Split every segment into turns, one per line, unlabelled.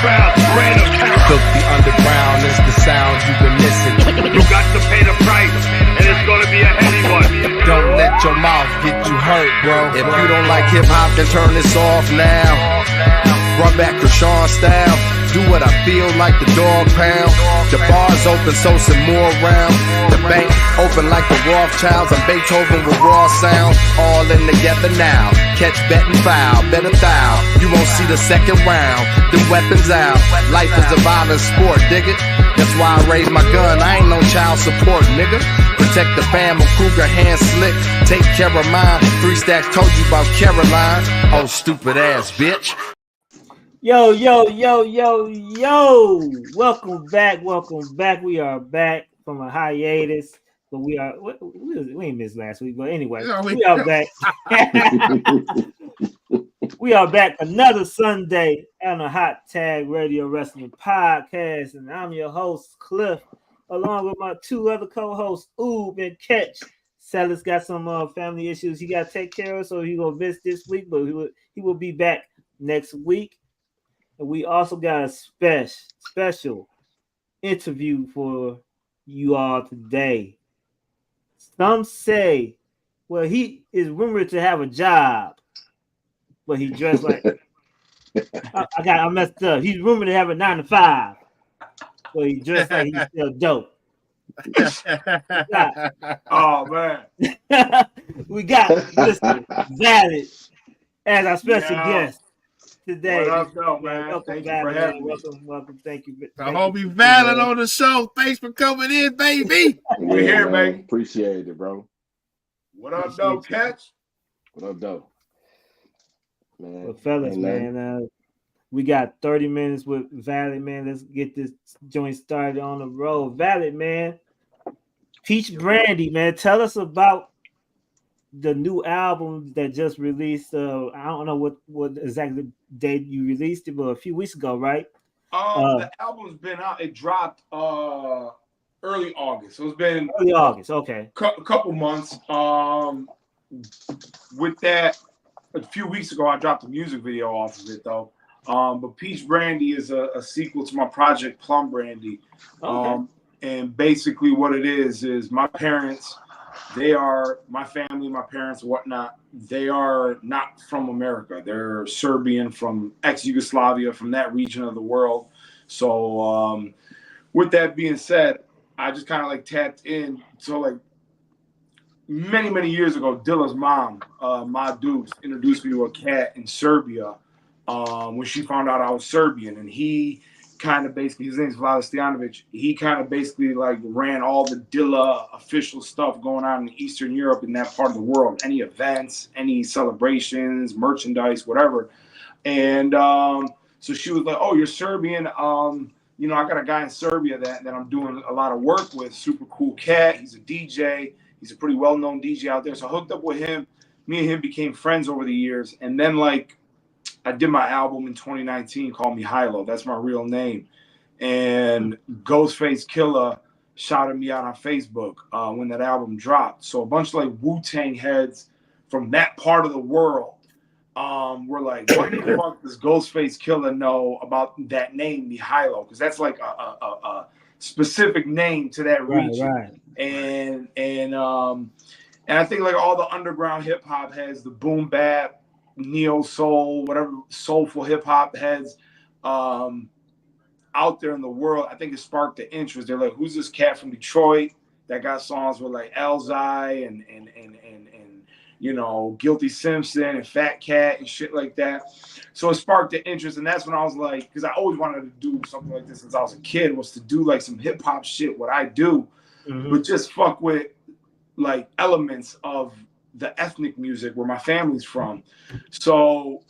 proud, reign of terror.
Filthy underground is the sound you've been missing.
You got to pay the price, and it's gonna be a heavy one.
Don't let your mouth get you hurt, bro. If you don't like hip hop, then turn this off now. Run back to Sean style. Do what I feel like the dog pound. The bar's open, so some more round. The bank open like the Rothschilds and Beethoven with raw sound. All in together now. Catch, bet, and foul. Bet a thou. You won't see the second round. Them weapons out. Life is a violent sport, dig it? That's why I raise my gun. I ain't no child support, nigga. Protect the fam, I'm Kruger, hand slick. Take care of mine. 3 Stacks told you about Caroline. Oh, stupid ass bitch.
Yo. Welcome back. We are back from a hiatus, but we ain't missed last week. But anyway, we are back. We are back another Sunday on a Hot Tag Radio Wrestling Podcast. And I'm your host, Clif, along with my 2 other co-hosts, Oob and Ketch. Sally's got some family issues he got to take care of, so he's going to miss this week, but he will be back next week. And we also got a special interview for you all today. Some say, well, he is rumored to have a job, but he dressed like I messed up. He's rumored to have a 9 to 5, but he dressed like he's still dope.
Oh man,
we got Mr. Valid as our special guest today.
What up, man?
Welcome,
Thank
Valid,
you for having me.
Welcome. Thank you.
The homie Valid on the show. Thanks for coming in, baby.
We're here, man.
Appreciate it, bro.
What up, though, Ketch?
What up, though? Man,
well, fellas, man, we got 30 minutes with Valid, man. Let's get this joint started on the road. Valid, man. Peach Brandy, man. Tell us about the new album that just released. I don't know what exactly date you released it, but a few weeks ago, right?
The album's been out. It dropped early August. So it's been
early August. Okay,
a couple months. With that, a few weeks ago, I dropped a music video off of it, though. But Peach Brandy is a sequel to my project Plum Brandy.
Okay.
And basically what it is my parents, they are my family, my parents, whatnot. They are not from America. They're Serbian, from ex-Yugoslavia, from that region of the world. So with that being said, I just kind of like tapped in. So like many years ago, Dilla's mom, Ma Dukes, introduced me to a cat in Serbia when she found out I was Serbian. And he kind of basically, his name's Vlada Stojanovic, he kind of basically like ran all the Dilla official stuff going on in Eastern Europe, in that part of the world, any events, any celebrations, merchandise, whatever. And so she was like, oh, you're Serbian. You know, I got a guy in Serbia that I'm doing a lot of work with, super cool cat. He's a DJ. He's a pretty well-known DJ out there. So I hooked up with him. Me and him became friends over the years. And then like, I did my album in 2019 called Mihailo. That's my real name. And Ghostface Killah shouted me out on Facebook when that album dropped. So a bunch of like Wu-Tang heads from that part of the world were like, what the fuck does Ghostface Killah know about that name, Mihailo? Because that's like a specific name to that region.
Right.
And I think like all the underground hip hop heads, the boom bap, neo soul, whatever soulful hip hop heads out there in the world, I think it sparked the interest. They're like, who's this cat from Detroit that got songs with like Elzai and you know, Guilty Simpson and Fat Cat and shit like that. So it sparked the interest, and that's when I was like, because I always wanted to do something like this since I was a kid, was to do like some hip hop shit, what I do, but just fuck with like elements of the ethnic music where my family's from. So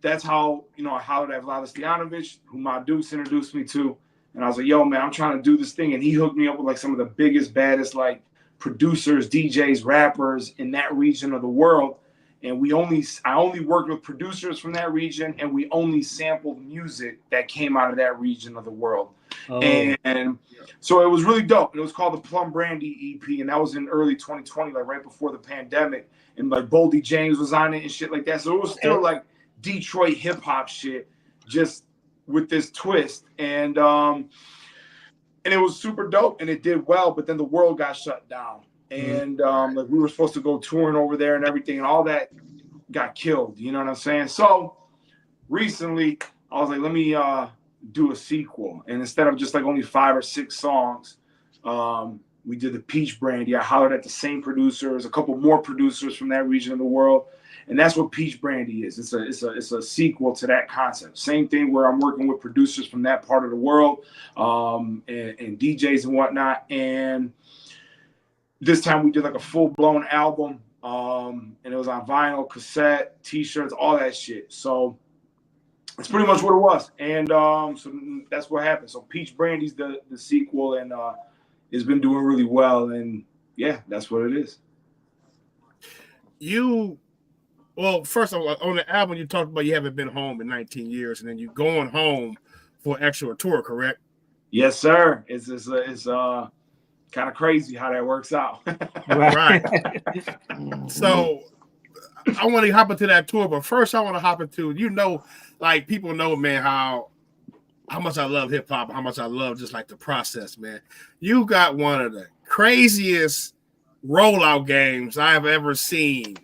that's how, you know, I hollered at Vlada Stojanovic, who my Dukes introduced me to. And I was like, yo, man, I'm trying to do this thing. And he hooked me up with like some of the biggest, baddest like producers, DJs, rappers in that region of the world. And I only worked with producers from that region, and we only sampled music that came out of that region of the world. And so it was really dope. And it was called the Plum Brandy EP, and that was in early 2020, like right before the pandemic. And like Boldy James was on it and shit like that. So it was still like Detroit hip hop shit, just with this twist, and it was super dope, and it did well. But then the world got shut down, and like we were supposed to go touring over there and everything, and all that got killed. You know what I'm saying? So recently, I was like, let me do a sequel, and instead of just like only 5 or 6 songs, we did the Peach Brandy. I hollered at the same producers, a couple more producers from that region of the world, and that's what Peach Brandy is. It's a sequel to that concept. Same thing where I'm working with producers from that part of the world, and DJs and whatnot. And this time we did like a full-blown album, and it was on vinyl, cassette, T-shirts, all that shit. So it's pretty much what it was, and so that's what happened. So Peach Brandy's the sequel, and it's been doing really well, and yeah, that's what it is.
Well, first of all, on the album you talked about you haven't been home in 19 years, and then you going home for an extra tour, correct?
Yes, sir. It's kind of crazy how that works out.
Right. So I want to hop into that tour, but first I want to hop into, like people know, man, how much I love hip hop, how much I love just like the process, man. You got one of the craziest rollout games I have ever seen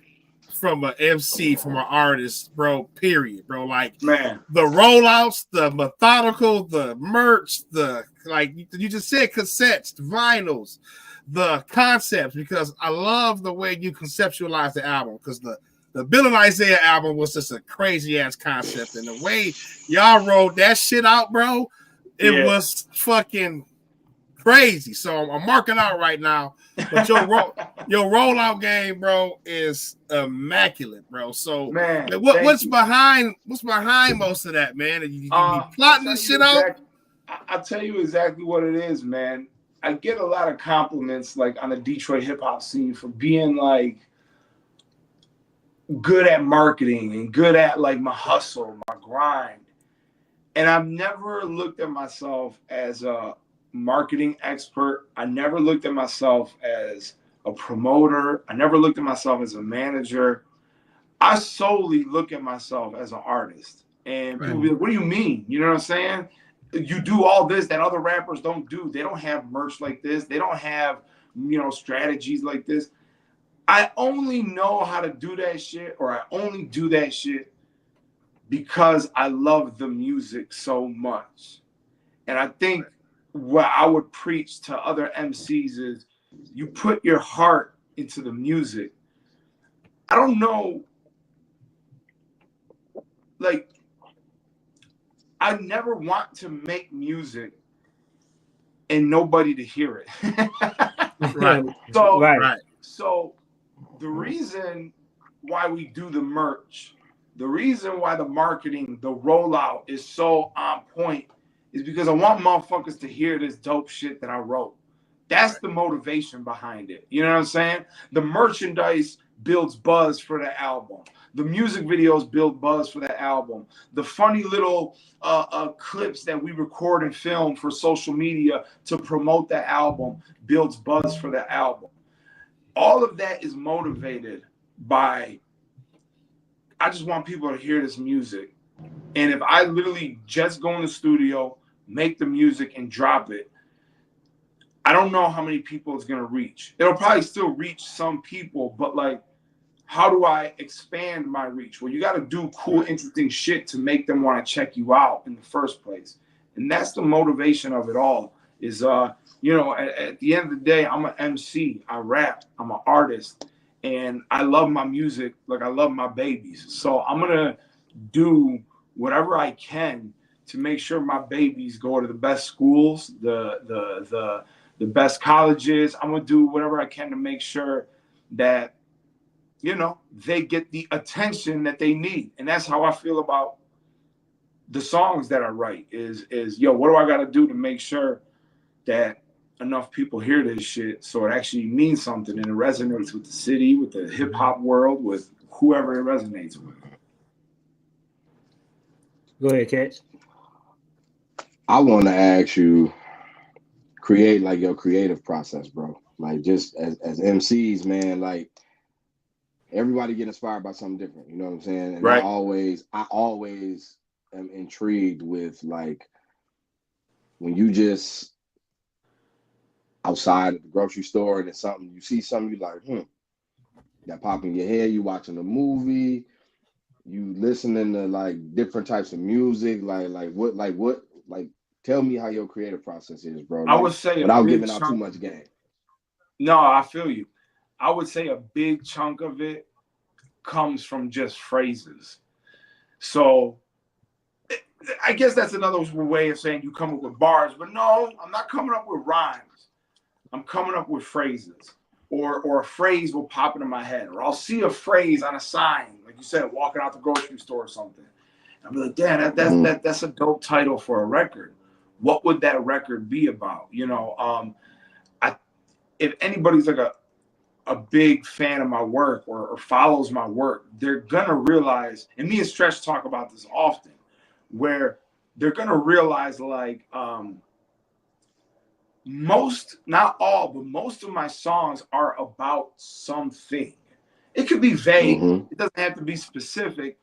from an MC, from an artist, bro, period, bro. Like,
man,
the rollouts, the methodical, the merch, the, like you just said, cassettes, vinyls, the concepts, because I love the way you conceptualize the album, because the Bill and Isaiah album was just a crazy ass concept, and the way y'all wrote that shit out, bro, it was fucking crazy. So I'm marking out right now, but your rollout game, bro, is immaculate, bro. So
man,
what's behind most of that, man? You be plotting this shit out?
I'll tell you exactly what it is, man. I get a lot of compliments like on the Detroit hip hop scene for being like good at marketing and good at like my hustle, my grind. And I've never looked at myself as a marketing expert. I never looked at myself as a promoter. I never looked at myself as a manager. I solely look at myself as an artist. And people be like, what do you mean? You know what I'm saying? You do all this that other rappers don't do. They don't have merch like this. They don't have, strategies like this. I only know how to do that shit, or I only do that shit because I love the music so much. And I think what I would preach to other MCs is you put your heart into the music. I don't know, like, I never want to make music and nobody to hear it.
Right.
So the reason why we do the merch, the reason why the marketing, the rollout is so on point is because I want motherfuckers to hear this dope shit that I wrote. That's the motivation behind it. You know what I'm saying? The merchandise builds buzz for the album. The music videos build buzz for the album. The funny little clips that we record and film for social media to promote the album builds buzz for the album. All of that is motivated by, I just want people to hear this music. And if I literally just go in the studio, make the music and drop it, I don't know how many people it's going to reach. It'll probably still reach some people, but like, how do I expand my reach? Well, you got to do cool, interesting shit to make them want to check you out in the first place. And that's the motivation of it all is, at the end of the day, I'm an MC, I rap, I'm an artist, and I love my music like I love my babies. So I'm going to do whatever I can to make sure my babies go to the best schools, the best colleges. I'm going to do whatever I can to make sure that, they get the attention that they need. And that's how I feel about the songs that I write is what do I got to do to make sure that enough people hear this shit so it actually means something and it resonates with the city, with the hip hop world, with whoever it resonates with.
Go ahead, Ketch.
I want to ask you, create like your creative process, bro. Like just as MCs, man, like everybody get inspired by something different. You know what I'm saying? And
right.
I always am intrigued with, like, when you just outside at the grocery store and it's something, you see something, you like, that pop in your head, you watching a movie, you listening to like different types of music, like tell me how your creative process is, bro.
I
Like,
would say
without giving out too much game.
No, I feel you. I would say a big chunk of it comes from just phrases. So I guess that's another way of saying you come up with bars, but no, I'm not coming up with rhymes. I'm coming up with phrases, or a phrase will pop into my head, or I'll see a phrase on a sign, like you said, walking out the grocery store or something. And I'll be like, damn, that's a dope title for a record. What would that record be about? You know, if anybody's like a big fan of my work or follows my work, they're gonna realize, and me and Stretch talk about this often, where they're gonna realize, like, most, not all, but most of my songs are about something. It could be vague, it doesn't have to be specific,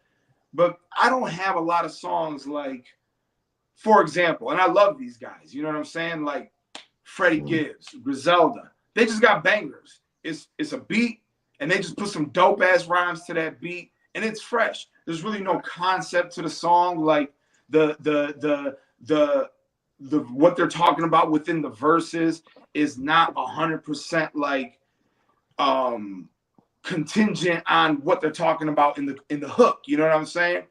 but I don't have a lot of songs like, for example, and I love these guys, you know what I'm saying? Like Freddie Gibbs, Griselda, they just got bangers. It's a beat, and they just put some dope ass rhymes to that beat, and it's fresh. There's really no concept to the song, like the what they're talking about within the verses is not 100% like contingent on what they're talking about in the hook. You know what I'm saying?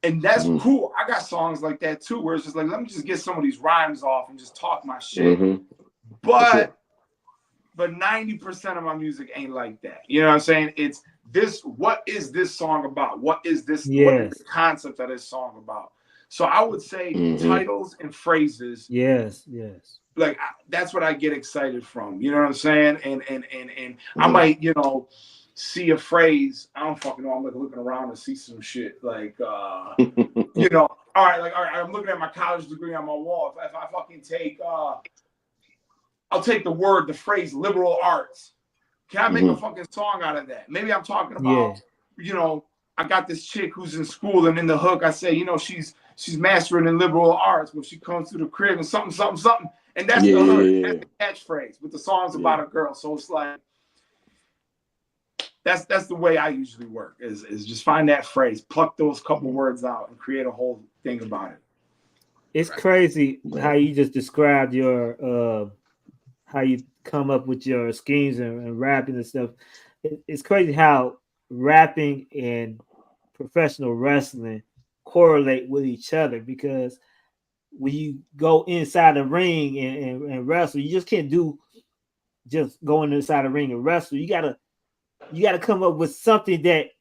And that's cool. I got songs like that too, where it's just like, let me just get some of these rhymes off and just talk my shit. But 90% of my music ain't like that. You know what I'm saying? It's this. What is this song about? What is this?
Yes.
What is the concept of this song about? So I would say titles and phrases.
Yes.
Like, that's what I get excited from. You know what I'm saying? And I might, you know, see a phrase. I don't fucking know. I'm like looking around to see some shit. Like, you know, all right, I'm looking at my college degree on my wall. If I fucking take, I'll take the phrase liberal arts. Can I make a fucking song out of that? Maybe I'm talking about, you know, I got this chick who's in school, and in the hook I say, you know, she's mastering in liberal arts when she comes to the crib and something, and that's the hood. That's the catchphrase with the songs about a girl. So it's like, that's the way I usually work, is just find that phrase, pluck those couple words out, and create a whole thing about it.
It's crazy how you just described your how you come up with your schemes and rapping and stuff. It's crazy how rapping and professional wrestling correlate with each other, because when you go inside the ring and wrestle, you just can't do just going inside the ring and wrestle. You gotta come up with something that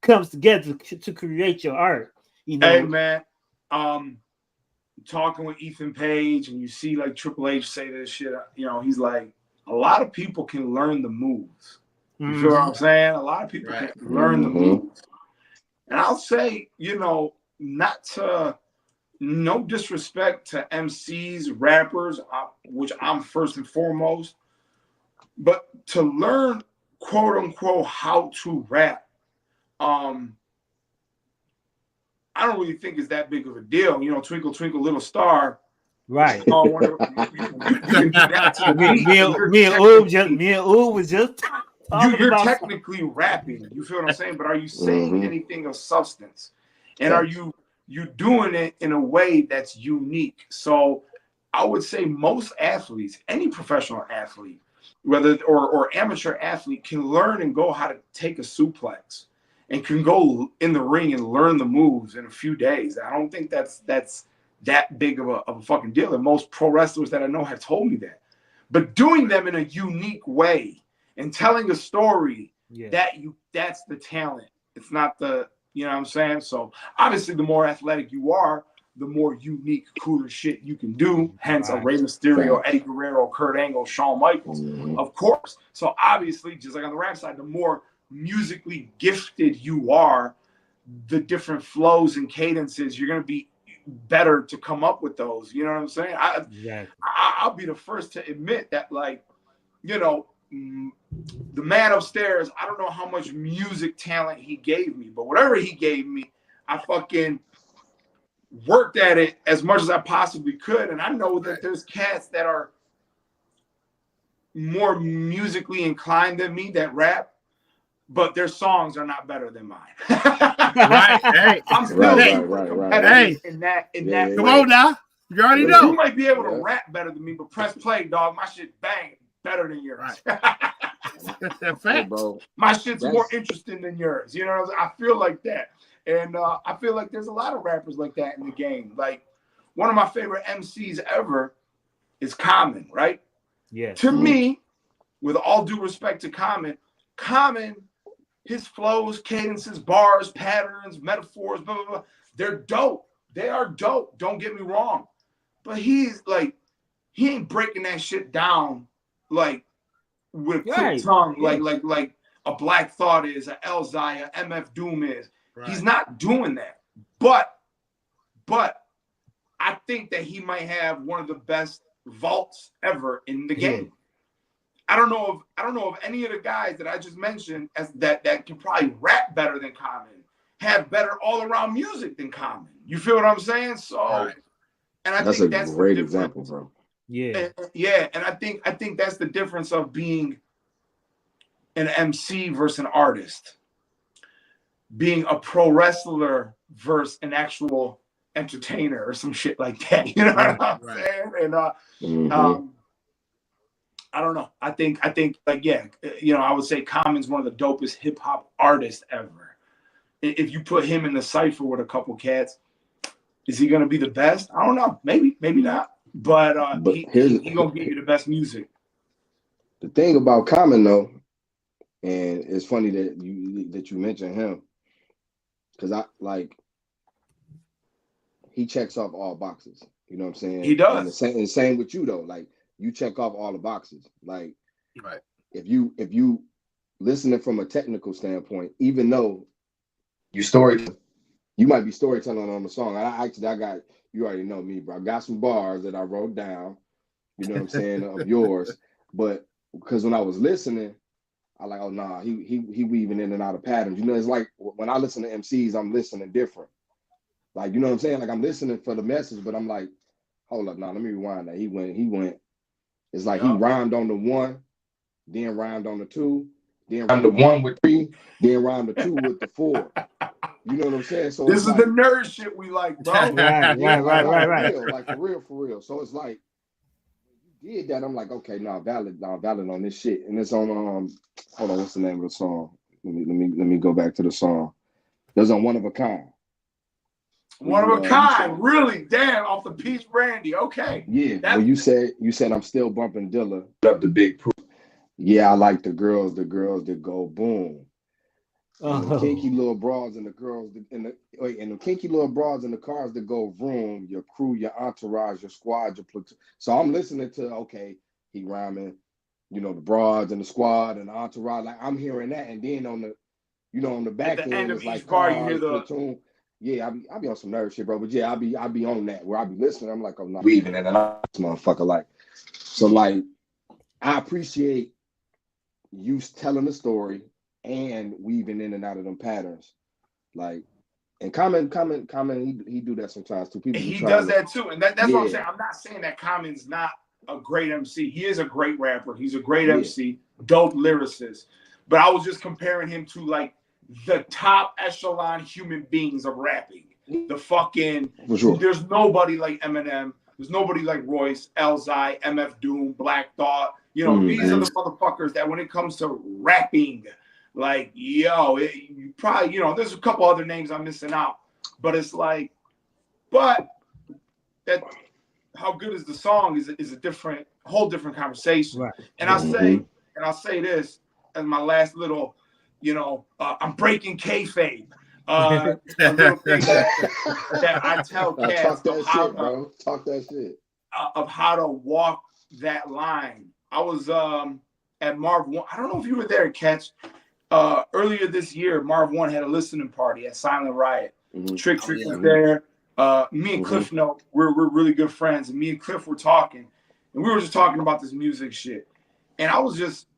comes together to create your art. You know,
hey man, talking with Ethan Page, and you see like Triple H say this shit, you know, he's like, a lot of people can learn the moves. You feel what I'm saying? A lot of people can learn the moves. And I'll say, you know, no disrespect to MCs, rappers, which I'm first and foremost, but to learn, quote unquote, how to rap, I don't really think it's that big of a deal. You know, Twinkle, Twinkle, Little Star.
Right.
You can do that to
me and Oob was just
you're technically rapping. You feel what I'm saying? But are you saying anything of substance? And are you doing it in a way that's unique? So I would say most athletes, any professional athlete, whether or amateur athlete, can learn and go how to take a suplex, and can go in the ring and learn the moves in a few days. I don't think that's that big of a fucking deal. And most pro wrestlers that I know have told me that. But doing them in a unique way and telling a story, that's the talent. It's not the, you know what I'm saying? So obviously the more athletic you are, the more unique, cooler shit you can do. Hence a Rey Mysterio, Eddie Guerrero, Kurt Angle, Shawn Michaels, of course. So obviously, just like on the rap side, the more musically gifted you are, the different flows and cadences, you're going to be better to come up with those. You know what I'm saying? I'll be the first to admit that, like, you know, the man upstairs, I don't know how much music talent he gave me, but whatever he gave me, I fucking worked at it as much as I possibly could. And I know that there's cats that are more musically inclined than me that rap, but their songs are not better than mine.
Right. Hey.
I'm still
Right.
in that
Come
way.
on now. You already
You
know.
might be able to rap better than me, but press play, dog. My shit bang better than yours.
Hey,
bro.
My shit's more interesting than yours. You know what I'm saying? I feel like that. And I feel like there's a lot of rappers like that in the game. Like, one of my favorite MCs ever is Common, right?
Yeah.
To me, with all due respect to Common, his flows, cadences, bars, patterns, metaphors, blah, blah, blah, they're dope. They are dope. Don't get me wrong. But he's like, he ain't breaking that shit down like with a quick tongue, like a Black Thought is, a Elzai, a MF Doom is. Right. He's not doing that. But I think that he might have one of the best vaults ever in the game. I don't know if any of the guys that I just mentioned as that can probably rap better than Common, have better all around music than Common. You feel what I'm saying? So, and I think that's a great example, bro.
Yeah,
and I think that's the difference of being an MC versus an artist, being a pro wrestler versus an actual entertainer or some shit like that. You know what I'm saying? And I don't know. I think like, yeah, you know, I would say Common's one of the dopest hip hop artists ever. If you put him in the cypher with a couple cats, is he gonna be the best? I don't know. Maybe not. But he gonna give you the best music.
The thing about Common though, and it's funny that you mentioned him, because he checks off all boxes. You know what I'm saying?
He does.
And the same with you though. Like, you check off all the boxes. Like, if you listening from a technical standpoint, even though you might be storytelling on the song. I got, you already know me, bro. I got some bars that I wrote down, you know what I'm saying, of yours. But because when I was listening, I like, oh nah, he weaving in and out of patterns. You know, it's like when I listen to MCs, I'm listening different. Like, you know what I'm saying? Like, I'm listening for the message, but I'm like, hold up, let me rewind that. He went. It's like he rhymed on the 1, then rhymed on the 2, then rhymed the 1 with 3, then rhymed the 2 with the 4. You know what I'm saying? So
this is the nerd shit we like, bro.
Right.
Like, for real. So it's like, you did that. I'm like, okay, valid on this shit. And it's on hold on, what's the name of the song? Let me go back to the song. There's on One of a Kind.
One of a Kind, really? Damn, off the Peach Brandy. Okay.
Yeah. Well, you said I'm still bumping Dilla. Up the big proof. Yeah, I like the girls that go boom. And the kinky little broads and the girls and the kinky little broads and the cars that go vroom, your crew, your entourage, your squad, your platoon. So I'm listening to, okay, he rhyming, you know, the broads and the squad and the entourage. Like, I'm hearing that, and then on the, you know, on the back end, it's like
bar,
cars,
you hear the
platoon. Yeah, I be on some nerd shit, bro. But yeah, I be on that where I be listening. I'm like, oh no, weaving in and out, motherfucker. Like, so like, I appreciate you telling the story and weaving in and out of them patterns. Like, and Common, he do that sometimes too. People
he does that too, and that's what I'm saying. I'm not saying that Common's not a great MC. He is a great rapper. He's a great MC, dope lyricist. But I was just comparing him to like the top echelon human beings of rapping. The fucking there's nobody like Eminem. There's nobody like Royce, Elzai, MF Doom, Black Thought. You know, these are the motherfuckers that when it comes to rapping, like, yo, you probably, you know, there's a couple other names I'm missing out, but it's like, but that how good is the song is a whole different conversation. Right. And I'll say this as my last little, you know, I'm breaking kayfabe. A little thing that I tell cats
talk that shit
of how to walk that line. I was at Marv 1. I don't know if you were there, Ketch. Earlier this year, Marv 1 had a listening party at Silent Riot. Trick was there. Me and Clif know we're really good friends, and me and Clif were talking, and we were just talking about this music shit. And I was just,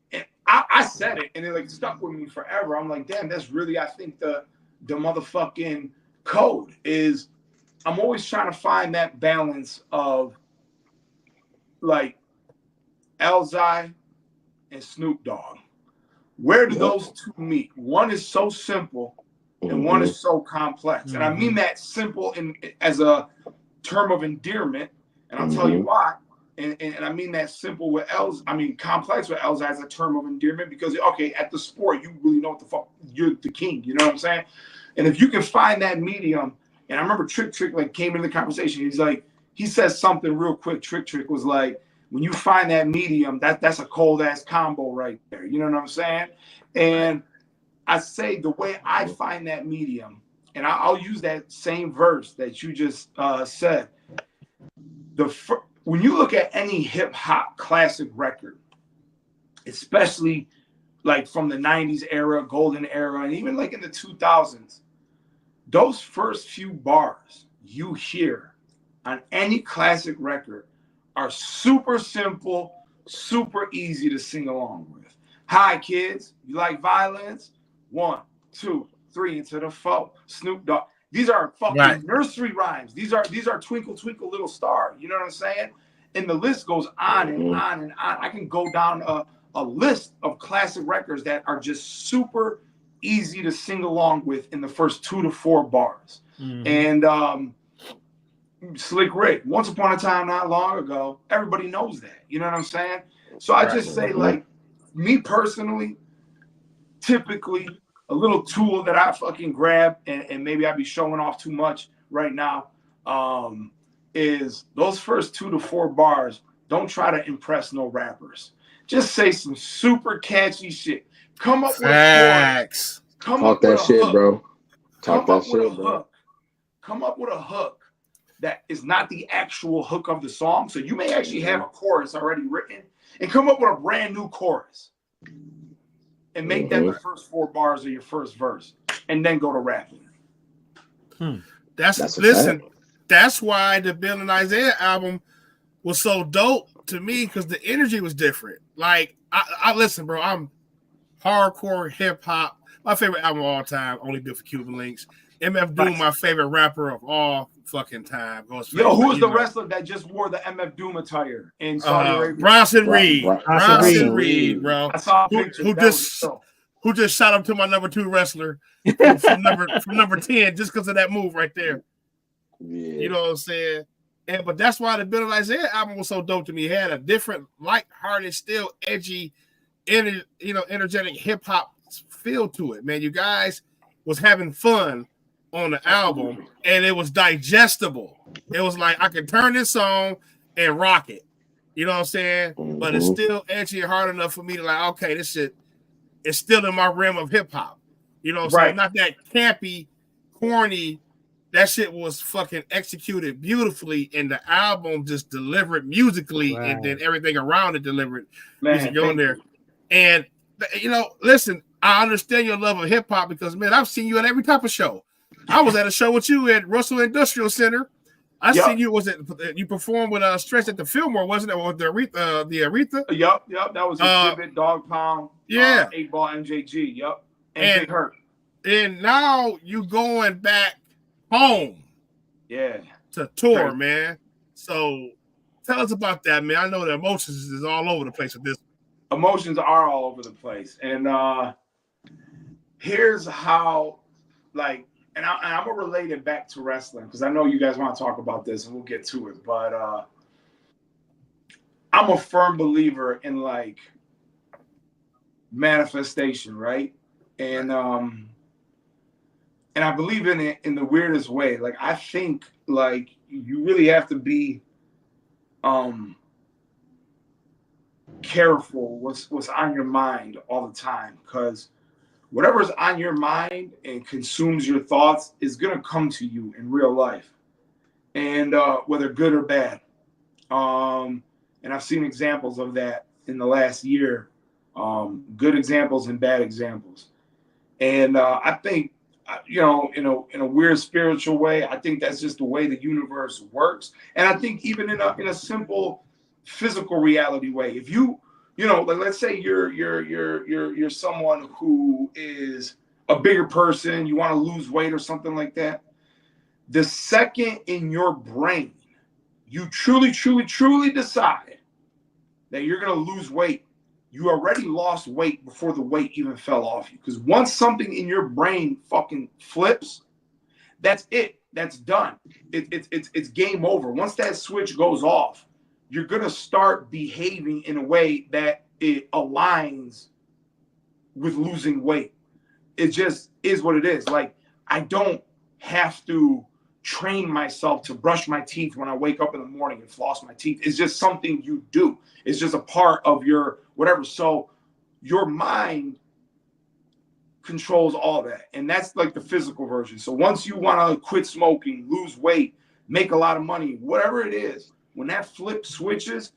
I said it, and it like stuck with me forever. I'm like, damn, that's really, I think the motherfucking code is I'm always trying to find that balance of like Elzhi and Snoop Dogg. Where do those two meet? One is so simple and one is so complex. And I mean that simple as a term of endearment, and I'll tell you why. And I mean that simple with complex with Elzhi as a term of endearment because, okay, at the sport, you really know what the fuck, you're the king, you know what I'm saying? And if you can find that medium, and I remember Trick like came into the conversation, he's like, he says something real quick. Trick was like, when you find that medium, that's a cold ass combo right there. You know what I'm saying? And I say the way I find that medium, and I'll use that same verse that you just said. When you look at any hip hop classic record, especially like from the 90s era, golden era, and even like in the 2000s, those first few bars you hear on any classic record are super simple, super easy to sing along with. Hi, kids. You like violence? 1, 2, 3 into the 4. Snoop Dogg. These are fucking nursery rhymes. These are Twinkle Twinkle Little Star. You know what I'm saying? And the list goes on and on and on. I can go down a list of classic records that are just super easy to sing along with in the first 2 to 4 bars. And Slick Rick, Once Upon a Time Not Long Ago, everybody knows that. You know what I'm saying? So I just say, like, me personally, typically, a little tool that I fucking grab, and maybe I be showing off too much right now, is those first 2 to 4 bars. Don't try to impress no rappers. Just say some super catchy shit. Come up with a chorus.
Talk that shit, bro. Talk that shit, bro.
Come up with a hook that is not the actual hook of the song. So you may actually have a chorus already written, and come up with a brand new chorus. And make that the first 4 bars of your first verse, and then go to rapping.
That's why the Bill and Isaiah album was so dope to me, because the energy was different. Like I listen, bro. I'm hardcore hip hop. My favorite album of all time, Only Built for Cuban Links. MF Doom, my favorite rapper of all fucking time.
Yo, who was the wrestler that just wore the MF Doom attire in Saudi Arabia?
Bronson Reed. Bronson Reed, bro.
I saw a picture.
Who just shot up to my number 2 wrestler from number 10 just because of that move right there.
Yeah.
You know what I'm saying? But that's why the Bill and Isaiah album was so dope to me. It had a different, light-hearted, still edgy, energetic hip-hop feel to it, man. You guys was having fun on the album, and it was digestible. It was like, I can turn this on and rock it. You know what I'm saying? But it's still edgy and hard enough for me to like, okay, this shit is still in my realm of hip hop. You know what I'm saying? Not that campy, corny. That shit was fucking executed beautifully, and the album just delivered musically, and then everything around it delivered music on there. And, listen, I understand your love of hip hop because, man, I've seen you at every type of show. I was at a show with you at Russell Industrial Center. I seen you. You performed with Stretch at the Fillmore, wasn't it? With the Aretha?
Yep. That was Exhibit, Dog Pound. 8 Ball, MJG. Yep. And Big Hurt.
And now you going back home.
Yeah.
To tour, man. So tell us about that, man. I know the emotions is all over the place with this.
Emotions are all over the place, and here's how, like. And I'm going to relate it back to wrestling because I know you guys want to talk about this and we'll get to it. But I'm a firm believer in like manifestation, right? And I believe in it in the weirdest way. Like I think like you really have to be careful what's on your mind all the time, because whatever's on your mind and consumes your thoughts is going to come to you in real life, and whether good or bad. And I've seen examples of that in the last year, good examples and bad examples. And I think, in a weird spiritual way, I think that's just the way the universe works. And I think even in a simple physical reality way, if you like let's say you're someone who is a bigger person, you want to lose weight or something like that. The second in your brain you truly decide that you're going to lose weight, you already lost weight before the weight even fell off you. Because once something in your brain fucking flips, that's it. That's done. It's game over. Once that switch goes off, you're going to start behaving in a way that it aligns with losing weight. It just is what it is. Like, I don't have to train myself to brush my teeth when I wake up in the morning and floss my teeth. It's just something you do. It's just a part of your whatever. So your mind controls all that. And that's like the physical version. So once you want to quit smoking, lose weight, make a lot of money, whatever it is, when that flip switches,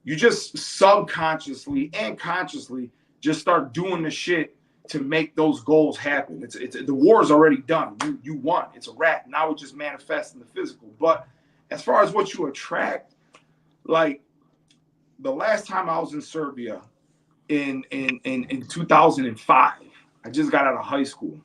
you just subconsciously and consciously just start doing the shit to make those goals happen. It's the war is already done. You won. It's a wrap. Now it just manifests in the physical. But as far as what you attract, like the last time I was in Serbia in 2005, I just got out of high school,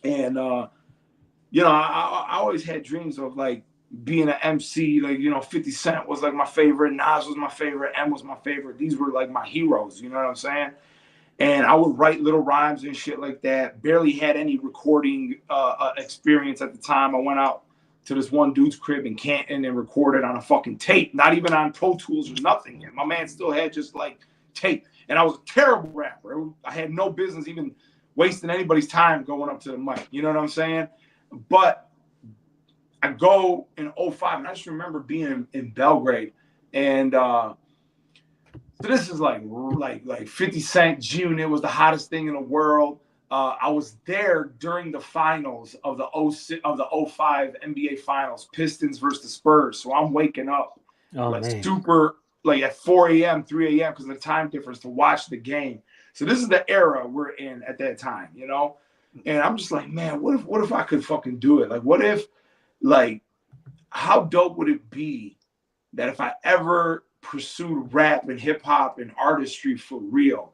and you know, I always had dreams of like being an MC. Like, you know, 50 Cent was like my favorite, Nas was my favorite, M was my favorite. These were like my heroes. You know what I'm saying? And I would write little rhymes and shit like that. Barely had any recording experience at the time. I went out to this one dude's crib in Canton and recorded on a fucking tape, not even on Pro Tools or nothing. And my man still had just like tape. And I was a terrible rapper. I had no business even wasting anybody's time going up to the mic. You know what I'm saying? But I go in 05, and I just remember being in Belgrade. And so this is like 50 Cent, G-Unit was the hottest thing in the world. I was there during the finals of the 05 NBA Finals, Pistons versus the Spurs. So I'm waking up super like at 4 a.m., 3 a.m. because of the time difference to watch the game. So this is the era we're in at that time, you know? And I'm just like, man, what if I could fucking do it? Like, what if, like, how dope would it be that if I ever pursued rap and hip hop and artistry for real,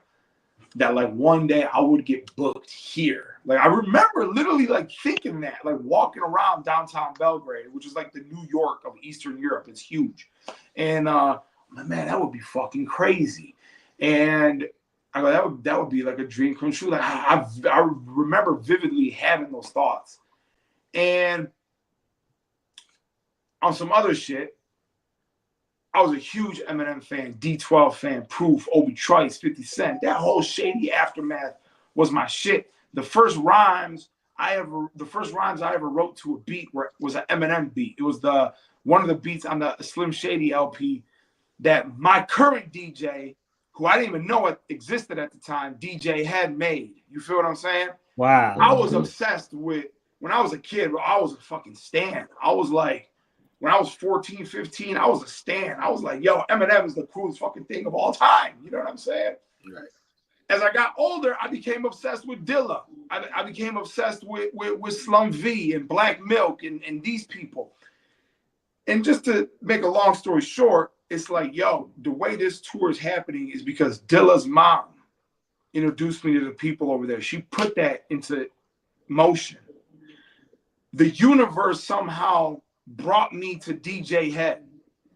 that like one day I would get booked here. Like, I remember literally like thinking that, like walking around downtown Belgrade, which is like the New York of Eastern Europe. It's huge. And man, that would be fucking crazy. And I go, that would be like a dream come true. Like I remember vividly having those thoughts. And on some other shit, I was a huge Eminem fan, D12 fan, Proof, Obi Trice, 50 Cent. That whole shady aftermath was my shit. The first rhymes I ever wrote to a beat was an Eminem beat. It was one of the beats on the Slim Shady LP that my current DJ, who I didn't even know it existed at the time, DJ had made. You feel what I'm saying?
Wow.
I was obsessed with, when I was a kid, I was a fucking stan. I was like, when I was 14, 15, I was a stan. I was like, yo, Eminem is the coolest fucking thing of all time. You know what I'm saying?
Right.
As I got older, I became obsessed with Dilla. I became obsessed with Slum V and Black Milk and these people. And just to make a long story short, it's like, yo, the way this tour is happening is because Dilla's mom introduced me to the people over there. She put that into motion. The universe somehow brought me to DJ Head,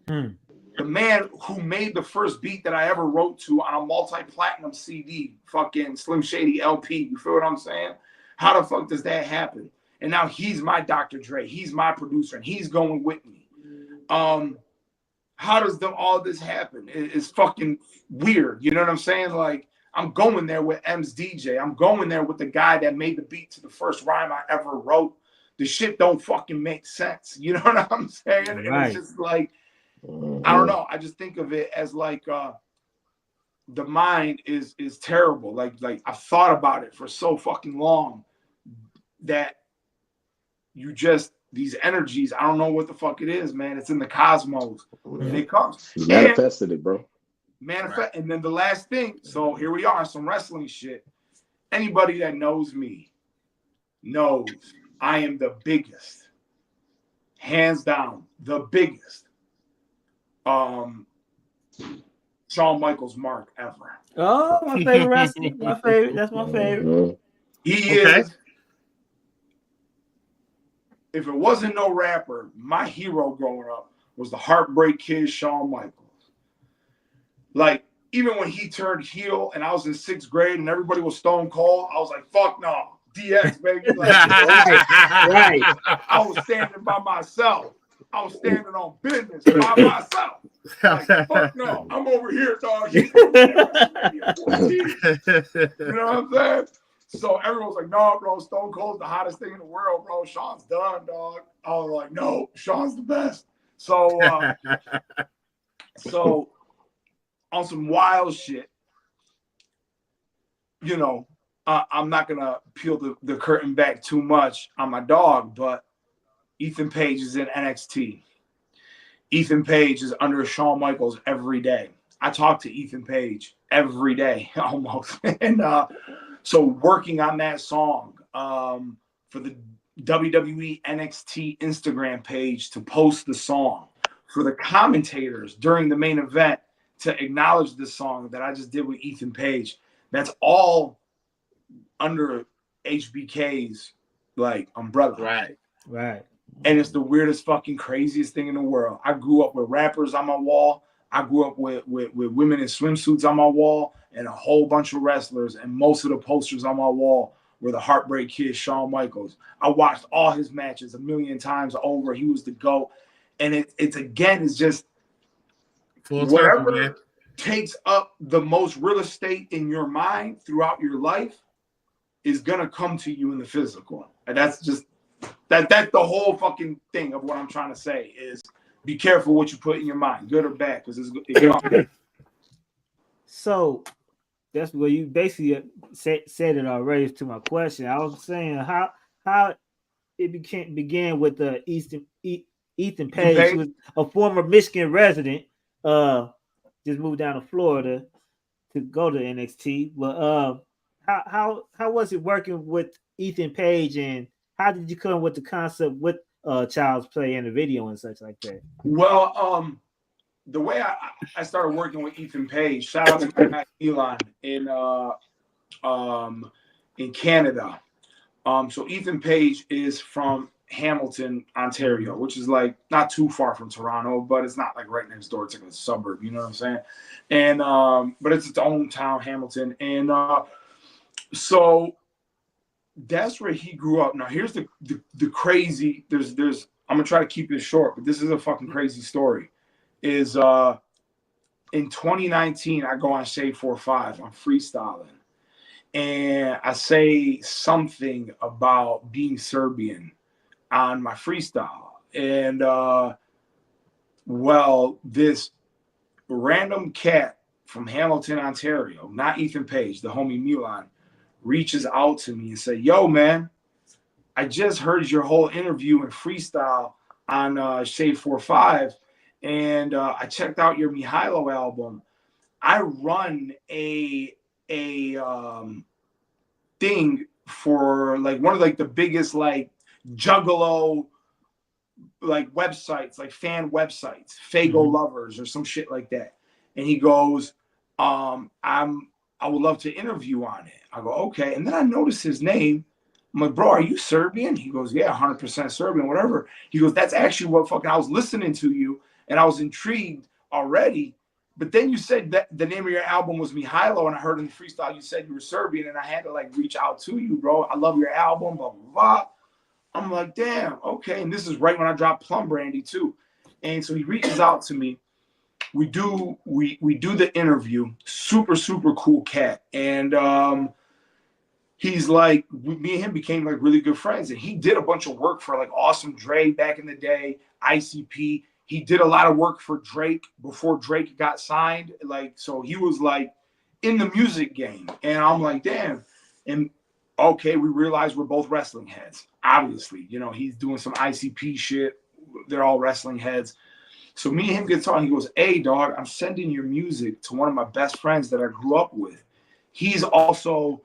the man who made the first beat that I ever wrote to on a multi-platinum CD, fucking Slim Shady LP. You feel what I'm saying? How the fuck does that happen? And now he's my Dr. Dre. He's my producer, and he's going with me. How does all this happen? It's fucking weird. You know what I'm saying? Like, I'm going there with M's DJ. I'm going there with the guy that made the beat to the first rhyme I ever wrote. The shit don't fucking make sense. You know what I'm saying? Right. And it's just like, I don't know. I just think of it as like the mind is terrible. Like I've thought about it for so fucking long that these energies, I don't know what the fuck it is, man. It's in the cosmos. And it comes.
You manifested it, bro.
Right. And then the last thing, so here we are, some wrestling shit. Anybody that knows me knows I am the biggest, hands down, the biggest Shawn Michaels mark ever.
Oh, my favorite wrestler. My favorite. That's my favorite.
He is if it wasn't no rapper, my hero growing up was the Heartbreak Kid, Shawn Michaels. Like, even when he turned heel and I was in 6th grade and everybody was Stone Cold, I was like, fuck no, DX, baby. Like,
Right.
I was standing by myself. I was standing on business by myself. Like, fuck no, I'm over here, dog. You know what I'm saying? So everyone's like, no, bro, Stone Cold's the hottest thing in the world, bro. Shawn's done, dog. I was like, no, Shawn's the best. So, so on some wild shit, you know, I'm not gonna peel the curtain back too much on my dog, but Ethan Page is in NXT. Ethan Page is under Shawn Michaels every day. I talk to Ethan Page every day almost. And so working on that song for the WWE NXT Instagram page to post the song, for the commentators during the main event to acknowledge the song that I just did with Ethan Page. That's all under HBK's like umbrella.
Right.
And it's the weirdest, fucking craziest thing in the world. I grew up with rappers on my wall. I grew up with women in swimsuits on my wall and a whole bunch of wrestlers. And most of the posters on my wall were the Heartbreak Kid, Shawn Michaels. I watched all his matches 1,000,000 times over. He was the GOAT. And it's just
Full
whatever
circle, man.
takes up the most real estate in your mind throughout your life is going to come to you in the physical. And that's just, that's the whole fucking thing of what I'm trying to say is be careful what you put in your mind, good or bad, because it's
So that's where you basically said it already to my question. I was saying how it began with the Ethan Page, who was a former Michigan resident, just moved down to Florida to go to NXT. But how was it working with Ethan Page, and how did you come with the concept with Child's Play and the video and such like that?
Well, the way I started working with Ethan Page, shout out to my guy Elon in Canada. So Ethan Page is from Hamilton, Ontario, which is like not too far from Toronto, but it's not like right next door. It's like a suburb, you know what I'm saying? And but it's its own town, Hamilton. And so that's where he grew up. Now here's the crazy. There's I'm gonna try to keep it short, but this is a fucking crazy story. Is in 2019 I go on Shade 4-5. I'm freestyling, and I say something about being Serbian on my freestyle, and well, this random cat from Hamilton, Ontario, not Ethan Page, the homie Milan, reaches out to me and say, yo, man, I just heard your whole interview and freestyle on Shade 4-5, and I checked out your Mihailo album. I run a thing for like one of like the biggest like juggalo like websites, like fan websites, Fago Lovers or some shit like that. And he goes, I would love to interview on it. I go, okay. And then I noticed his name. I'm like, bro, are you Serbian? He goes, yeah, 100% Serbian, whatever. He goes, that's actually what fucking I was listening to you, and I was intrigued already. But then you said that the name of your album was Mihailo, and I heard in the freestyle you said you were Serbian, and I had to like reach out to you, bro. I love your album, blah, blah, blah. I'm like, damn, okay. And this is right when I dropped Plum Brandy too. And so he reaches out to me. We do the interview. Super, super cool cat. And he's like, me and him became like really good friends. And he did a bunch of work for like Awesome Dre back in the day, ICP. He did a lot of work for Drake before Drake got signed. Like, so he was like in the music game. And I'm like, damn. And okay, we realize we're both wrestling heads. Obviously, you know, he's doing some ICP shit. They're all wrestling heads. So me and him get talking. He goes, hey, dog, I'm sending your music to one of my best friends that I grew up with. He's also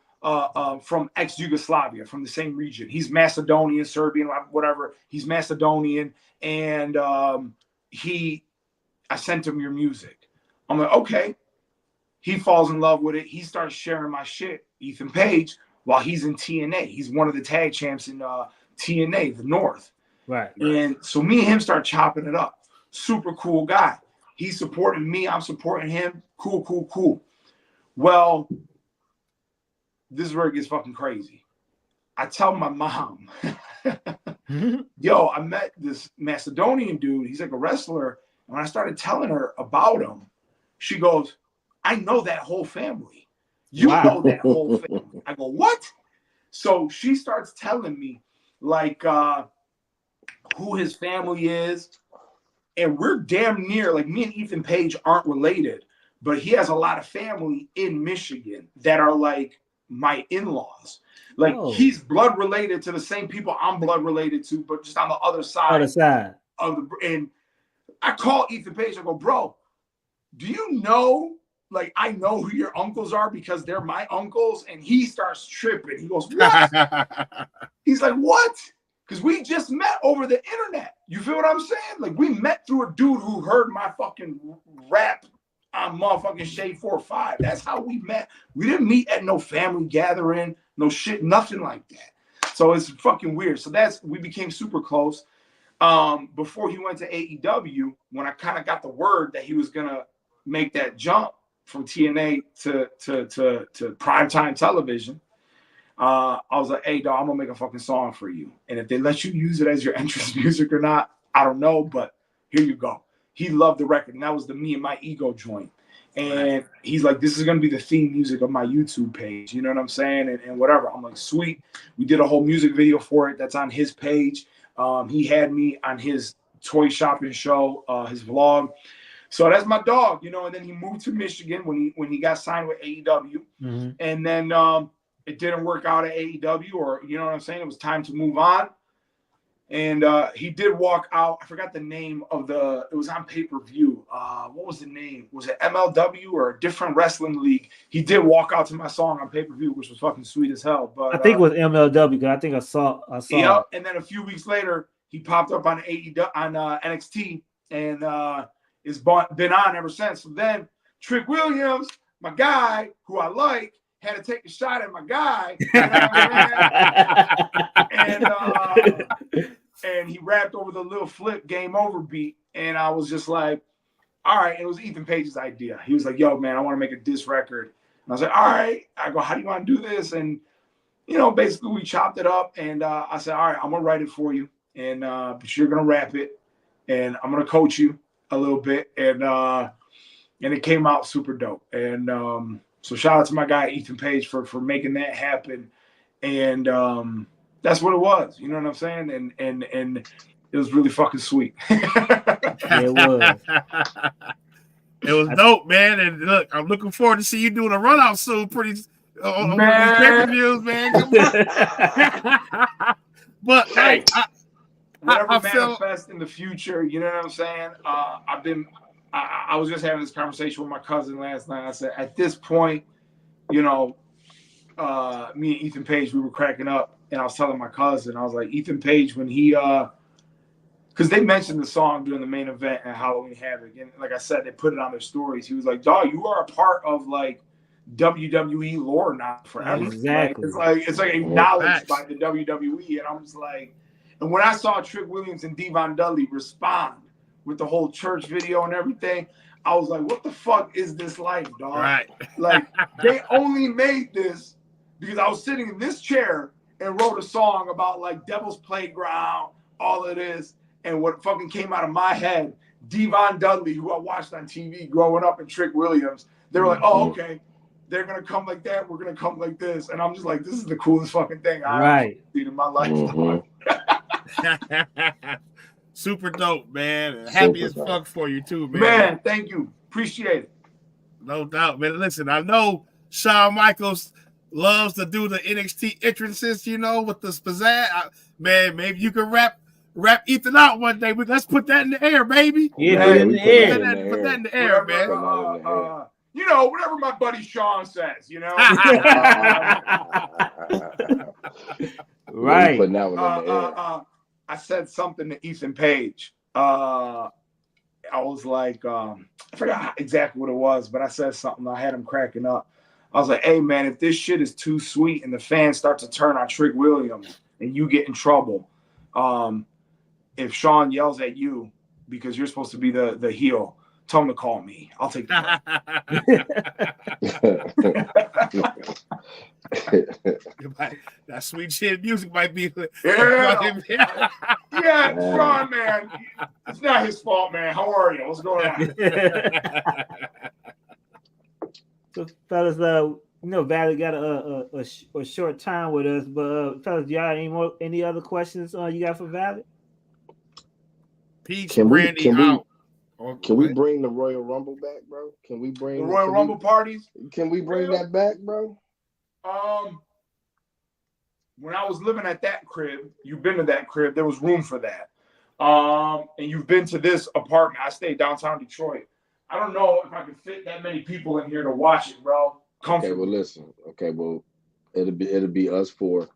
from ex-Yugoslavia, from the same region. He's Macedonian, Serbian, whatever. He's Macedonian. And I sent him your music. I'm like, okay. He falls in love with it. He starts sharing my shit, Ethan Page, while he's in TNA. He's one of the tag champs in TNA, the North.
Right.
And so me and him start chopping it up. Super cool guy. He's supporting me. I'm supporting him. Cool. Well, this is where it gets fucking crazy. I tell my mom, yo, I met this Macedonian dude. He's like a wrestler. And when I started telling her about him, she goes, I know that whole family. You know that whole family. I go, what? So she starts telling me like who his family is. And we're damn near, like me and Ethan Page aren't related, but he has a lot of family in Michigan that are like my in-laws. Like he's blood related to the same people I'm blood related to, but just on the other side. Of the, and I call Ethan Page, I go, bro, do you know, like I know who your uncles are because they're my uncles? And he starts tripping. He goes, what? He's like, what? Because we just met over the internet. You feel what I'm saying? Like we met through a dude who heard my fucking rap on motherfucking Shade 4-5. That's how we met. We didn't meet at no family gathering, no shit, nothing like that. So it's fucking weird. So we became super close. Before he went to AEW, when I kind of got the word that he was gonna make that jump from TNA to primetime television, I was like, hey, dog, I'm gonna make a fucking song for you. And if they let you use it as your entrance music or not, I don't know, but here you go. He loved the record, and that was the Me and My Ego joint. And he's like, this is gonna be the theme music of my YouTube page. You know what I'm saying? And whatever. I'm like, sweet. We did a whole music video for it. That's on his page. He had me on his toy shopping show, his vlog. So that's my dog, you know. And then he moved to Michigan when he got signed with AEW. Mm-hmm. And then it didn't work out at AEW, or you know what I'm saying? It was time to move on. And he did walk out. I forgot the name of it was on pay-per-view. What was the name? Was it MLW or a different wrestling league? He did walk out to my song on pay-per-view, which was fucking sweet as hell. But
I think it was MLW, because I think I saw
yeah, and then a few weeks later, he popped up on AEW on NXT, and it's been on ever since. So then Trick Williams, my guy, who I like, had to take a shot at my guy. You know what I mean? And he rapped over the little flip game over beat. And I was just like, all right. And it was Ethan Page's idea. He was like, yo, man, I want to make a diss record. And I was like, all right. I go, how do you want to do this? And, you know, basically we chopped it up. And I said, all right, I'm going to write it for you. And but you're going to rap it. And I'm going to coach you a little bit. And it came out super dope. And so shout out to my guy, Ethan Page, for making that happen. And that's what it was. You know what I'm saying? And it was really fucking sweet.
It was.
It was dope, man. And look, I'm looking forward to see you doing a run out soon. Pretty on these pay-per-views, man. But
hey, whatever manifests in the future, you know what I'm saying? I was just having this conversation with my cousin last night. I said, at this point, you know, me and Ethan Page, we were cracking up. And I was telling my cousin, I was like, Ethan Page, when he, because they mentioned the song during the main event at Halloween Havoc. And like I said, they put it on their stories. He was like, dog, you are a part of like WWE lore now forever.
Exactly.
It's like acknowledged by the WWE. And I'm just like, and when I saw Trick Williams and Devon Dudley respond with the whole church video and everything, I was like, what the fuck is this life, dog?
Right.
Like, they only made this because I was sitting in this chair and wrote a song about like Devil's Playground, all of this, and what fucking came out of my head, Devon Dudley, who I watched on TV growing up, and Trick Williams, they were like, oh, okay, they're gonna come like that, we're gonna come like this. And I'm just like, this is the coolest fucking thing I've seen in my life.
Super dope, man. And happy as fuck for you too, man.
Man, thank you. Appreciate it.
No doubt, man. Listen, I know Shawn Michaels loves to do the NXT entrances, you know, with the pizzazz. Man, maybe you can rap Ethan out one day. But let's put that in the air, baby.
Yeah, put it in the air.
Put that in the air, man.
You know, whatever my buddy Sean says, you know.
Right.
Putting that one in the air.
I said something to Ethan Page. I was like, I forgot exactly what it was, but I said something. I had him cracking up. I was like, hey, man, if this shit is too sweet and the fans start to turn on Trick Williams and you get in trouble, if Sean yells at you because you're supposed to be the heel, tell him to call me. I'll take the
that sweet shit music might be.
Yeah, Sean, man. It's not his fault, man. How are you? What's going on?
So, fellas, Valley got a short time with us, but fellas, y'all any other questions you got for Valley?
Peach, Brandy out.
Can we bring the Royal Rumble back, bro? Can we bring
the Royal Rumble parties?
Can we bring that back, bro?
When I was living at that crib, you've been to that crib, there was room for that. And you've been to this apartment. I stayed downtown Detroit. I don't know if I could fit that many people in here to watch it, bro.
Okay, well, listen. Okay, well, it'll be us four.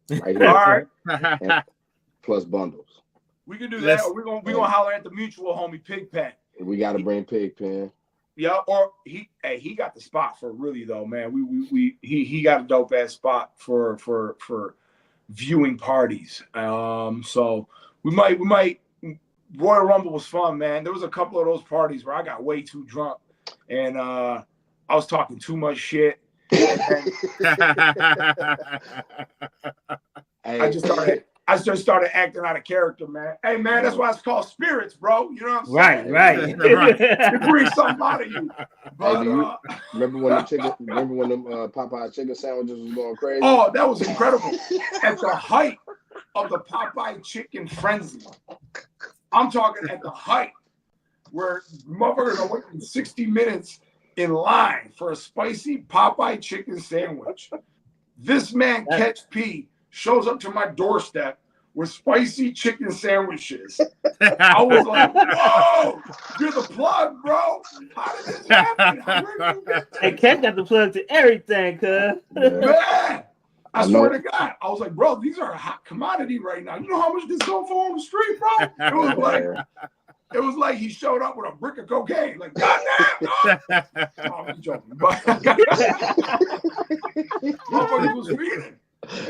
Right here.
All right.
Plus bundles.
We can do that. Or we're gonna holler at the mutual homie Pigpen.
We gotta bring Pigpen.
Yeah, or he got the spot for really though, man. He got a dope ass spot for viewing parties. So we might Royal Rumble was fun, man. There was a couple of those parties where I got way too drunk and I was talking too much shit. I just started acting out of character, man. Hey, man, that's why it's called spirits, bro. You know what I'm saying?
Right.
It brings something out of you. But,
remember when them Popeye chicken sandwiches was going crazy?
Oh, that was incredible. At the height of the Popeye chicken frenzy. I'm talking at the height where motherfuckers are waiting 60 minutes in line for a spicy Popeye chicken sandwich. This man, Ketch P, shows up to my doorstep with spicy chicken sandwiches. I was like, whoa, you're the plug, bro. How did this happen?
Hey, Cat got the plug to everything, cuz.
Man, I swear to God. I was like, bro, these are a hot commodity right now. You know how much this going for on the street, bro? It was like he showed up with a brick of cocaine. Like, goddamn, no, I'm joking. But motherfuckers was feeding.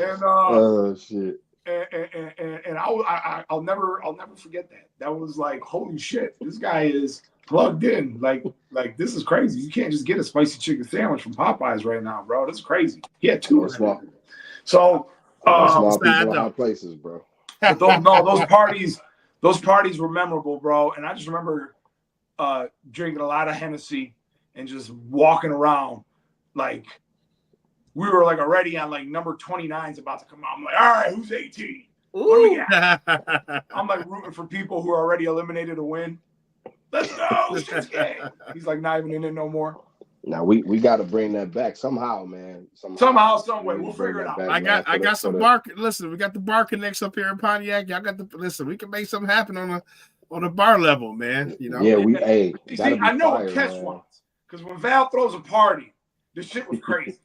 And
oh shit!
And I'll never forget that. That was like, holy shit! This guy is plugged in. Like this is crazy. You can't just get a spicy chicken sandwich from Popeyes right now, bro. This is crazy. He had two. So
small people in high places, bro.
But those parties were memorable, bro. And I just remember drinking a lot of Hennessy and just walking around like. We were like already on like number 29's about to come out. I'm like, all right, who's 18? What do we got? I'm like rooting for people who are already eliminated to win. Let's go. Shit's gay. He's like not even in it no more.
Now we got to bring that back somehow, man.
Somehow, some way, we'll figure it out.
I got some bar. Listen, we got the bar connects up here in Pontiac. Y'all got the listen. We can make something happen on a bar level, man. You know.
Yeah,
I know what Ketch wants because when Val throws a party. This shit was crazy.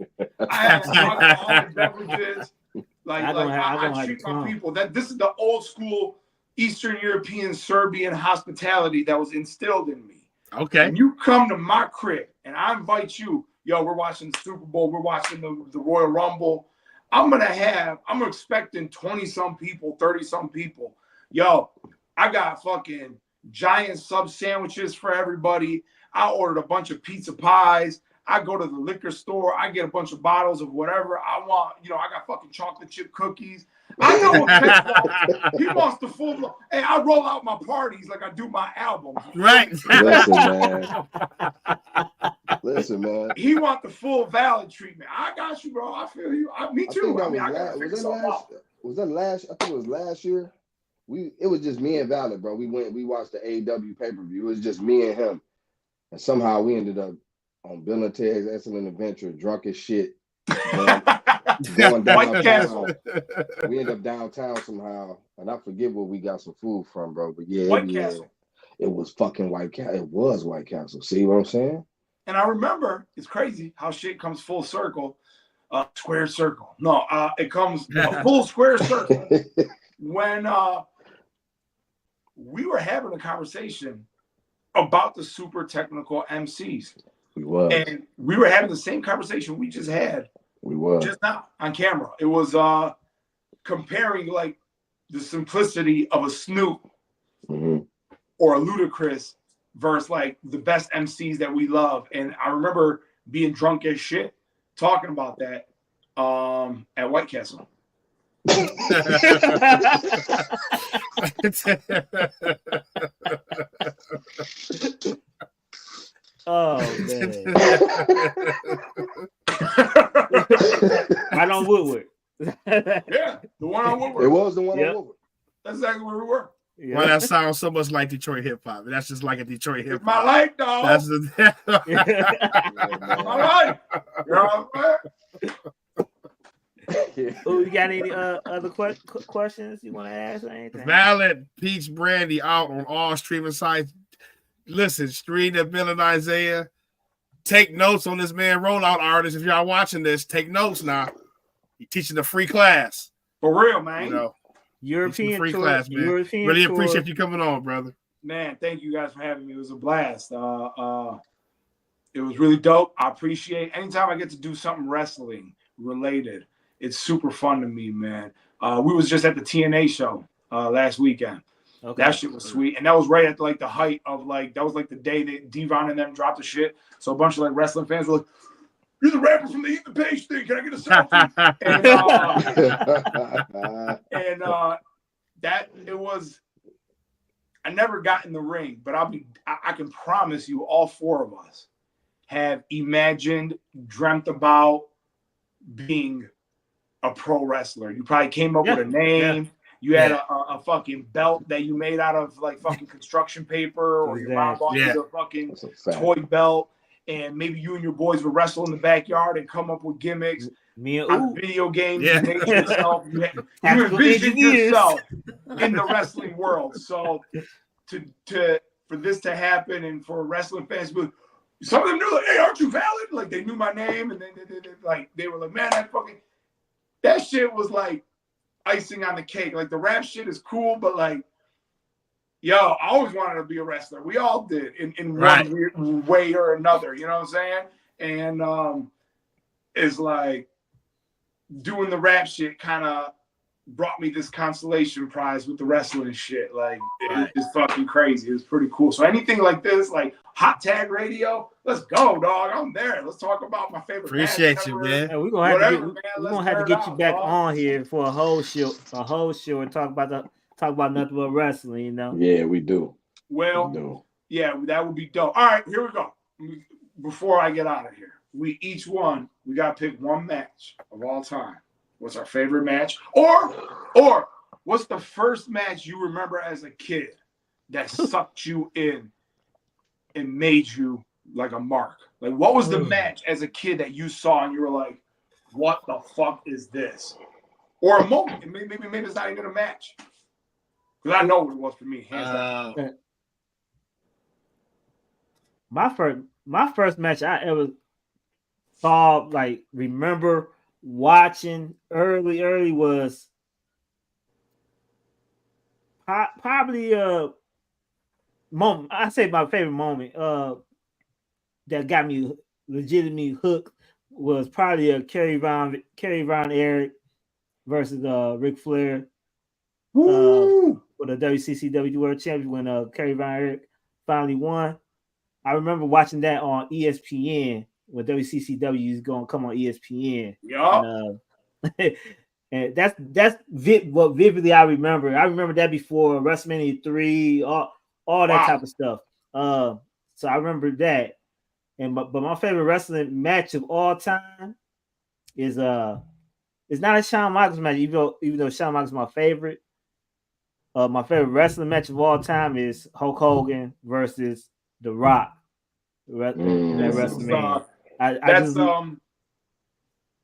I had alcoholic beverages. I treat my people. This is the old school Eastern European Serbian hospitality that was instilled in me.
Okay.
When you come to my crib and I invite you, we're watching the Super Bowl, we're watching the Royal Rumble. I'm expecting 20-some people, 30-some people. I got fucking giant sub sandwiches for everybody. I ordered a bunch of pizza pies. I go to the liquor store. I get a bunch of bottles of whatever I want. I got fucking chocolate chip cookies. I know what Ketch wants. He wants the full. Hey, I roll out my parties like I do my albums.
Right.
Listen, man.
He wants the full valid treatment. I got you, bro. I feel you. Me too.
Was that last? I think it was last year. It was just me and Valid, bro. We watched the AEW pay-per-view. It was just me and him. And somehow we ended up on Bill and Ted's Excellent Adventure, drunk as shit. Going downtown. We ended up downtown somehow, and I forget where we got some food from, bro. But yeah,
White Castle.
It was fucking White Castle. It was White Castle. See what I'm saying?
And I remember, it's crazy how shit comes full circle, square circle. No, it comes a full square circle when we were having a conversation about the super technical MCs. And we were having the same conversation we just had just now on camera. It was comparing like the simplicity of a Snoop
Mm-hmm.
or a Ludacris versus like the best MCs that we love. And I remember being drunk as shit talking about that at White Castle.
Oh man. Right on Woodward.
Yeah, the one on Woodward.
It was the one
Yep.
on Woodward.
That's exactly where we were.
Yeah.
Well, that sounds so much like Detroit hip hop. That's just like a Detroit hip
It's my
hop.
life, dog.
That's the
my life. You know what I'm saying?
Oh, you got any other questions you want to ask or anything?
Valid Peach Brandy out on all streaming sites. Listen, stream that Bill and Isaiah. Take notes on this man rollout artist. If y'all watching this, take notes now. He's teaching a free class.
For real, man.
You know,
European
free
tour,
class, man.
European
Really
tour.
appreciate you coming on, brother.
Man, thank you guys for having me. It was a blast. It was really dope. I appreciate anytime I get to do something wrestling related. It's super fun to me, man. We was just at the TNA show last weekend.
Okay.
That shit was sweet, and that was right at like the height of like that was like the day that Devon and them dropped the shit. So a bunch of like wrestling fans were like, "You're the rapper from the Eat the Page thing. Can I get a selfie?" and that it was. I never got in the ring, but I can promise you, all four of us have imagined, dreamt about being a pro wrestler. You probably came up with a name. Yeah. You had a fucking belt that you made out of like fucking construction paper, or your mom bought you a fucking toy belt, and maybe you and your boys would wrestle in the backyard and come up with gimmicks.
Me and
video games, you made yourself. You envisioned yourself in the wrestling world. So for this to happen, and for wrestling fans, some of them knew like, "Hey, aren't you valid?" Like they knew my name, and then they were like, "Man, that shit was like icing on the cake." Like the rap shit is cool, but like, yo, I always wanted to be a wrestler. We all did in one weird way or another. You know what I'm saying? And it's like doing the rap shit kind of brought me this consolation prize with the wrestling shit. Like it's fucking crazy. It was pretty cool. So anything like this, like Hot Tag Radio, let's go, dog. I'm there. Let's talk about my favorite.
Appreciate you, man.
And we're gonna have to get you back on here for a whole show, and talk about nothing but wrestling. You know?
Yeah, we do.
Well, yeah, that would be dope. All right, here we go. Before I get out of here, we got to pick one match of all time. What's our favorite match? Or what's the first match you remember as a kid that sucked you in and made you like a mark? Like, what was the match as a kid that you saw and you were like, what the fuck is this? Or a moment. Maybe it's not even a match. Because I know what it was for me. Hands down.
My first match I ever saw, like, remember watching early was probably moment. I say my favorite moment that got me legitimately hooked was probably a Kerry Von Erich versus Ric Flair for the WCCW World Championship when Kerry Von Erich finally won. I remember watching that on ESPN when WCCW is going to come on ESPN.
Yeah.
And that's what vividly I remember. I remember that before WrestleMania 3, all that type of stuff. So I remember that. But my favorite wrestling match of all time is it's not a Shawn Michaels match, even though Shawn Michaels is my favorite. My favorite wrestling match of all time is Hulk Hogan versus The Rock. That WrestleMania.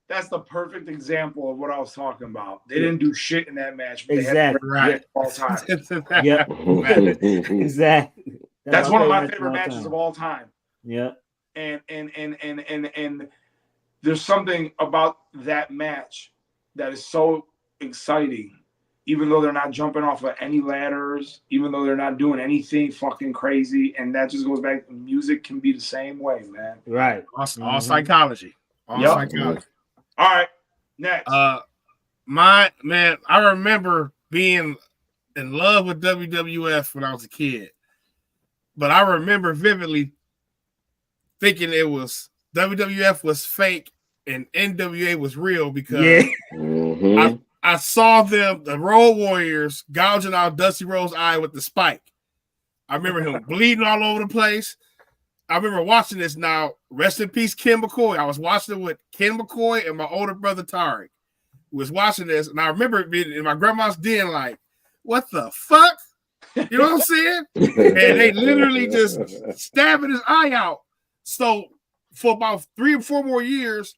That's the perfect example of what I was talking about. They didn't do shit in that match. But
exactly.
Right. All time.
Yep. Exactly.
That's one of my favorite matches of all time.
Yeah.
And there's something about that match that is so exciting, even though they're not jumping off of any ladders, even though they're not doing anything fucking crazy. And that just goes back. Music can be the same way, man.
Right.
All psychology. Psychology.
All right. Next.
I remember being in love with WWF when I was a kid. But I remember vividly thinking it was WWF was fake and NWA was real because I saw them, the Road Warriors, gouging out Dusty Rhodes' eye with the spike. I remember him bleeding all over the place. I remember watching this now. Rest in peace, Ken McCoy. I was watching it with Ken McCoy and my older brother Tarek. Was watching this, and I remember being in my grandma's den, like, what the fuck? You know what I'm saying? And they literally just stabbing his eye out. So for about 3 or 4 more years,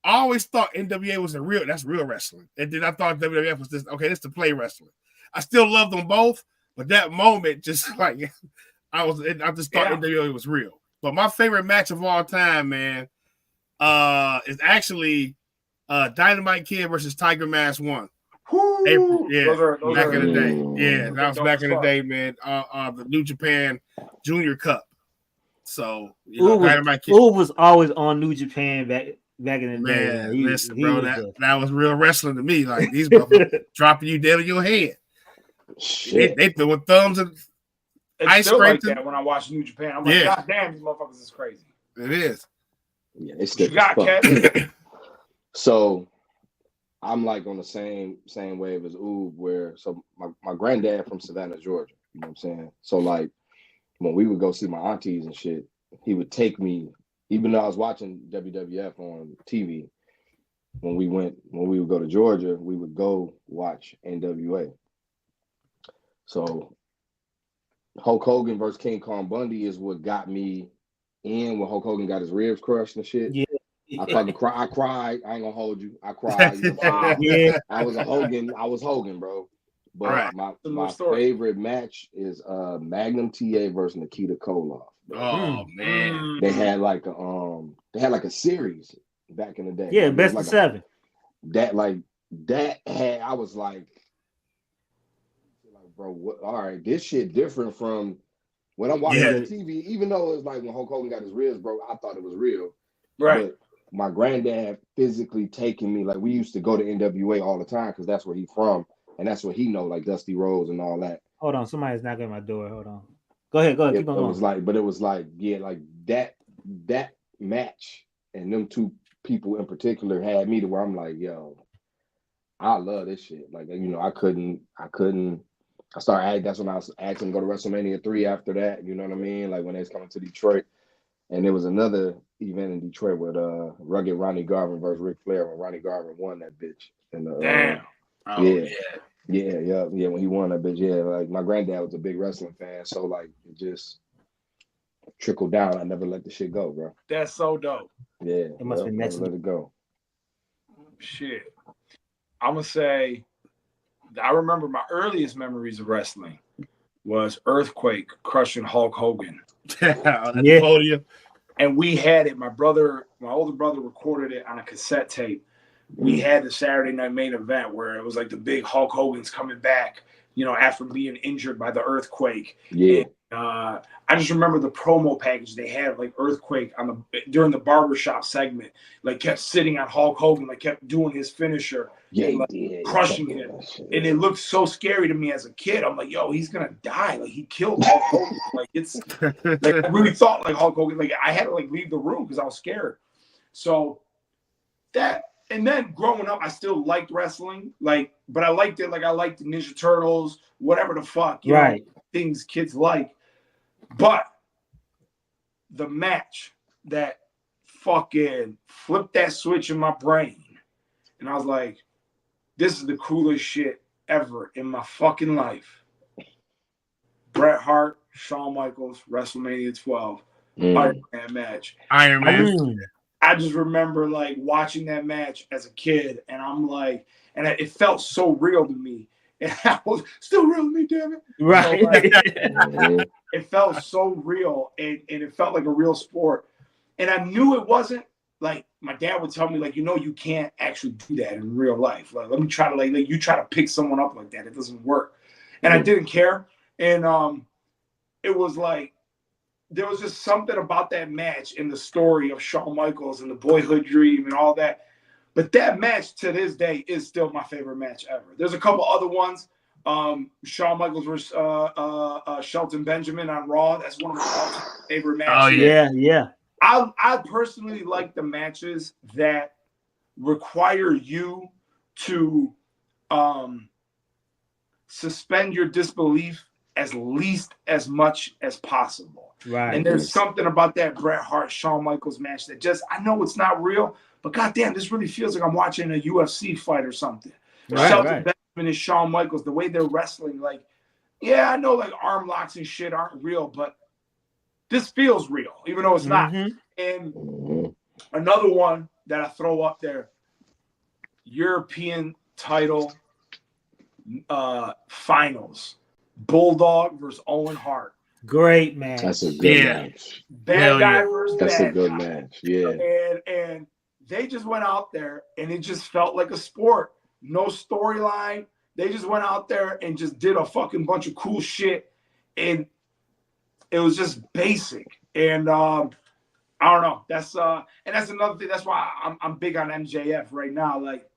I always thought NWA was that's real wrestling. And then I thought WWF was this to play wrestling. I still love them both, but that moment just like I just thought NWA was real. But my favorite match of all time, man, is actually Dynamite Kid versus Tiger Mask 1. April, back in the day. Yeah, that was back in the day, man. The New Japan Junior Cup. So Dynamite Kid
was always on New Japan back in the day.
Man, listen, bro, that was real wrestling to me. Like these motherfuckers dropping you dead on your head.
Shit.
They throwing thumbs and
ice scraping. Like that when I watch New Japan, I'm like, God damn, these motherfuckers is crazy.
It is.
Yeah, it's still So I'm like on the same wave as Oob, where my granddad from Savannah, Georgia. You know what I'm saying? So like when we would go see my aunties and shit, he would take me, even though I was watching WWF on TV. When we would go to Georgia, we would go watch NWA. So Hulk Hogan versus King Kong Bundy is what got me in when Hulk Hogan got his ribs crushed and shit.
Yeah.
I fucking cried. I cried. I ain't gonna hold you. I cried.
Yeah.
I was Hogan, bro. But my favorite match is Magnum TA versus Nikita Koloff.
Oh man.
They had like a series back in the day.
Yeah, best of 7.
I was like, bro, what, all right, this shit different from when I'm watching on TV, even though it's like when Hulk Hogan got his ribs broke, I thought it was real.
Right.
But my granddad physically taking me, like we used to go to NWA all the time because that's where he's from and that's what he know, like Dusty Rhodes and all that.
Hold on, somebody's knocking at my door. Hold on. Go ahead, keep on going.
It was like that match and them two people in particular had me to where I'm like, yo, I love this shit. Like, you know, I couldn't. I started. That's when I was asking to go to WrestleMania 3 after that. You know what I mean? Like when they was coming to Detroit, and there was another event in Detroit with rugged Ronnie Garvin versus Ric Flair when Ronnie Garvin won that bitch. And
damn.
Yeah. When he won that bitch, like my granddad was a big wrestling fan, so like it just trickled down. I never let the shit go, bro.
That's so dope.
Yeah,
it must be next.
Let it go.
Shit, I'm gonna say. I remember my earliest memories of wrestling was Earthquake crushing Hulk Hogan.
On the podium.
And we had it. My older brother recorded it on a cassette tape. We had the Saturday Night Main Event where it was like the big Hulk Hogan's coming back, you know, after being injured by the earthquake.
Yeah.
And, I just remember the promo package they had, like Earthquake during the barbershop segment, like kept sitting on Hulk Hogan, like kept doing his finisher, crushing him. And it looked so scary to me as a kid. I'm like, yo, he's gonna die. Like he killed Hulk Hogan. Like it's like I really thought like Hulk Hogan. Like I had to like leave the room because I was scared. So that. And then growing up, I still liked wrestling, but I liked it like I liked the Ninja Turtles, whatever the fuck, you know, things kids like. But the match that fucking flipped that switch in my brain, and I was like, this is the coolest shit ever in my fucking life. Bret Hart, Shawn Michaels, WrestleMania 12, Iron Man match.
Iron Man.
I just remember like watching that match as a kid, and I'm like, and it felt so real to me. And I was still real to me, damn it.
Right.
So, like, it felt so real, and it felt like a real sport. And I knew it wasn't like my dad would tell me, like, you know, you can't actually do that in real life. Like, let me try to like you try to pick someone up like that. It doesn't work. And I didn't care. And it was like, there was just something about that match in the story of Shawn Michaels and the boyhood dream and all that. But that match to this day is still my favorite match ever. There's a couple other ones, Shawn Michaels versus Shelton Benjamin on Raw. That's one of my favorite matches.
Oh, yeah.
Yeah.
I personally like the matches that require you to suspend your disbelief as much as possible.
Right.
And there's something about that Bret Hart Shawn Michaels match that just, I know it's not real, but goddamn, this really feels like I'm watching a UFC fight or something. Shelton Benjamin and Shawn Michaels, the way they're wrestling, like, yeah, I know like arm locks and shit aren't real, but this feels real, even though it's not. And another one that I throw up there, European title finals, Bulldog versus Owen Hart.
Great match.
That's a good match.
Bad guy versus
That's
bad
a good
guy.
match. Yeah.
And they just went out there and it just felt like a sport. No storyline. They just went out there and just did a fucking bunch of cool shit. And it was just basic. And I don't know. That's another thing. That's why I'm big on MJF right now. Like,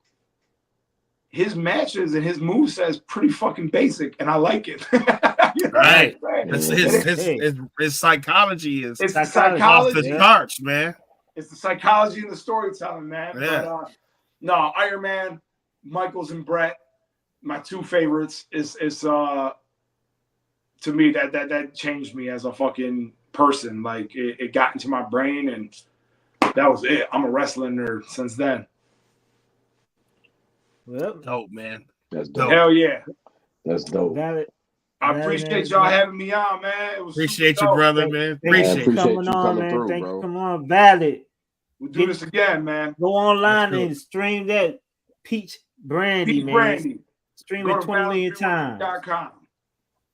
his matches and his moveset is pretty fucking basic, and I like it. You know
right.
His
psychology is
psychology
off the charts, man.
It's the psychology and the storytelling, man.
Yeah.
But no, Iron Man, Michaels, and Bret, my two favorites is to me that changed me as a fucking person. Like it got into my brain, and that was it. I'm a wrestling nerd since then.
Well,
dope, man.
That's dope.
Hell yeah.
That's dope.
I appreciate y'all having me on, man. It was
appreciate you, brother, man. Appreciate
you
coming
coming
man.
through,
Thank
bro.
you. Come on, Valid.
We'll do this again, man.
Go online and stream that Peach Brandy, man.
Brandy.
Stream it 20 million times.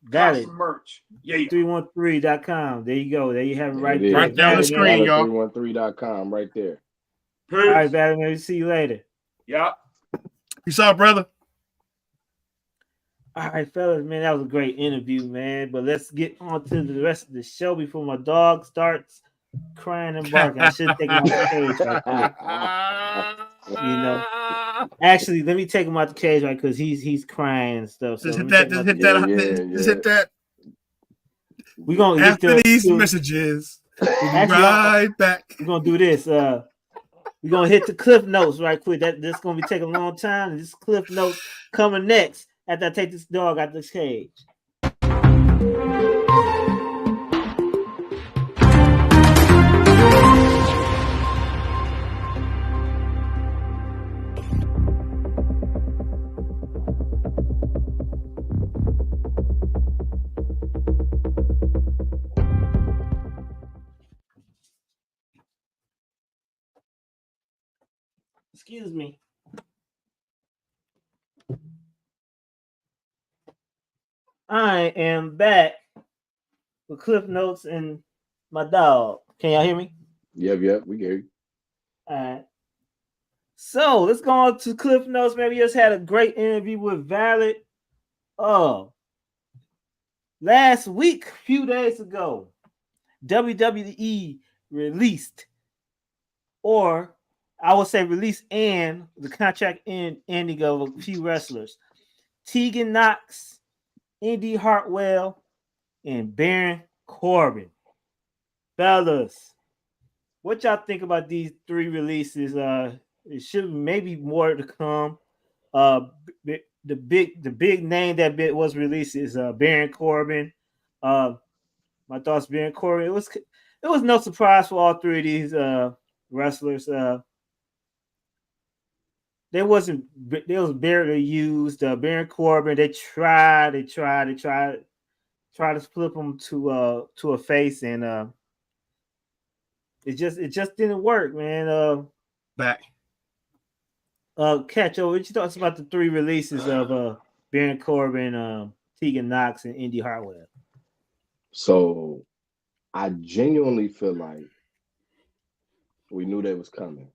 Valid merch. Yeah.
313.com. There you go. There you have it right there.
Right down the screen, y'all.
313.com right there.
All right, Valid. Maybe see you later.
Yeah.
Peace out, brother.
All right, fellas, man, that was a great interview, man. But let's get on to the rest of the show before my dog starts crying and barking. I should take him out the cage right quick. You know, actually, let me take him out the cage right because he's crying and stuff. So
just hit that.
We're gonna
after these messages. We'll be right back.
We're gonna do this. We're gonna hit the Clif Notes right quick. This gonna be taking a long time. And this Clif Notes coming next after I take this dog out this cage. Excuse me. I am back with Clif Notes and my dog. Can y'all hear me?
Yep, we hear you.
All right. So let's go on to Clif Notes. Man, we just had a great interview with Valid. Last week, a few days ago, WWE released, or I would say release and the contract ending of a few wrestlers. Tegan Knox, Indy Hartwell, and Baron Corbin. Fellas, what y'all think about these three releases? It should maybe more to come. The big name that was released is Baron Corbin. My thoughts, Baron Corbin. It was no surprise for all three of these wrestlers. They was barely used. Baron Corbin, they tried to flip him to a face, and it just didn't work, man.
Back.
Ketch, what you thoughts about the three releases of Baron Corbin, Tegan Knox, and Indy Hartwell?
So I genuinely feel like we knew they was coming,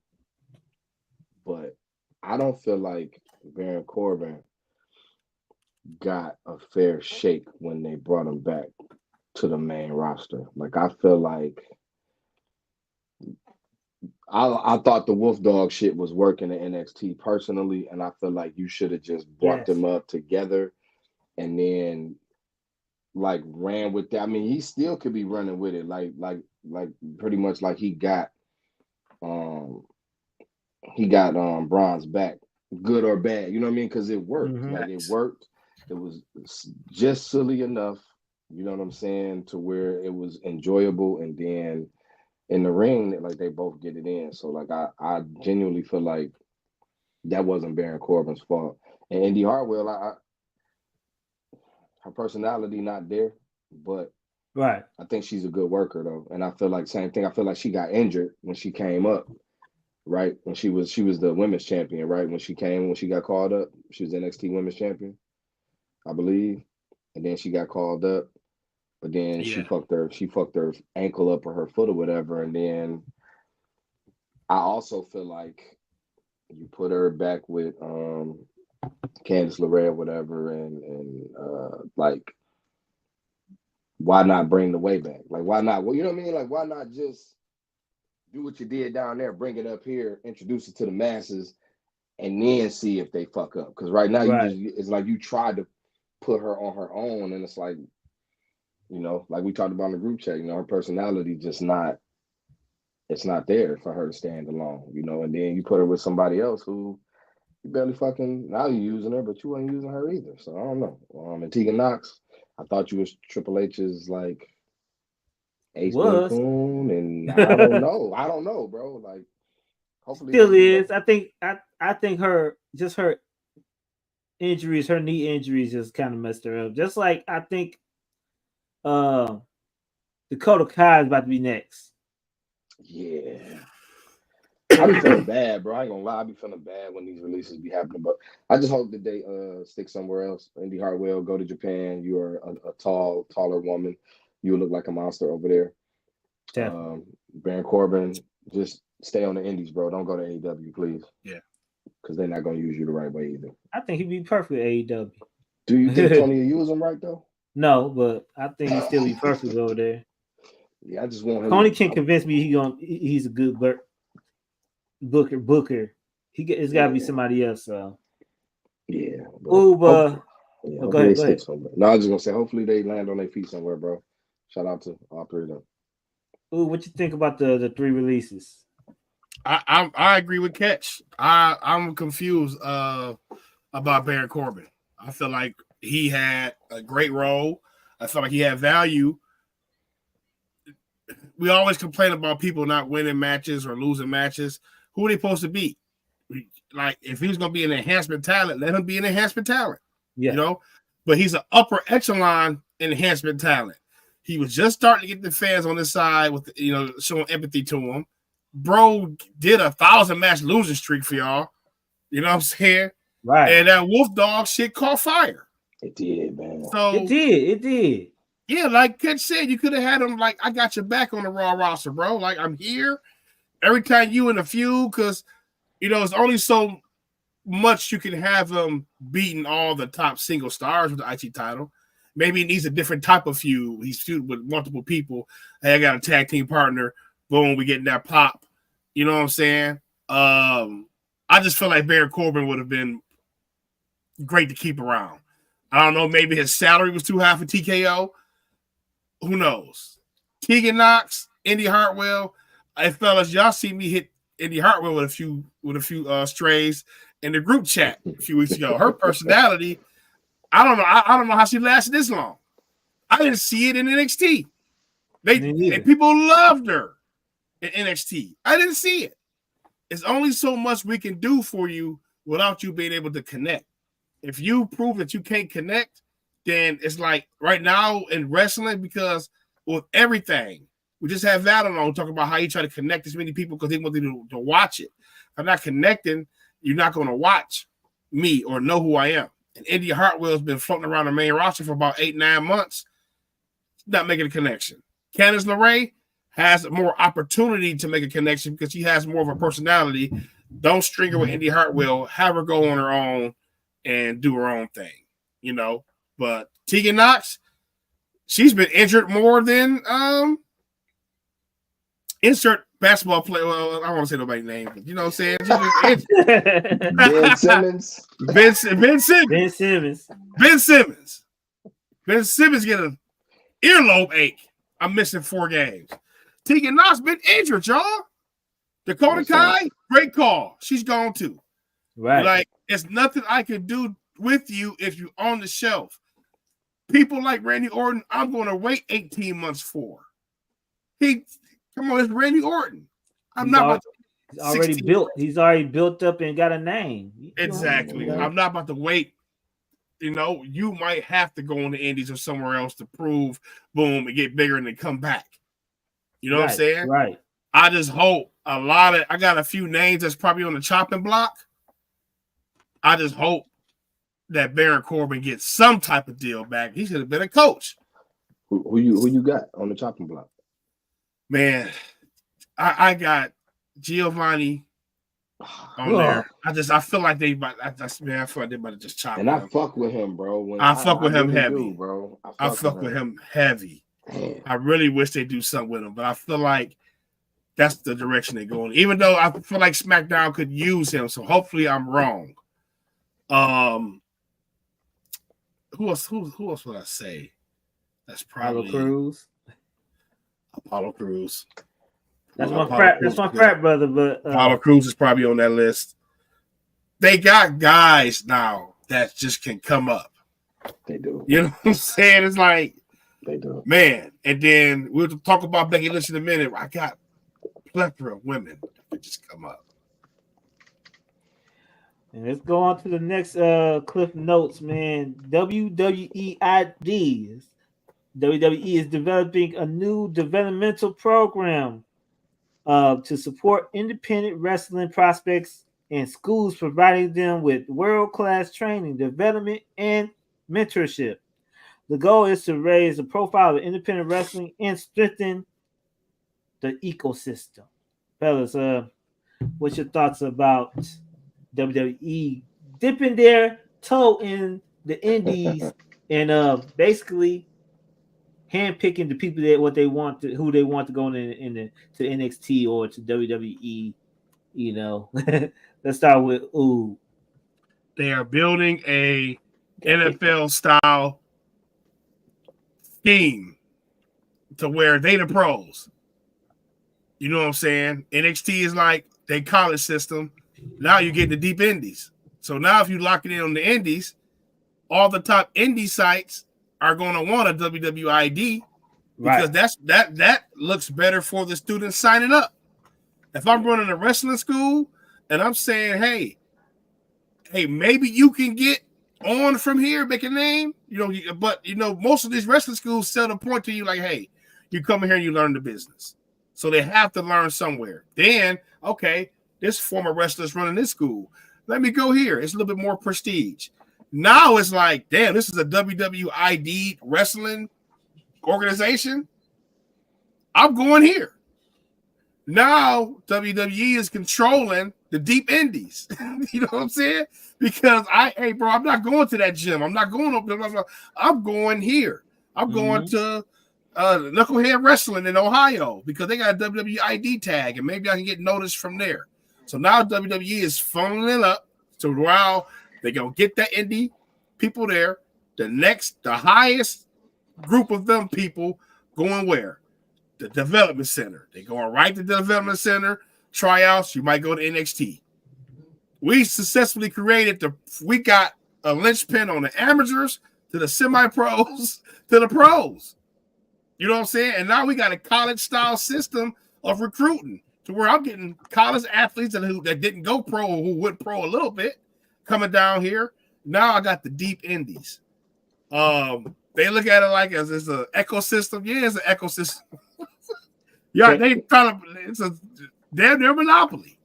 but I don't feel like Baron Corbin got a fair shake when they brought him back to the main roster. Like, I feel like I thought the Wolf Dog shit was working at NXT personally, and I feel like you should have just brought them up together and then like ran with that. I mean, he still could be running with it, like pretty much like he got Braun's back, good or bad. You know what I mean? Because it worked. Like it worked. It was just silly enough. You know what I'm saying? To where it was enjoyable, and then in the ring, like they both get it in. So like I genuinely feel like that wasn't Baron Corbin's fault. And Indy Hartwell, her personality not there, but
right.
I think she's a good worker though. And I feel like same thing. I feel like she got injured when she came up, right? When she was the women's champion, right? When she got called up, she was NXT women's champion, I believe. And then she got called up, but then she fucked her ankle up or her foot or whatever. And then I also feel like you put her back with Candice LeRae or whatever, and like, why not bring the way back? Like, why not? Well, you know what I mean? Like, why not just do what you did down there, bring it up here, introduce it to the masses, and then see if they fuck up? Because right now, it's like you tried to put her on her own, and it's like, you know, like we talked about in the group chat, you know, her personality just not, it's not there for her to stand alone, you know, and then you put her with somebody else who you barely fucking, now you're using her, but you weren't using her either. So I don't know. And Tegan Knox, I thought you was Triple H's like ace in coon, and I don't know, bro. Like, hopefully
still is. I think her injuries, her knee injuries, just kind of messed her up. Just like I think Dakota Kai is about to be next.
Yeah. I be feeling bad, bro. I ain't gonna lie. I be feeling bad when these releases be happening, but I just hope that they stick somewhere else. Indy Hartwell, go to Japan. You are a taller woman. You look like a monster over there. Baron Corbin, just stay on the Indies, bro. Don't go to AEW, please.
Yeah.
Because they're not gonna use you the right way either.
I think he'd be perfect at AEW.
Do you think Tony will use him right though?
No, but I think he'd still be perfect over there.
Yeah, I just want him.
Tony can convince me he's a good Booker. It's got to be somebody else. So.
Yeah.
Go ahead.
No, I was just gonna say, hopefully they land on their feet somewhere, bro. Shout out to all three of them.
Ooh, what you think about the 3 releases?
I agree with Ketch. I'm confused about Baron Corbin. I feel like he had a great role. I feel like he had value. We always complain about people not winning matches or losing matches. Who are they supposed to be? Like, if he's going to be an enhancement talent, let him be an enhancement talent. Yeah. You know? But he's an upper echelon enhancement talent. He was just starting to get the fans on his side with, you know, showing empathy to him. Bro did a 1,000-match losing streak for y'all. You know what I'm saying?
Right.
And that Wolf Dog shit caught fire.
It did, man.
So it did.
Yeah, like Ketch said, you could have had him like, I got your back on the Raw roster, bro. Like, I'm here every time you in a feud, because, you know, it's only so much you can have him beating all the top single stars with the IC title. Maybe he needs a different type of feud. He's feuding with multiple people. Hey, I got a tag team partner. Boom, we getting that pop. You know what I'm saying? I just feel like Baron Corbin would have been great to keep around. I don't know, maybe his salary was too high for TKO. Who knows? Tegan Knox, Indy Hartwell. Hey, fellas, y'all see me hit Indy Hartwell with a few strays in the group chat a few weeks ago. Her personality, I don't know how she lasted this long. I didn't see it in NXT. And people loved her in NXT. I didn't see it. It's only so much we can do for you without you being able to connect. If you prove that you can't connect, then it's like right now in wrestling, because with everything, we just have Valor on talking about how he try to connect as many people because he wants you to watch it. If I'm not connecting, you're not going to watch me or know who I am. And Indy Hartwell has been floating around the main roster for about 8-9 months, not making a connection. Candice LeRae has more opportunity to make a connection because she has more of a personality. Don't string her with Indy Hartwell. Have her go on her own and do her own thing, you know. But Tegan Knox, she's been injured more than insert basketball player. Well, I don't want to say nobody's name, but you know what I'm saying? Ben Simmons. Ben Simmons. Ben Simmons get an earlobe ache. I'm missing 4 games. Tegan Knox been injured, y'all. Dakota Kai, great call. She's gone too.
Right.
Like, it's nothing I can do with you if you're on the shelf. People like Randy Orton, I'm going to wait 18 months for. Come on, it's Randy Orton. He's
already built. He's already built up and got a name.
Exactly. I'm not about to wait. You know, you might have to go on the Indies or somewhere else to prove, boom, and get bigger and then come back. You know what I'm saying?
Right.
I just hope I got a few names that's probably on the chopping block. I just hope that Baron Corbin gets some type of deal back. He should have been a coach.
Who you got on the chopping block?
Man, I got Giovanni on there. I feel like they about to just chop him.
And I fuck with him, bro.
I fuck with him heavy,
bro.
I fuck with him heavy.
Man.
I really wish they do something with him, but I feel like that's the direction they're going. Even though I feel like SmackDown could use him, so hopefully I'm wrong. Who else would I say? That's probably Apollo Crews.
That's my frat brother, but
Apollo Crews is probably on that list. They got guys now that just can come up.
They do.
You know what I'm saying? It's like
they do.
Man, and then we'll talk about Becky Lynch in a minute. I got a plethora of women that just come up.
And let's go on to the next Cliff Notes, man. WWE ideas. WWE is developing a new developmental program to support independent wrestling prospects and schools, providing them with world-class training, development, and mentorship. The goal is to raise the profile of independent wrestling and strengthen the ecosystem. Fellas, what's your thoughts about WWE dipping their toe in the indies and basically handpicking the people who they want to go to NXT or to WWE? You know, let's start with Ooh.
They are building a NFL style scheme to where they the pros. You know what I'm saying? NXT is like they college system. Now you get the deep indies. So now if you lock it in on the indies, all the top indie sites are going to want a WWE ID because that looks better for the students signing up. If I'm running a wrestling school and I'm saying, hey, maybe you can get on from here, make a name, but most of these wrestling schools sell the point to you like, hey, you come in here and you learn the business. So they have to learn somewhere. Then, okay, this former wrestler's running this school. Let me go here. It's a little bit more prestige. Now it's like, damn, this is a WWID wrestling organization. I'm going here. Now WWE is controlling the deep indies. You know what I'm saying? Because I'm not going to that gym. I'm not going up there. I'm going here. I'm going to Knucklehead Wrestling in Ohio because they got a WWE ID tag, and maybe I can get noticed from there. So now WWE is funneling up to while they're going to get that indie people there. The highest group of them people going where? The development center. They're going right to the development center, tryouts. You might go to NXT. We successfully we got a linchpin on the amateurs to the semi-pros to the pros. You know what I'm saying? And now we got a college-style system of recruiting to where I'm getting college athletes that didn't go pro or who went pro a little bit coming down here. Now I got the deep indies. They look at it like as it's an ecosystem. Yeah, it's an ecosystem. Yeah, it's a damn near monopoly.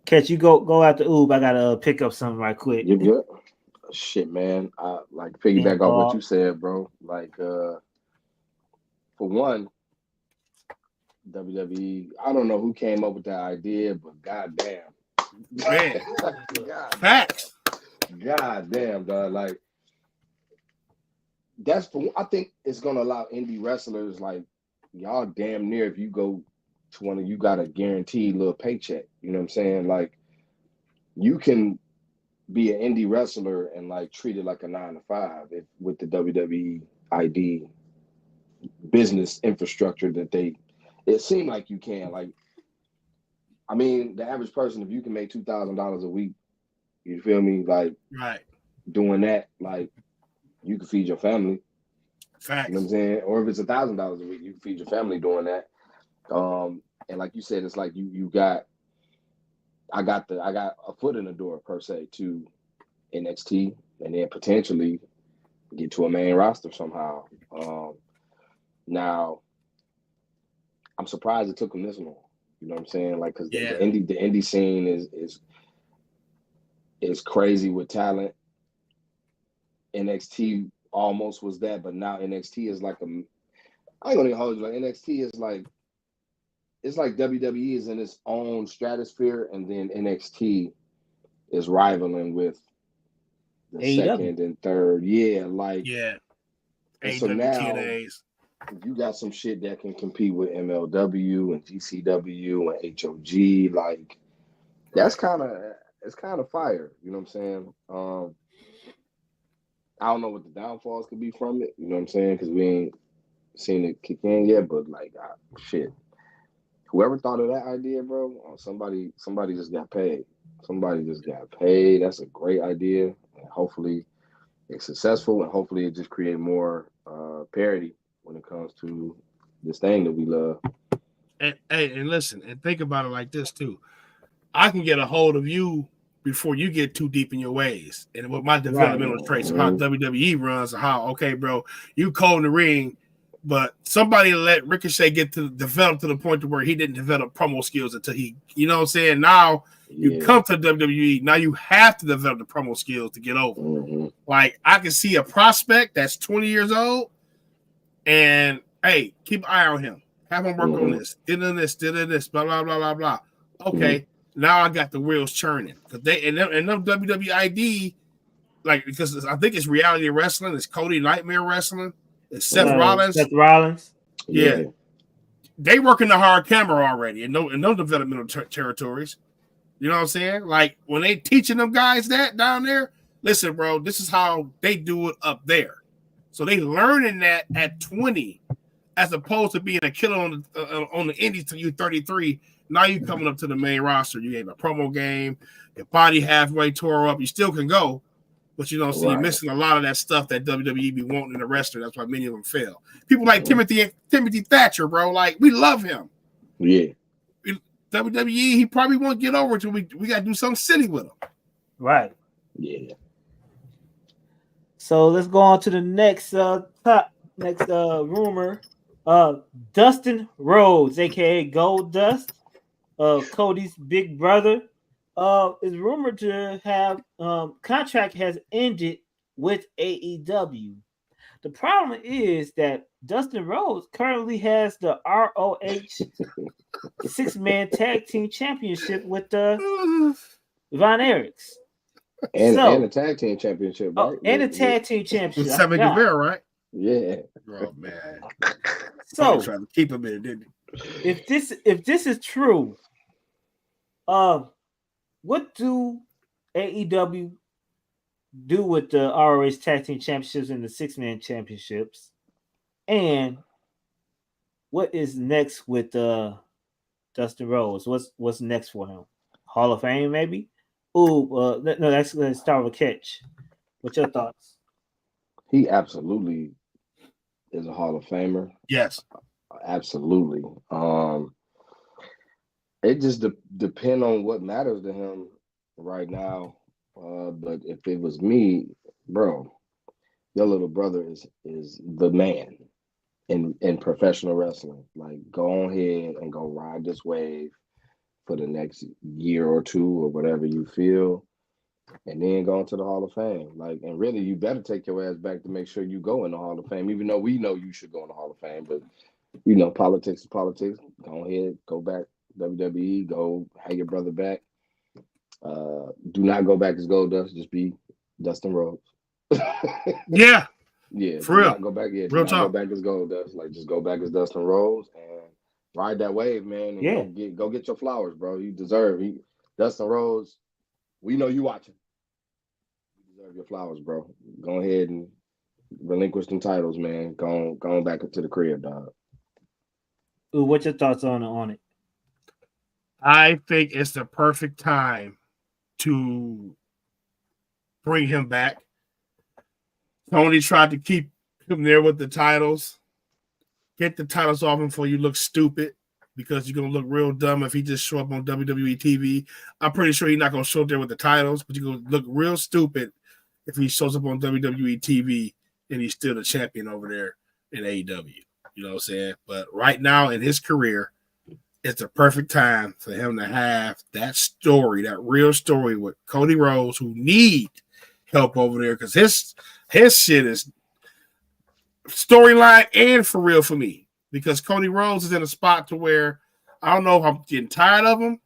Catch, you go after Oob. I gotta pick up something right quick.
You good? Shit, man. I like piggyback off what you said, bro. Like, for one, WWE. I don't know who came up with that idea, but goddamn,
man, facts.
Goddamn, dog. Like, I think it's gonna allow indie wrestlers like y'all damn near if you go to one of you got a guaranteed little paycheck. You know what I'm saying? Like, you can be an indie wrestler and like treat it like a 9 to 5 with the WWE ID business infrastructure that it seemed like you can. Like, I mean, the average person, if you can make $2,000 a week, you feel me? Like,
Right.
doing that, like, you can feed your family.
Facts.
You know what I'm saying? Or if it's $1,000 a week, you can feed your family doing that. And like you said, it's like I got a foot in the door per se to NXT, and then potentially get to a main roster somehow. Now, I'm surprised it took them this long. You know what I'm saying? Like, because the indie scene is crazy with talent. NXT almost was that, but now NXT is like I ain't gonna even hold you. Like, NXT is like, it's like WWE is in its own stratosphere, and then NXT is rivaling with the
AEW.
second and third. Yeah, like, and so
AEW,
now
TNAs.
you got some shit that can compete with MLW and GCW and HOG. Like, that's kind of fire. You know what I'm saying? I don't know what the downfalls could be from it. You know what I'm saying? Because we ain't seen it kick in yet. But like, shit, whoever thought of that idea, bro, somebody just got paid. Somebody just got paid. That's a great idea. And hopefully it's successful, and hopefully it just create more parity when it comes to this thing that we love.
And listen, and think about it like this too. I can get a hold of you before you get too deep in your ways, and with my developmental traits of how WWE runs, or how, okay, bro, you cold in the ring, but somebody let Ricochet get to develop to the point to where he didn't develop promo skills until he, you know what I'm saying? Now you come to WWE, now you have to develop the promo skills to get over. Like, I can see a prospect that's 20 years old, and hey, keep an eye on him. Have him work on this, did this, blah, blah, blah, blah, blah. Okay, now I got the wheels churning. Because they and them WWE ID, like, because I think it's Reality Wrestling, it's Cody Nightmare Wrestling, it's Seth Rollins.
Seth Rollins.
Yeah. They working the hard camera already in no developmental territories. You know what I'm saying? Like, when they teaching them guys that down there, listen, bro, this is how they do it up there. So they learning that at 20, as opposed to being a killer on the indies till you 33. Now you coming up to the main roster. You ain't a promo game. Your body halfway tore up. You still can go, but you know, so you're missing a lot of that stuff that WWE be wanting in the wrestler. That's why many of them fail. People like Timothy Thatcher, bro. Like, we love him.
Yeah.
WWE, he probably won't get over until we got to do something silly with him.
Right.
Yeah.
So let's go on to the next rumor. Dustin Rhodes, aka Gold Dust, Cody's big brother, is rumored to have contract has ended with AEW. The problem is that Dustin Rhodes currently has the ROH 6-man tag team championship with Von Erichs.
And a tag team championship, right?
And a tag team championship.
Sammy Guevara, right?
Yeah.
Oh, man.
So
trying to keep him in, didn't
he? If this is true, what do AEW do with the ROH tag team championships and the 6-man championships? And what is next with Dustin Rhodes? What's next for him? Hall of Fame, maybe? Ooh, no, let's start with Ketch. What's your thoughts?
He absolutely is a Hall of Famer.
Yes.
Absolutely. It just depend on what matters to him right now. But if it was me, bro, your little brother is the man in professional wrestling. Like, go ahead and go ride this wave for the next year or two or whatever you feel, and then go into the Hall of Fame. Like, and really, you better take your ass back to make sure you go in the Hall of Fame, even though we know you should go in the Hall of Fame. But, you know, politics is politics. Go ahead, go back WWE, go have your brother back. Do not go back as Goldust, just be Dustin Rhodes.
Yeah.
Yeah,
for real.
Not go back. Yeah,
real
not
talk.
go back as Goldust. Like, just go back as Dustin Rhodes and ride that wave, man. And go get your flowers, bro. You deserve it. Dustin Rhodes, we know you watching. You deserve your flowers, bro. Go ahead and relinquish them titles, man. Going back into the crib, dog.
Ooh, what's your thoughts on it?
I think it's the perfect time to bring him back. Tony tried to keep him there with the titles. Get the titles off him before you look stupid, because you're going to look real dumb if he just show up on WWE TV. I'm pretty sure he's not going to show up there with the titles, but you're going to look real stupid if he shows up on WWE TV and he's still the champion over there in AEW. You know what I'm saying? But right now in his career, it's the perfect time for him to have that story, that real story with Cody Rhodes, who need help over there, because his shit is storyline and for real for me, because Cody Rhodes is in a spot to where I don't know if I'm getting tired of him,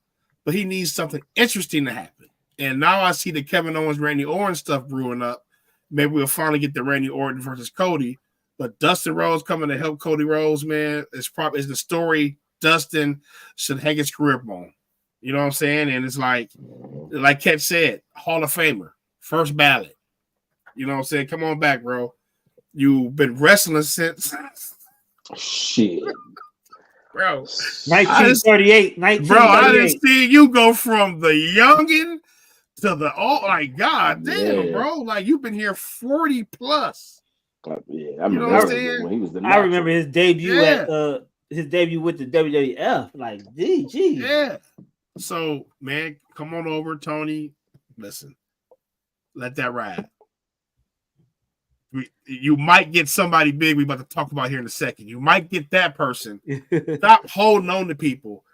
but he needs something interesting to happen. And now I see the Kevin Owens, Randy Orton stuff brewing up. Maybe we'll finally get the Randy Orton versus Cody. But Dustin Rhodes coming to help Cody Rhodes, man, is the story Dustin should hang his career on. You know what I'm saying? And it's like Ketch said, Hall of Famer, first ballot. You know what I'm saying? Come on back, bro. You've been wrestling since
shit,
bro.
1938.
Bro, I didn't see you go from the youngin to the like, god damn, bro. Like, you've been here 40 plus.
Yeah, I remember when he was the
I remember his debut at his debut with the WWF. Like, DG.
Yeah. So, man, come on over, Tony. Listen, let that ride. You might get somebody big we about to talk about here in a second. You might get that person. Stop holding on to people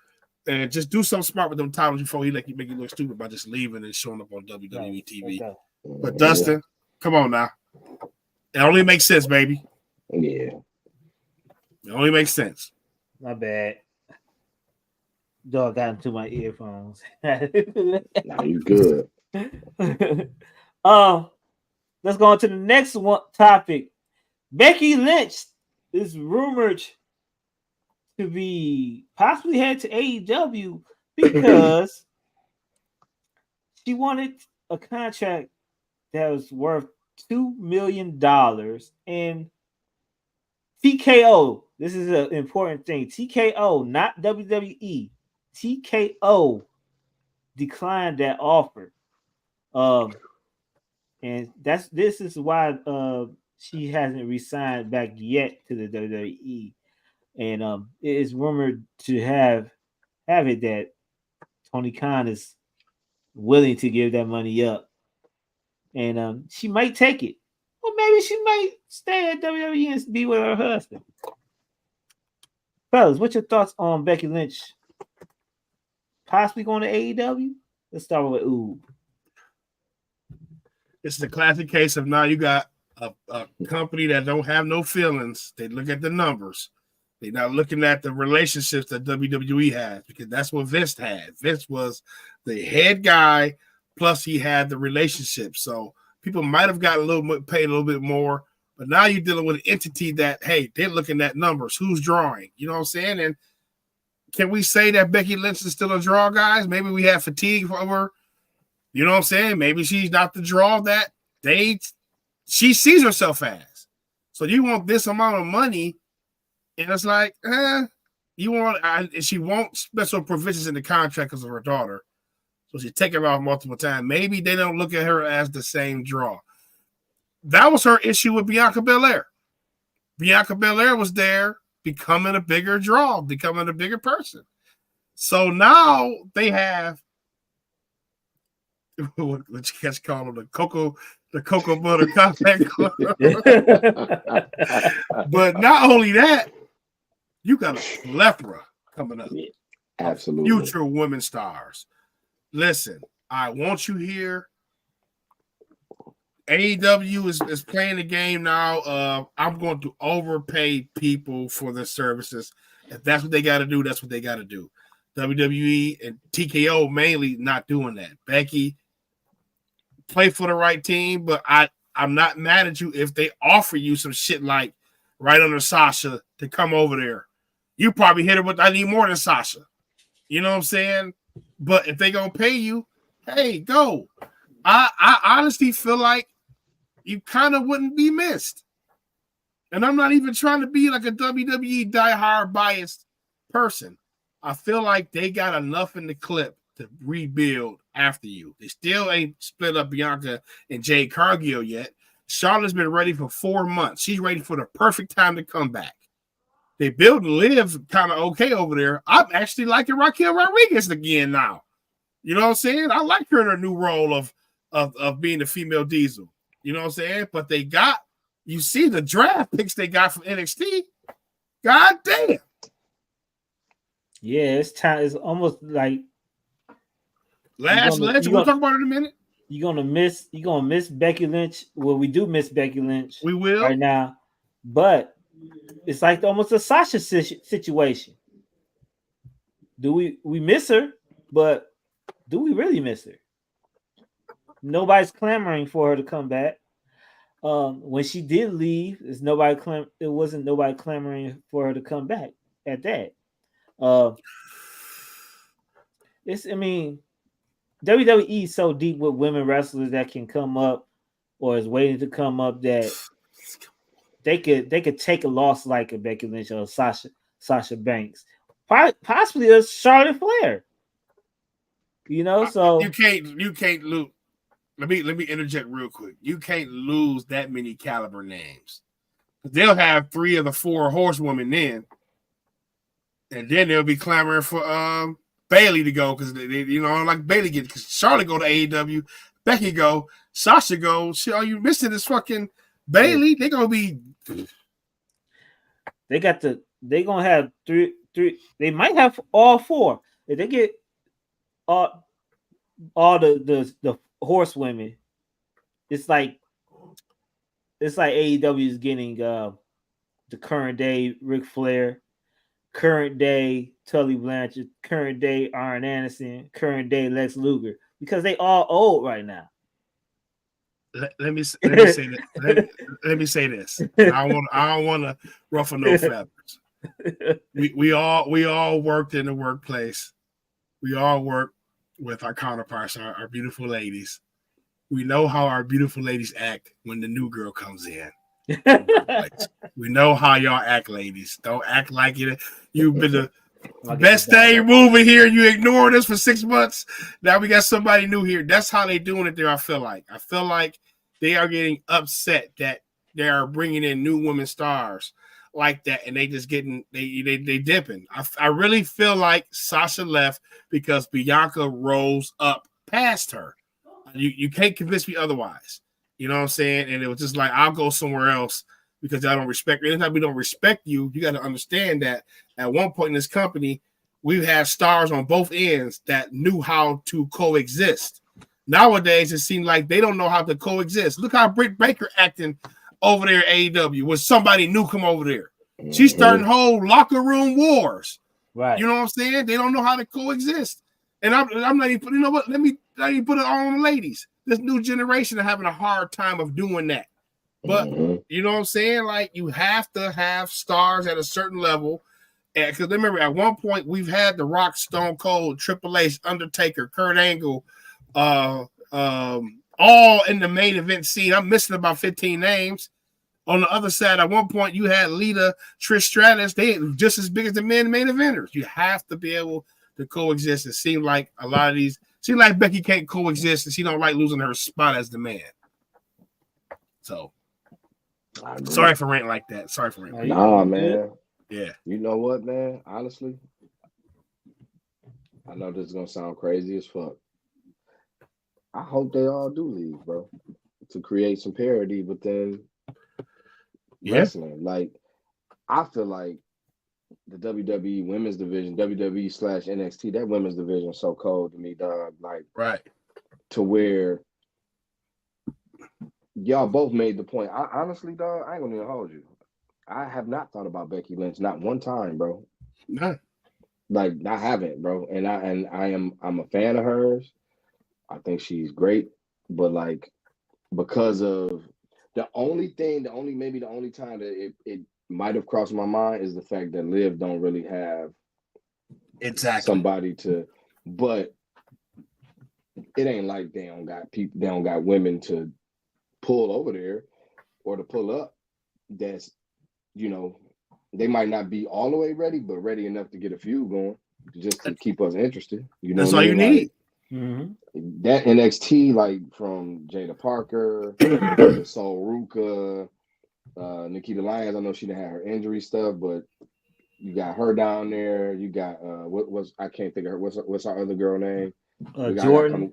and just do something smart with them titles before he make you look stupid by just leaving and showing up on WWE TV. Okay. But Dustin, come on now. It only makes sense, baby.
Yeah.
It only makes sense.
My bad. Dog got into my earphones.
Now you good.
Let's go on to the next one topic. Becky Lynch is rumored to be possibly headed to AEW because she wanted a contract that was worth $2 million. And TKO, this is an important thing. TKO, not WWE. TKO declined that offer. And this is why she hasn't resigned back yet to the WWE. And it is rumored to have it that Tony Khan is willing to give that money up. And she might take it. Or maybe she might stay at WWE and be with her husband. Fellas, what's your thoughts on Becky Lynch possibly going to AEW? Let's start with Oob.
It's the classic case of now you got a company that don't have no feelings. They look at the numbers. They're not looking at the relationships that WWE has, because that's what Vince had. Vince was the head guy, plus he had the relationship. So people might have got paid a little bit more, but now you're dealing with an entity that, hey, they're looking at numbers. Who's drawing? You know what I'm saying? And can we say that Becky Lynch is still a draw, guys? Maybe we have fatigue over. You know what I'm saying? Maybe she's not the draw that she sees herself as. So you want this amount of money, and it's like, you want, and she wants special provisions in the contract because of her daughter. So she's taken off multiple times. Maybe they don't look at her as the same draw. That was her issue with Bianca Belair. Bianca Belair was there becoming a bigger draw, becoming a bigger person. So now they have what you guys call them, the cocoa butter contact club. But not only that, you got a plethora coming up.
Absolutely.
Future women stars. Listen, I want you here. AEW is playing the game now. I'm going to overpay people for their services. If that's what they got to do, that's what they got to do. WWE and TKO mainly not doing that. Becky, play for the right team, but I'm not mad at you if they offer you some shit like right under Sasha to come over there. You probably hit her with, I need more than Sasha. You know what I'm saying? But if they gonna pay you, hey, go. I honestly feel like you kind of wouldn't be missed. And I'm not even trying to be like a WWE diehard biased person. I feel like they got enough in the clip to rebuild after you. They still ain't split up Bianca and Jade Cargill yet. Charlotte's been ready for 4 months. She's ready for the perfect time to come back. They build and live kind of okay over there. I'm actually liking Raquel Rodriguez again now. You know what I'm saying? I like her in her new role of being the female Diesel. You know what I'm saying? But they got, you see the draft picks they got from NXT. God damn.
Yeah, it's time. It's almost like
Last legend. We'll talk about it in a minute.
You're gonna miss Becky Lynch. Well, we do miss Becky Lynch.
We will
right now, but it's like almost a Sasha situation. Do we miss her? But do we really miss her? Nobody's clamoring for her to come back. When she did leave, it wasn't nobody clamoring for her to come back at that. WWE is so deep with women wrestlers that can come up or is waiting to come up that they could take a loss like a Becky Lynch or Sasha Banks, possibly a Charlotte Flair. You know, so
you can't lose. Let me interject real quick. You can't lose that many caliber names. They'll have 3 of the 4 horsewomen then, and then they'll be clamoring for Bailey to go because they like Bailey get because Charlotte go to AEW, Becky go, Sasha go. Shit, are you missing this fucking Bailey? They gonna be.
They gonna have three. They might have all 4 if they get all the horsewomen. It's like AEW is getting the current day Ric Flair, current day Tully Blanchard, current day Arn Anderson, current day Lex Luger, because they all old right now.
Let me say that. Let me say this. I don't want to ruffle no feathers. We all worked in the workplace. We all work with our counterparts, our beautiful ladies. We know how our beautiful ladies act when the new girl comes in. We know how y'all act, ladies. Don't act like it. You've been the best thing moving here. You ignored us for 6 months. Now we got somebody new here. That's how they doing it there. I feel like they are getting upset that they are bringing in new women stars like that, and they just getting they dipping. I really feel like Sasha left because Bianca rose up past her. You can't convince me otherwise. You know what I'm saying? And it was just like, I'll go somewhere else because I don't respect you. Anytime we don't respect you, you got to understand that at one point in this company, we've had stars on both ends that knew how to coexist. Nowadays, it seems like they don't know how to coexist. Look how Britt Baker acting over there at AEW when somebody new come over there. She's starting whole locker room wars.
Right.
You know what I'm saying? They don't know how to coexist. And I'm not even, you know what? Let me put it on the ladies. This new generation are having a hard time of doing that. But you know what I'm saying? Like, you have to have stars at a certain level. Because remember, at one point, we've had The Rock, Stone Cold, Triple H, Undertaker, Kurt Angle, all in the main event scene. I'm missing about 15 names. On the other side, at one point, you had Lita, Trish Stratus. They just as big as the main eventers. You have to be able to coexist. It seems like a lot of these. Seems like Becky can't coexist, and she don't like losing her spot as the man. So, sorry for ranting like that. Sorry for ranting.
Nah, man.
Yeah.
You know what, man? Honestly, I know this is gonna sound crazy as fuck. I hope they all do leave, bro, to create some parity within wrestling. Like, I feel like the WWE women's division, WWE/NXT, that women's division is so cold to me, dog. Like,
right.
To where y'all both made the point. Honestly, dog, I ain't gonna even hold you. I have not thought about Becky Lynch, not one time, bro.
No.
Like, I haven't, bro. And I'm a fan of hers. I think she's great, but like, because of the only time that it might have crossed my mind is the fact that Liv don't really have somebody to, but it ain't like they don't got women to pull over there or to pull up that's you know, they might not be all the way ready, but ready enough to get a few going, just to keep us interested. You know,
that's all you need.
That NXT, like from Jada Parker to Sol Ruka, Nikita Lyons. I know she didn't have her injury stuff, but you got her down there. You got I can't think of her. What's our other girl name?
Jordan.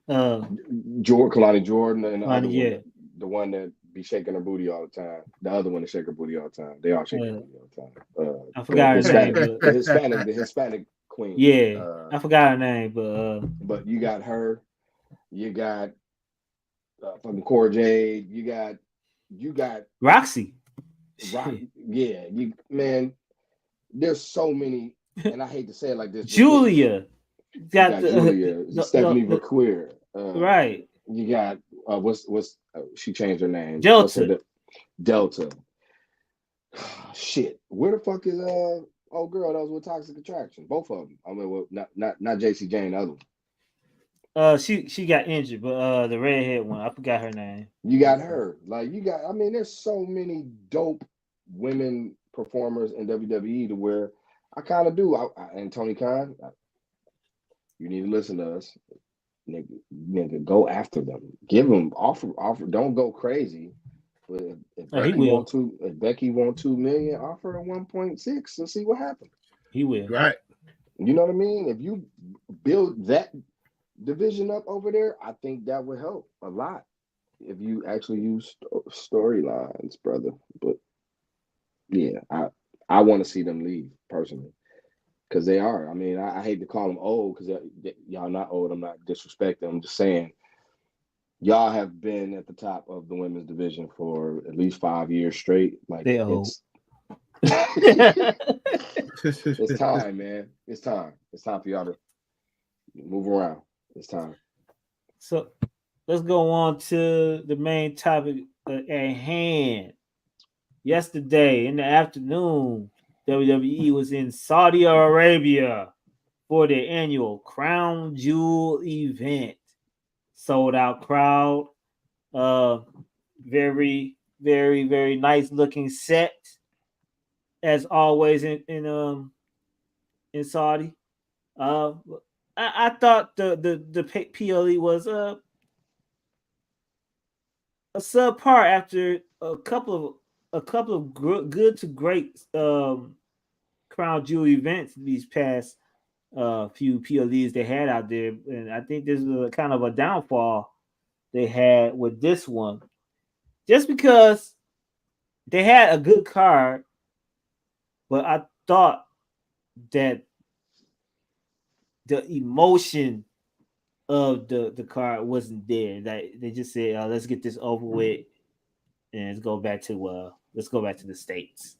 Kalani Jordan, and the other
yeah.
one, the one that be shaking her booty all the time. The other one that shake her booty all the time. They all shake her booty all the time.
I forgot her name.
The Hispanic queen.
Yeah, I forgot her name,
but you got her. You got fucking Cora Jade. You got
Roxy.
Yeah, man. There's so many, and I hate to say it like this.
Julia.
Got Julia. Stephanie Verqueer.
Right.
You got what's she changed her name.
Delta.
Delta. Shit. Where the fuck is old girl that was with Toxic Attraction? Both of them. I mean, well, not JC Jane, the other one.
She got injured, but the redhead one, I forgot her name.
You got her. Like I mean, there's so many dope women performers in WWE to where I kind of do. And Tony Khan, you need to listen to us. Nigga, go after them. Give them offer. Don't go crazy. But if Becky want $2 million, offer her 1.6 and see what happens.
He will.
Right.
You know what I mean? If you build that division up over there, I think that would help a lot. If you actually use storylines, brother. But yeah, I want to see them leave personally. Because they are. I mean, I hate to call them old because y'all not old. I'm not disrespecting. I'm just saying y'all have been at the top of the women's division for at least 5 years straight. Like
they old.
It's time, man. It's time. It's time for y'all to move around. It's time.
So let's go on to the main topic at hand. Yesterday in the afternoon, WWE was in Saudi Arabia for their annual Crown Jewel event. Sold out crowd. Very, very, very nice looking set. As always in Saudi. I thought the PLE was a subpar after a couple of good to great Crown Jewel events these past few PLEs they had out there, and I think this is a kind of a downfall they had with this one, just because they had a good card, but I thought that the emotion of the card wasn't there. That they just said, "Let's get this over with, and let's go back to the States."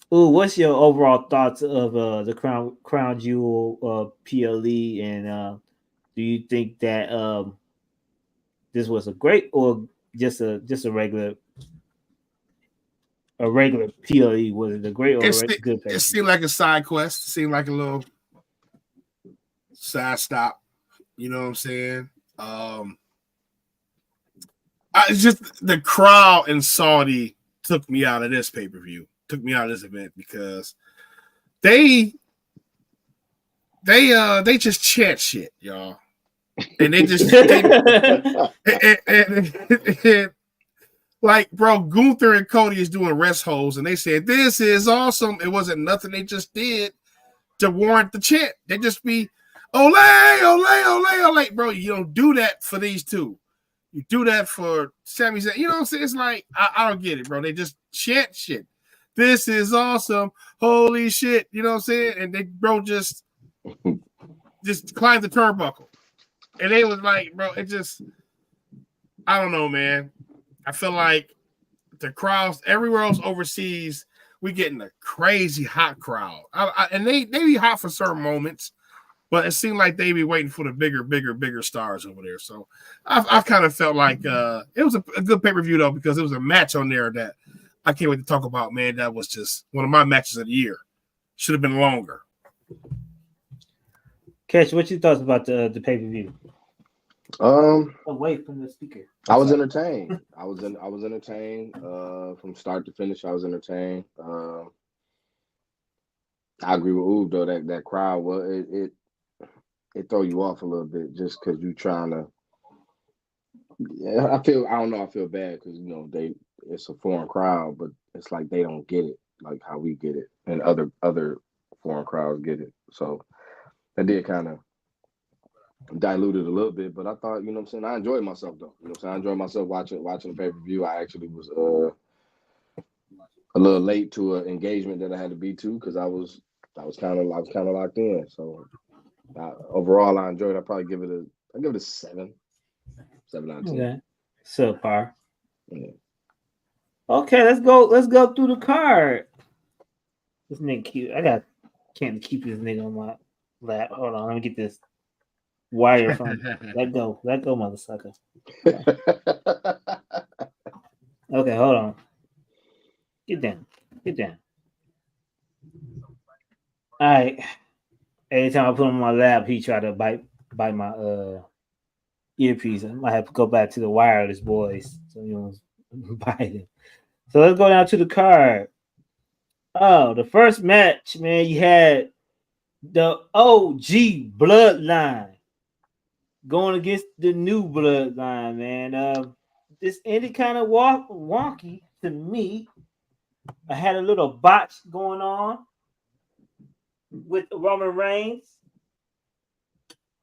What's your overall thoughts of the Crown Jewel PLE, and do you think that this was a great or just a regular PLE? Was it a great or good?
It seemed like a side quest. It seemed like a little side stop. You know what I'm saying? It's just the crowd in Saudi took me out of this pay-per-view. Took me out of this event because they just chant shit, y'all, and they just like, bro, Gunther and Cody is doing rest holds, and they said this is awesome. It wasn't nothing they just did to warrant the chant. They just be ole, ole, ole, ole, bro. You don't do that for these two. You do that for Sami Zayn. You know what I'm saying? It's like I don't get it, bro. They just chant shit. This is awesome. Holy shit. You know what I'm saying? And they, bro, just climbed the turnbuckle. And they was like, bro, it just, I don't know, man. I feel like the crowds everywhere else overseas, we getting a crazy hot crowd. And they be hot for certain moments, but it seemed like they be waiting for the bigger stars over there. So I kind of felt like it was a good pay-per-view, though, because it was a match on there that I can't wait to talk about, man. That was just one of my matches of the year. Should have been longer.
Ketch, what you thought about the pay-per-view? Away from the speaker.
I was entertained. I was entertained. From start to finish, I was entertained. I agree with Oob though, that crowd, well, it throw you off a little bit just because you trying to. Yeah, I feel bad because it's a foreign crowd, but it's like they don't get it like how we get it, and other foreign crowds get it. So that did kind of dilute it a little bit, but I thought, what I'm saying, I enjoyed myself though. I enjoyed myself watching the pay-per-view. I actually was a little late to an engagement that I had to be to because I was kind of locked in. So overall, I enjoyed it. I probably give it a 7 out of 10.
Okay. So far.
Yeah.
Okay, let's go through the card. This nigga cute. Can't keep this nigga on my lap. Hold on, let me get this wire from let go, motherfucker. Okay, hold on. Get down. All right. Every time I put him on my lap, he try to bite my earpiece. I might have to go back to the wireless boys so you don't bite him. So let's go down to the card. Oh, the first match, man, you had the OG Bloodline going against the new Bloodline, man. This ended kind of wonky to me. I had a little botch going on with Roman Reigns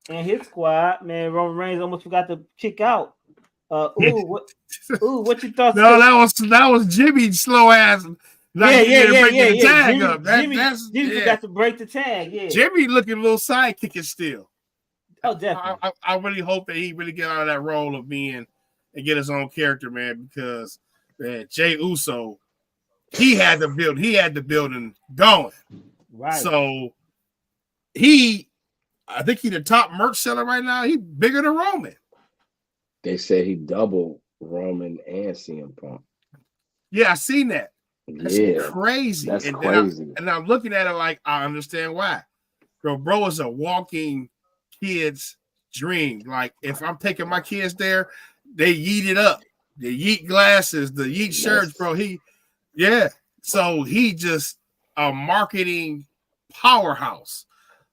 and his squad, man. Roman Reigns almost forgot to kick out. What you thought?
No, that was Jimmy slow ass.
Yeah.
The tag up.
Jimmy forgot to break the tag. Yeah,
Jimmy looking a little sidekicking still.
Oh, definitely.
I really hope that he really get out of that role of being and get his own character, man. Because man, Jey Uso, he had the building going.
Right.
So I think he's the top merch seller right now. He's bigger than Roman.
They said he doubled Roman and CM Punk.
Yeah, I seen that. That's crazy.
That's crazy.
And I'm looking at it like I understand why. Bro is a walking kid's dream. Like if I'm taking my kids there, they yeet it up. The yeet glasses, the yeet shirts, bro. So he just a marketing powerhouse.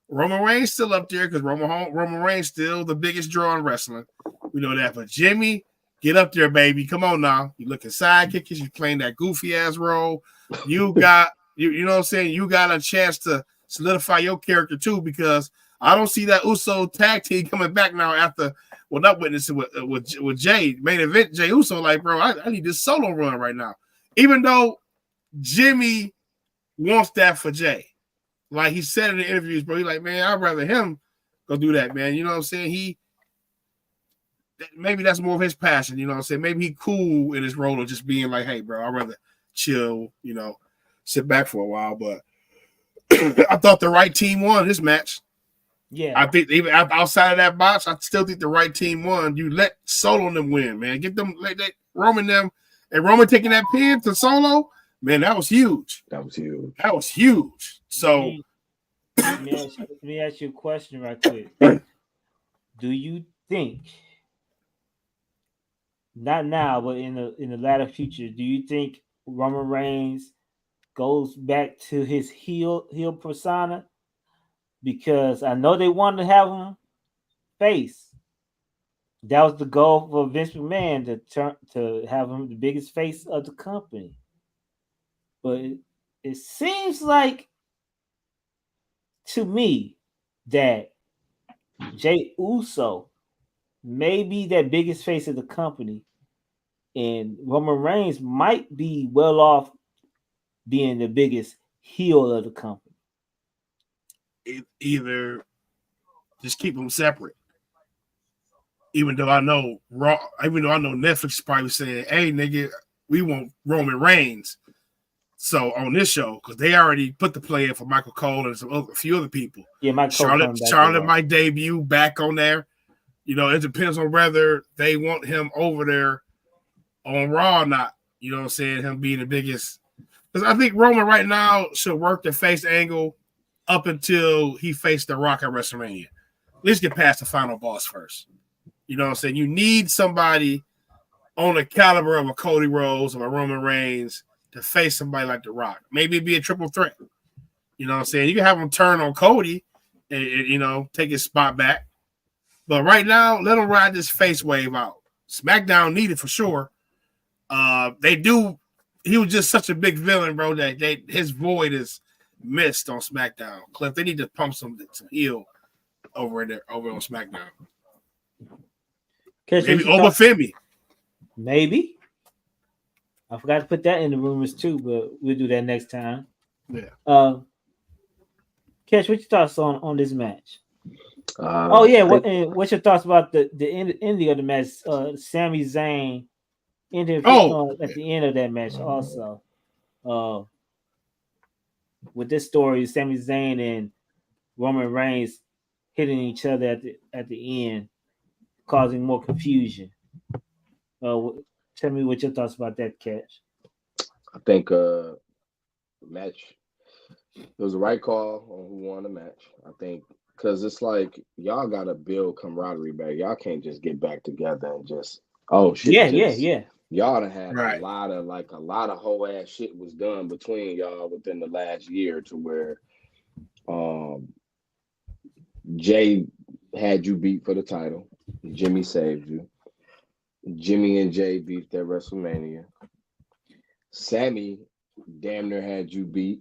Roman Reigns still up there because Roman Reigns still the biggest draw in wrestling. We know that. But Jimmy, get up there, baby. Come on now. You looking sidekickers. You playing that goofy ass role. You got you know what I'm saying? You got a chance to solidify your character too, because I don't see that Uso tag team coming back now after not witnessing with Jay main event. Jey Uso like, bro, I need this solo run right now. Even though Jimmy wants that for Jay. Like he said in the interviews, bro, he's like, man, I'd rather him go do that, man. You know what I'm saying? Maybe that's more of his passion. You know what I'm saying? Maybe he cool in his role of just being like, hey, bro, I'd rather chill, sit back for a while. But I thought the right team won this match.
Yeah.
I think even outside of that box, I still think the right team won. You let Solo and them win, man. Get them, let Roman them, and Roman taking that pin to Solo, man, that was huge. That was huge. So
let me ask you a question right quick. Do you think, not now, but in the latter future, do you think Roman Reigns goes back to his heel persona? Because I know they wanted to have him face. That was the goal for Vince McMahon to have him the biggest face of the company. But it seems like to me that Jey Uso may be that biggest face of the company, and Roman Reigns might be well off being the biggest heel of the company.
Either just keep them separate. Even though I know Netflix is probably saying, hey, nigga, we want Roman Reigns. So on this show, because they already put the play in for Michael Cole and a few other people.
Yeah,
Charlotte might debut back on there. It depends on whether they want him over there on Raw or not. You know what I'm saying? Him being the biggest. Because I think Roman right now should work the face angle up until he faced The Rock at WrestleMania. Let's get past the final boss first. You know what I'm saying? You need somebody on the caliber of a Cody Rhodes or a Roman Reigns to face somebody like The Rock. Maybe it'd be a triple threat. You know what I'm saying? You can have him turn on Cody and you know, take his spot back. But right now, let him ride this face wave out. SmackDown need it for sure. They do. He was just such a big villain, bro, that his void is missed on SmackDown. Cliff, they need to pump some heel over on SmackDown. Maybe Obafemi.
Maybe. I forgot to put that in the rumors too, but we'll do that next time.
Yeah.
Ketch, what's your thoughts on this match? What's your thoughts about the ending of the match? Sami Zayn ended at the end of that match also. With this story, Sami Zayn and Roman Reigns hitting each other at the end, causing more confusion. Tell me what your thoughts about that, Ketch.
I think the match, it was the right call on who won the match. I think because it's like y'all got to build camaraderie back. Y'all can't just get back together and just yeah. Y'all done had a lot of whole ass shit was done between y'all within the last year to where Jay had you beat for the title. Jimmy saved you. Jimmy and Jay beat at WrestleMania. Sammy damn near had you beat.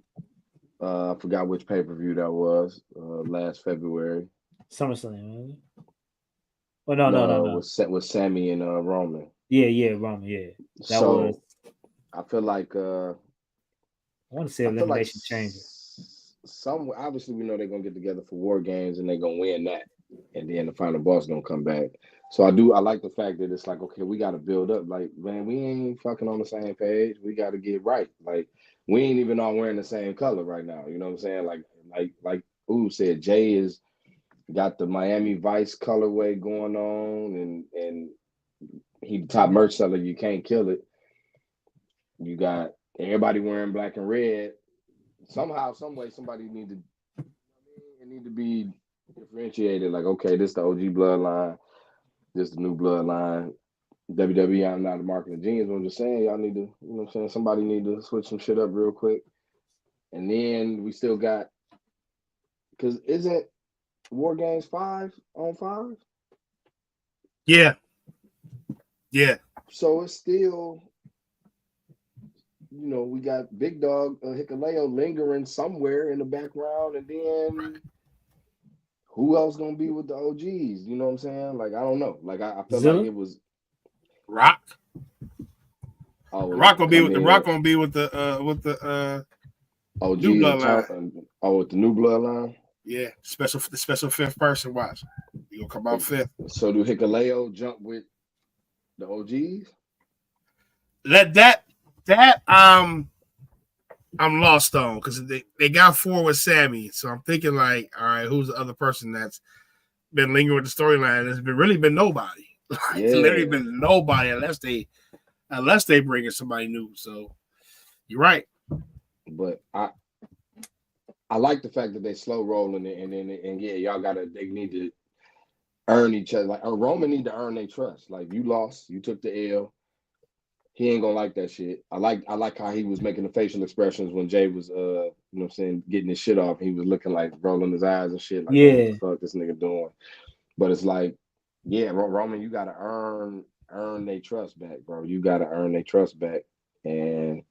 I forgot which pay-per-view that was last February.
SummerSlam. Oh no.
With Sammy and Roman.
Yeah, Roman. Yeah, that was.
I feel like
I want to say Elimination Chamber.
Obviously we know they're gonna get together for War Games and they're gonna win that, and then the final boss gonna come back. So I like the fact that it's like, okay, we got to build up. Like, man, we ain't fucking on the same page. We got to get right. Like, we ain't even all wearing the same color right now. You know what I'm saying? Like Ooh said, Jay is got the Miami Vice colorway going on, and he the top merch seller. You can't kill it. You got everybody wearing black and red. Somehow, some way, somebody need to be differentiated. Like, okay, this the OG bloodline. This the new bloodline. WWE, I'm not a marketing genius, but I'm just saying y'all need to, you know what I'm saying? Somebody need to switch some shit up real quick. And then we still got, because isn't War Games 5 on 5?
Yeah.
So it's still, you know, we got Big Dog Hikuleo lingering somewhere in the background, and then who else gonna be with the OGs? You know what I'm saying? Like, I don't know. Like, I feel like it was
Rock. Rock gonna be with the
OG
new bloodline.
With the new bloodline.
Yeah, the special fifth person. Watch, you gonna come out fifth.
So do Hikuleo jump with the OGs?
Let that I'm lost on because they got 4 with Sammy, so I'm thinking like, all right, who's the other person that's been lingering with the storyline? There's really been nobody. It's literally been nobody unless they bring in somebody new. So you're right.
But I like the fact that they slow rolling it, and y'all they need to earn each other. Like Roman need to earn their trust. Like, you lost, you took the L. He ain't gonna like that shit. I like how he was making the facial expressions when Jay was you know what I'm saying, getting his shit off. He was looking like rolling his eyes and shit. Like, what the fuck this nigga doing? But it's like, yeah, Roman, you gotta earn their trust back, bro. You gotta earn their trust back. And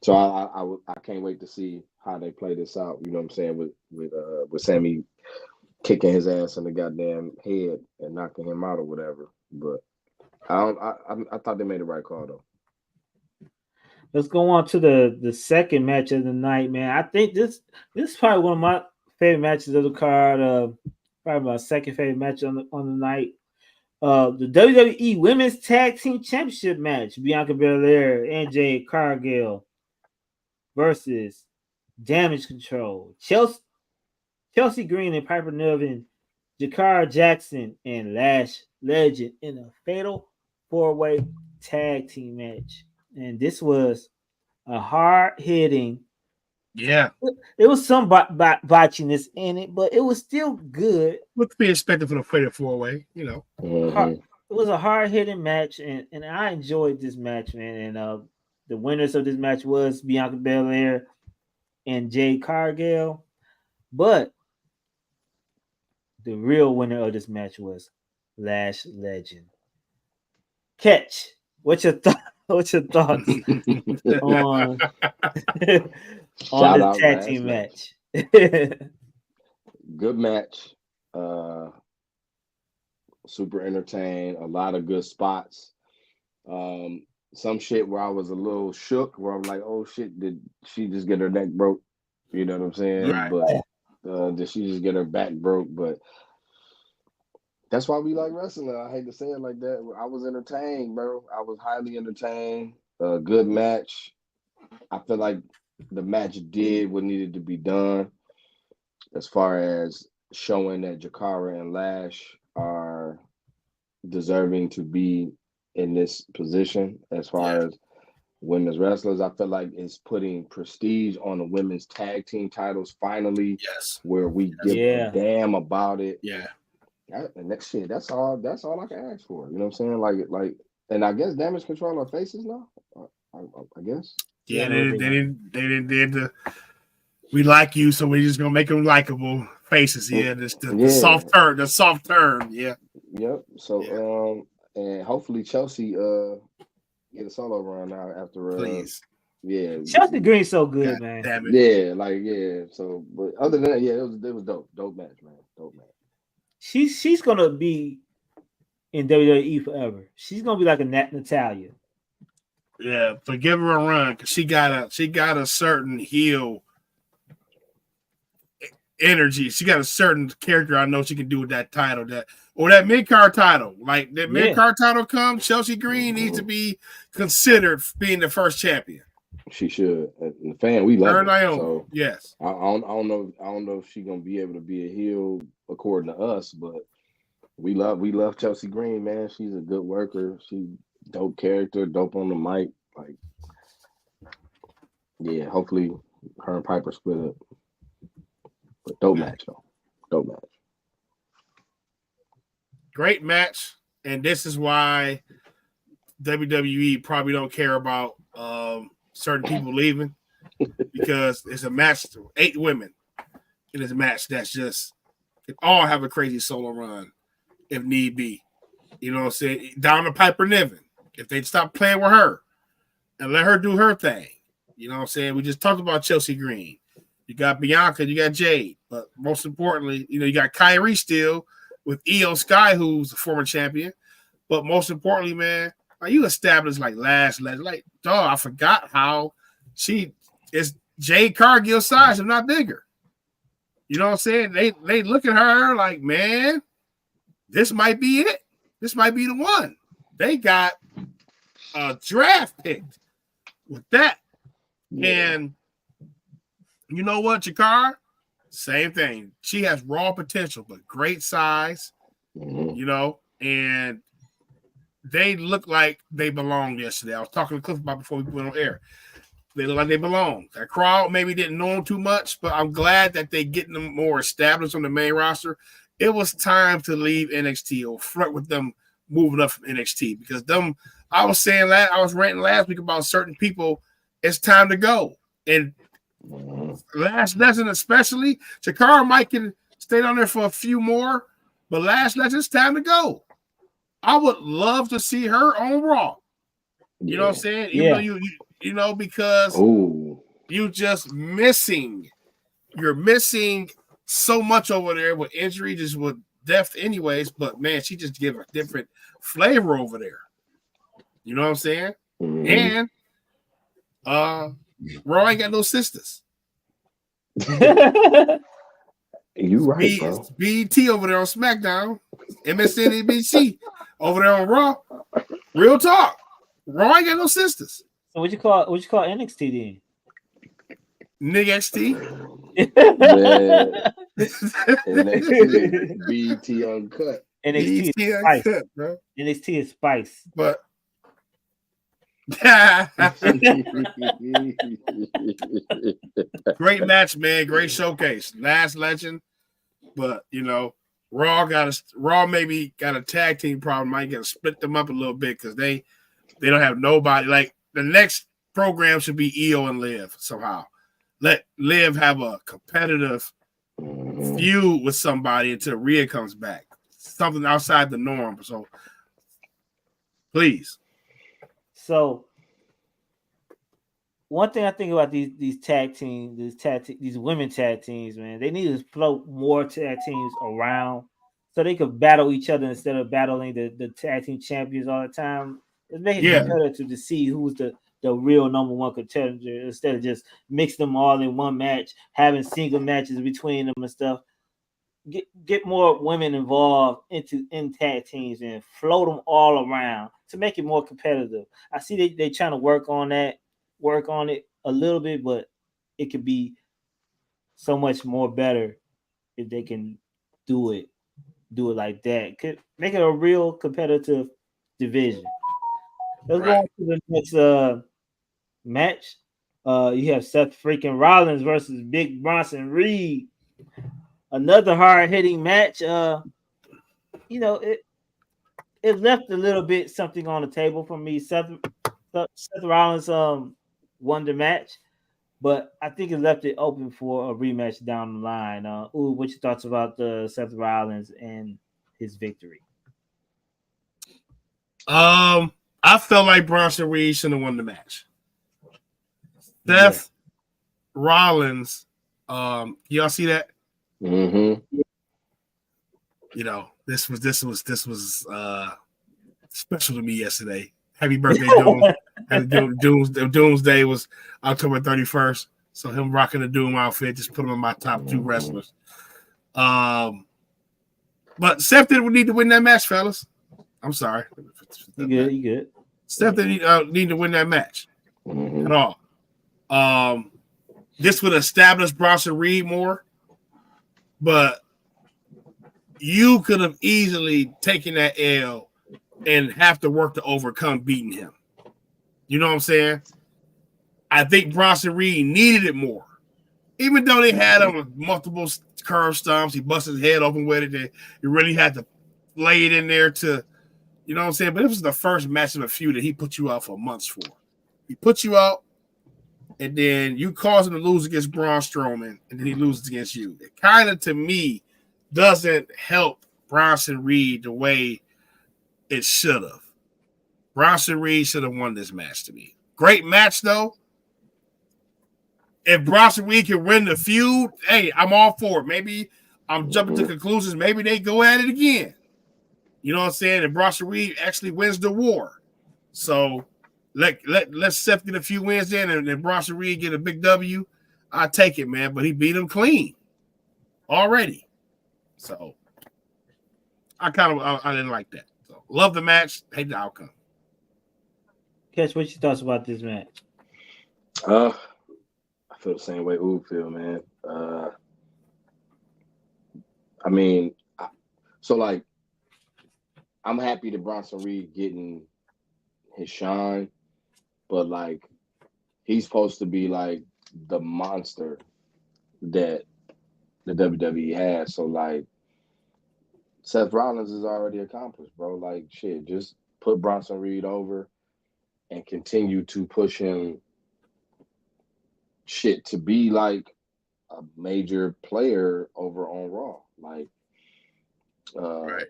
so I can't wait to see how they play this out. You know what I'm saying, with Sammy kicking his ass in the goddamn head and knocking him out or whatever. But I thought they made the right call though.
Let's go on to the second match of the night, man. I think this is probably one of my favorite matches of the card. Probably my second favorite match on the night. The WWE Women's Tag Team Championship match: Bianca Belair and Jade Cargill versus Damage Control, Chelsea Green and Piper Niven, Jakara Jackson and Lash Legend in a fatal 4-way tag team match. And this was a hard-hitting
Yeah.
It was some botchiness in it, but it was still good.
What to be expected for the Fatal 4-Way, you know.
It was a hard hitting match, and I enjoyed this match, man. And the winners of this match was Bianca Belair and Jade Cargill, but the real winner of this match was Lash Legend. Ketch, what's your thoughts on this tag team match?
Good match. Super entertained. A lot of good spots. Some shit where I was a little shook, where I'm like, oh shit, did she just get her neck broke? You know what I'm saying?
Right.
But did she just get her back broke? But that's why we like wrestling. I hate to say it like that. I was entertained, bro. I was highly entertained. Good match. I feel like the match did what needed to be done as far as showing that Jakara and Lash are deserving to be in this position as far as women's wrestlers. I feel like it's putting prestige on the women's tag team titles finally.
Yes.
Where we give a damn about it.
Yeah.
And that shit, that's all I can ask for. You know what I'm saying? Like, and I guess Damage Control are faces now. I guess.
Yeah, they did we like you, so we're just gonna make them likable faces. Yeah, the soft turn. Yeah.
Yep. So and hopefully Chelsea get a solo run now after.
Please.
Yeah.
Chelsea Green's so good, man.
Damn it.
Yeah. So, but other than that, it was dope. Dope match, man. Dope match.
She's gonna be in WWE forever. She's gonna be like a Natalia.
Yeah, but give her a run because she got a certain heel energy. She got a certain character. I know she can do with that title, that mid-card title. Like that mid-card title comes, Chelsea Green needs to be considered being the first champion.
She should. The fan, we love her. So
yes.
I don't know if she's gonna be able to be a heel according to us, but we love Chelsea Green, man. She's a good worker. She's dope character, dope on the mic. Like, yeah, hopefully her and Piper split up. But dope match though. Dope match.
Great match. And this is why WWE probably don't care about certain people leaving, because it's a match, 8 women. It is a match that's just can all have a crazy solo run if need be. You know what I'm saying? Down to Piper Niven. If they stop playing with her and let her do her thing. You know what I'm saying? We just talked about Chelsea Green. You got Bianca, you got Jade. But most importantly, you got Kyrie still with Io Sky, who's a former champion. But most importantly, man, you established like Lash Legend. Like, dog, I forgot how she is Jade Cargill size, if not bigger. You know what I'm saying? They look at her like, man, this might be it. This might be the one. They got a draft picked with that. Yeah. And you know what, Jakar? Same thing. She has raw potential, but great size, and they look like they belong yesterday. I was talking to Clif about before we went on air. They look like they belong. That crowd maybe didn't know them too much, but I'm glad that they're getting them more established on the main roster. It was time to leave NXT or flirt with them moving up from NXT, because I was ranting last week about certain people. It's time to go. And Last Legend especially, Chikara might can stay down there for a few more, but Last Legend, it's time to go. I would love to see her on Raw. You know what I'm saying? Even though you know, because you just missing. You're missing so much over there with injury, just with depth anyways, but man, she just give a different flavor over there. You know what I'm saying? And Raw ain't got no sisters.
You right, bro.
BET over there on SmackDown, MSNBC over there on Raw. Real talk. Raw ain't got no sisters.
So what you call NXT then?
NXT.
NXT, BET Uncut.
NXT is Spice, bro. NXT is Spice.
But Great match, man. Great showcase. Last legend, but Raw maybe got a tag team problem. Might get to split them up a little bit because they don't have nobody. Like the next program should be EO and Liv somehow. Let Liv have a competitive feud with somebody until Rhea comes back. Something outside the norm. So please.
So one thing I think about these tag teams, these women tag teams, man, they need to float more tag teams around so they could battle each other instead of battling the tag team champions all the time. It's making it competitive to see who's the real number one contender instead of just mix them all in one match, having single matches between them and stuff. Get more women involved in tag teams and float them all around to make it more competitive. I see they trying to work on it a little bit, but it could be so much more better if they can do it like that. Could make it a real competitive division. Let's go on to the next match. You have Seth freaking Rollins versus Big Bronson Reed. Another hard-hitting match. It left a little bit something on the table for me. Seth Rollins won the match, but I think it left it open for a rematch down the line. What's your thoughts about Seth Rollins and his victory?
I felt like Bronson Reed should have won the match. Seth Rollins, y'all see that?
Mm-hmm.
This was special to me yesterday. Happy birthday, Doom. Doomsday was October 31st. So him rocking the Doom outfit just put him in my top 2 wrestlers. But Seth didn't need to win that match, fellas. I'm sorry.
You good.
Seth didn't need to win that match at all. This would establish Bronson Reed more, but you could have easily taken that L and have to work to overcome beating him. You know what I'm saying? I think Bronson Reed needed it more. Even though they had him with multiple curve stomps, he busted his head open with it. He really had to lay it in there to, you know what I'm saying? But it was the first match of a feud that he put you out for months for. He put you out, and then you cause him to lose against Braun Strowman, and then he loses against you. It kind of, to me, doesn't help Bronson Reed the way it should have. Bronson Reed should have won this match to me. Great match, though. If Bronson Reed can win the feud, hey, I'm all for it. Maybe I'm jumping to conclusions. Maybe they go at it again. You know what I'm saying? And Bronson Reed actually wins the war. So let's Seth get a few wins in and then Bronson Reed get a big W. I take it, man. But he beat him clean already. So I didn't like that. So love the match, hate the outcome.
Ketch, what's your thoughts about this match?
I feel the same way Oob feel, man. I'm happy that Bronson Reed getting his shine, but like he's supposed to be like the monster that the WWE has. So like Seth Rollins is already accomplished, bro. Like shit, just put Bronson Reed over and continue to push him shit to be like a major player over on Raw. Like
Right.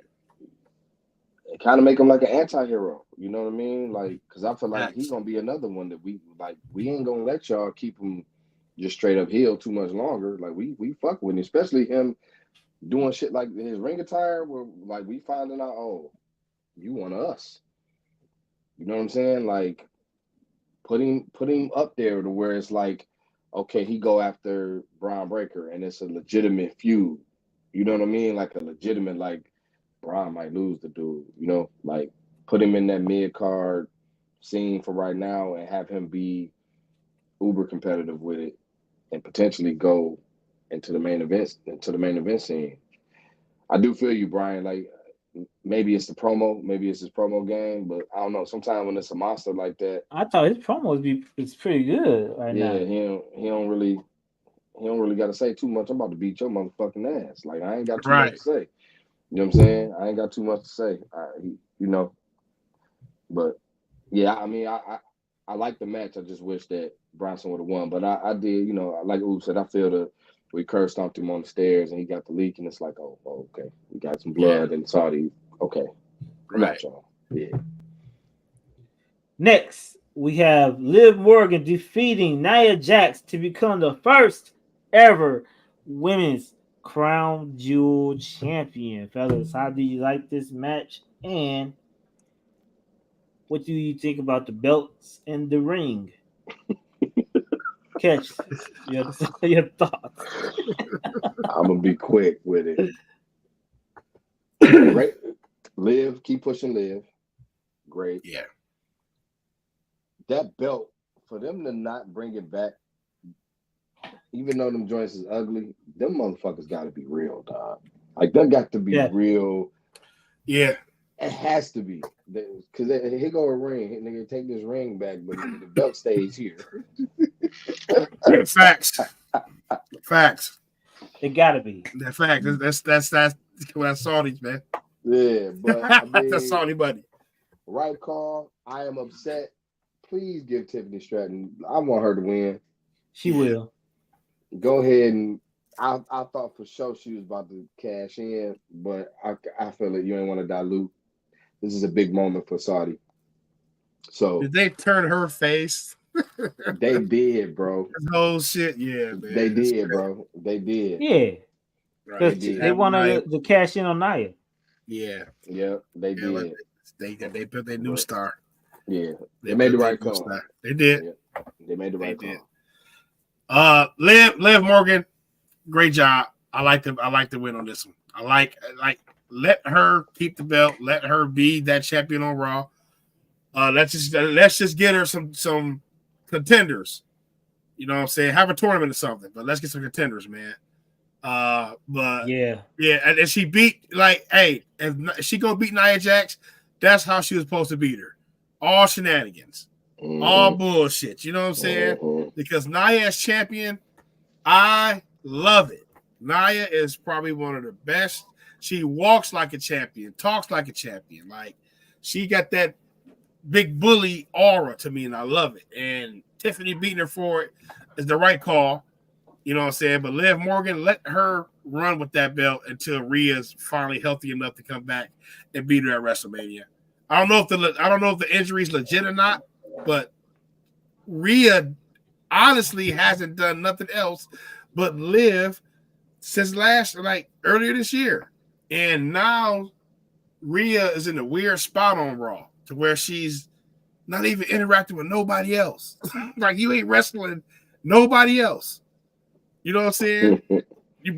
And kind of make him like an anti-hero, you know what I mean? Like, because I feel like he's gonna be another one that we ain't gonna let y'all keep him just straight up heel too much longer. Like we fuck with him, especially him doing shit like his ring attire, where like we finding out, oh, you one of us. You know what I'm saying? Like put him up there to where it's like, okay, he go after Braun Breaker and it's a legitimate feud. You know what I mean? Like a legitimate, like Braun might lose the dude, you know, like put him in that mid-card scene for right now and have him be uber competitive with it and potentially go into the main event scene. I do feel you, Brian. Like maybe it's the promo, maybe it's his promo game, but I don't know. Sometimes when it's a monster like that,
I thought his promos it's pretty good right
yeah,
now.
he don't really got to say too much. I'm about to beat your motherfucking ass. Like I ain't got too much
Right.
to say. You know what I'm saying? I ain't got too much to say. You know, but yeah, I mean, I like the match. I just wish that Bronson would have won, but I did. You know, like Oob said, I feel the we curb stomped him on the stairs and he got the leak, and it's like, oh okay, we got some blood and Saudi. Okay, I'm
Right.
out, y'all. Yeah.
Next, we have Liv Morgan defeating Nia Jax to become the first ever women's crown jewel champion. Fellas, how do you like this match? And what do you think about the belts in the ring? Catch your thoughts.
I'm gonna be quick with it. Great, Liv, keep pushing Liv. Great.
Yeah.
That belt, for them to not bring it back, even though them joints is ugly, them motherfuckers got to be real, dog. Like them got to be real.
Yeah.
It has to be, because here go a ring. Nigga, take this ring back, but the belt stays here.
Facts. Facts.
It gotta be.
That fact. That's Saudis, man.
Yeah, but I mean,
that's Saudi buddy.
Right call. I am upset. Please give Tiffany Stratton. I want her to win.
She will.
Go ahead and I thought for sure she was about to cash in, but I feel like you ain't want to dilute. This is a big moment for Saudi. So
did they turn her face?
They did, bro.
This whole shit, yeah, man.
They did, bro. They did.
Yeah.
Right.
They wanted to cash in on Nia.
Yeah.
Yeah, they did.
They put their new star.
Yeah. They made the right call.
They did.
Yeah. They made the right call.
Liv Morgan, great job. I like the win on this one. I like let her keep the belt, let her be that champion on Raw. Let's just get her some contenders. You know what I'm saying? Have a tournament or something, but let's get some contenders, man. But yeah, and she beat if she gonna beat Nia Jax, that's how she was supposed to beat her. All shenanigans, all bullshit. You know what I'm saying? Because Nia is champion, I love it. Nia is probably one of the best. She walks like a champion, talks like a champion. Like she got that big bully aura to me, and I love it. And Tiffany beating her for it is the right call. You know what I'm saying? But Liv Morgan, let her run with that belt until Rhea's finally healthy enough to come back and beat her at WrestleMania. I don't know if the injury's legit or not, but Rhea honestly hasn't done nothing else but live since earlier this year. And now Rhea is in a weird spot on Raw to where she's not even interacting with nobody else. Like you ain't wrestling nobody else. You know what I'm saying?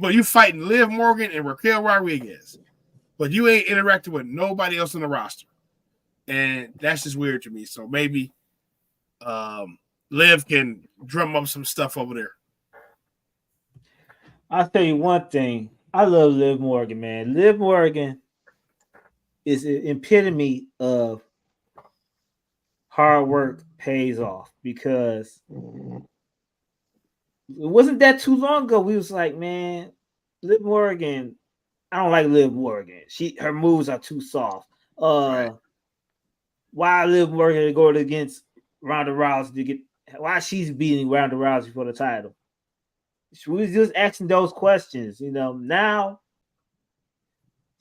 But you fighting Liv Morgan and Raquel Rodriguez, but you ain't interacting with nobody else on the roster. And that's just weird to me. So maybe Liv can drum up some stuff over there.
I'll tell you one thing. I love Liv Morgan, man. Liv Morgan is an epitome of hard work pays off, because it wasn't that too long ago we was like, man, Liv Morgan, I don't like Liv Morgan. Her moves are too soft.
Right.
Why Liv Morgan going against Ronda Rousey to get? Why she's beating Ronda Rousey for the title? She was just asking those questions. You know, now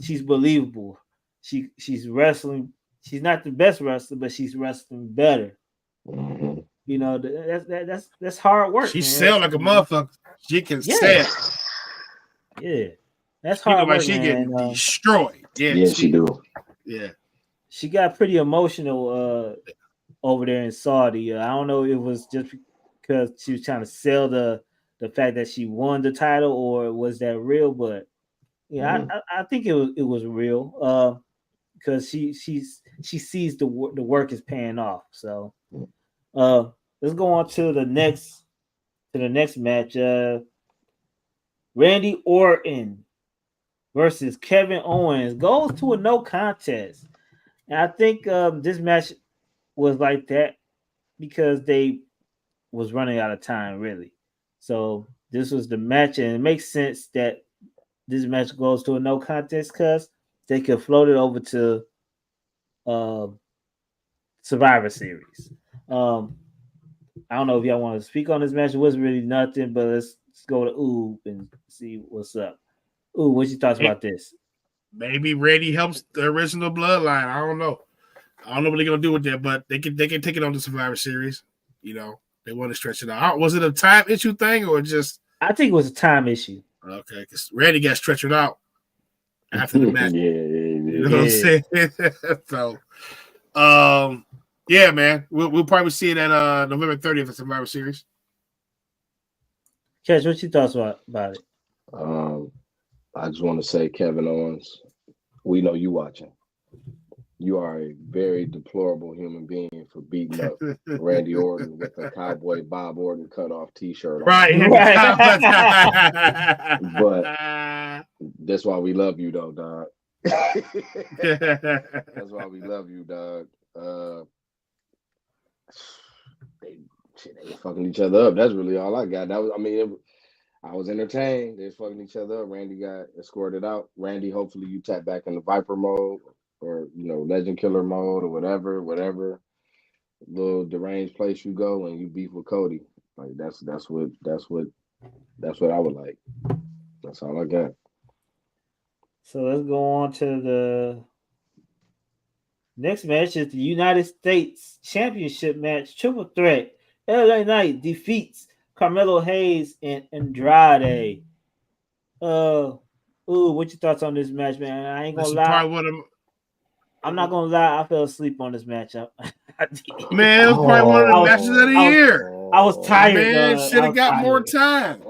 she's believable. She's wrestling. She's not the best wrestler, but she's wrestling better. You know, that's hard work.
She sell like a motherfucker. She can sell.
Yeah, that's hard work.
She getting destroyed.
Yeah, she do.
Yeah,
she got pretty emotional over there in Saudi. I don't know if it was just because she was trying to sell the fact that she won the title, or was that real? But yeah, I think it was real. Because she sees the work is paying off. So let's go on to the next match. Randy Orton versus Kevin Owens goes to a no contest. And I think this match was like that because they was running out of time, really. So this was the match, and it makes sense that this match goes to a no contest because they could float it over to uh, Survivor Series. I don't know if y'all want to speak on this match. It wasn't really nothing, but let's go to Oob and see what's up. Ooh, what's your thoughts about this?
Maybe Randy helps the original bloodline. I don't know. I don't know what they're gonna do with that, but they can take it on the Survivor Series. You know, they want to stretch it out. Was it a time issue thing or just?
I think it was a time issue.
Okay, because Randy got stretched out after the match. You know what I'm saying? So, yeah, man, we'll probably see it at November 30th at Survivor Series.
Catch, what you thoughts about it?
I just want to say, Kevin Owens, we know you watching. You are a very deplorable human being for beating up Randy Orton with a Cowboy Bob Orton cutoff T-shirt on.
Right.
But that's why we love you, though, dog. That's why we love you, dog. They were fucking each other up. That's really all I got. That was, I was entertained. They was fucking each other up. Randy got escorted out. Randy, hopefully you tap back into Viper mode or Legend Killer mode or whatever little deranged place you go and you beef with Cody. Like that's what I would like. That's all I got.
So let's go on to the next match. Is the United States Championship match, triple threat. LA Knight defeats Carmelo Hayes and Andrade. What your thoughts on this match, man? I ain't gonna lie. I'm not gonna lie. I fell asleep on this match.
Man, it was probably one of the matches of the year.
I was tired.
Man, should have got more time.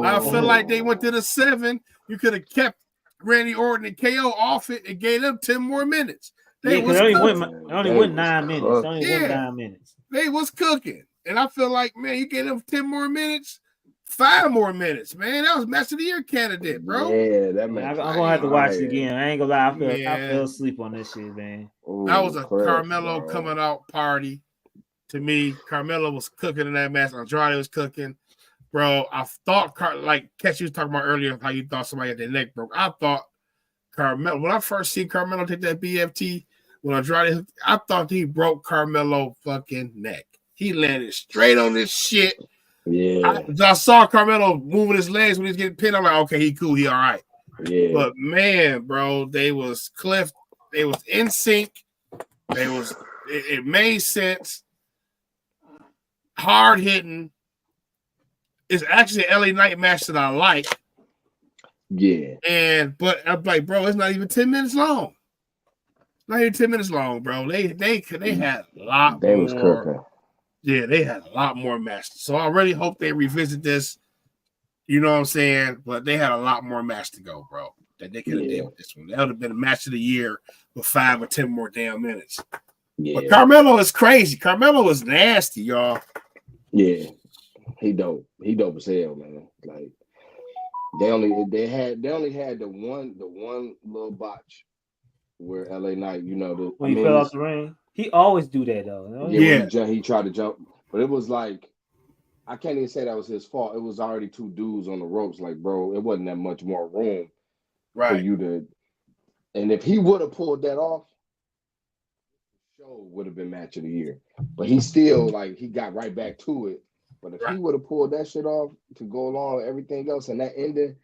I feel like they went to the 7. You could have kept Randy Orton and KO off it and gave them 10 more minutes. They only went 9 minutes. They was cooking. And I feel like, man, you gave them 10 more minutes, 5 more minutes, man. That was match of the year candidate, bro.
Yeah, that match.
I'm gonna have to watch it again. I ain't gonna lie, I fell asleep on this shit, man.
That was a Carmelo coming out party. To me, Carmelo was cooking in that match. Andrade was cooking. Bro, I thought, like Ketch, you was talking about earlier, how you thought somebody had their neck broke. I thought Carmelo, when I first seen Carmelo take that BFT, when Andrade, I thought he broke Carmelo fucking neck. He landed straight on this shit.
Yeah.
I saw Carmelo moving his legs when he was getting pinned. I'm like, okay, he cool, he all right.
Yeah.
But man, bro, they was Clif, they was in sync. It made sense. Hard hitting. It's actually an LA Knight match that I like.
Yeah.
But I'm like, bro, it's not even 10 minutes long. Not even 10 minutes long, bro. They had a lot
they
more.
Was cooking.
Yeah, they had a lot more matches. So I really hope they revisit this. You know what I'm saying? But they had a lot more match to go, bro. That they could have did with this one. That would have been a match of the year with 5 or 10 more damn minutes.
Yeah.
But Carmelo is crazy. Carmelo is nasty, y'all.
Yeah. He dope. He dope as hell, man. Like they only had the one little botch where LA Knight,
when he fell off the ring. He always do that though.
Yeah. He tried to jump, but it was like I can't even say that was his fault. It was already 2 dudes on the ropes. Like, bro, it wasn't that much more room for you to. And if he would have pulled that off, the show would have been match of the year. But he still he got right back to it. But if he would have pulled that shit off to go along with everything else, and that ending,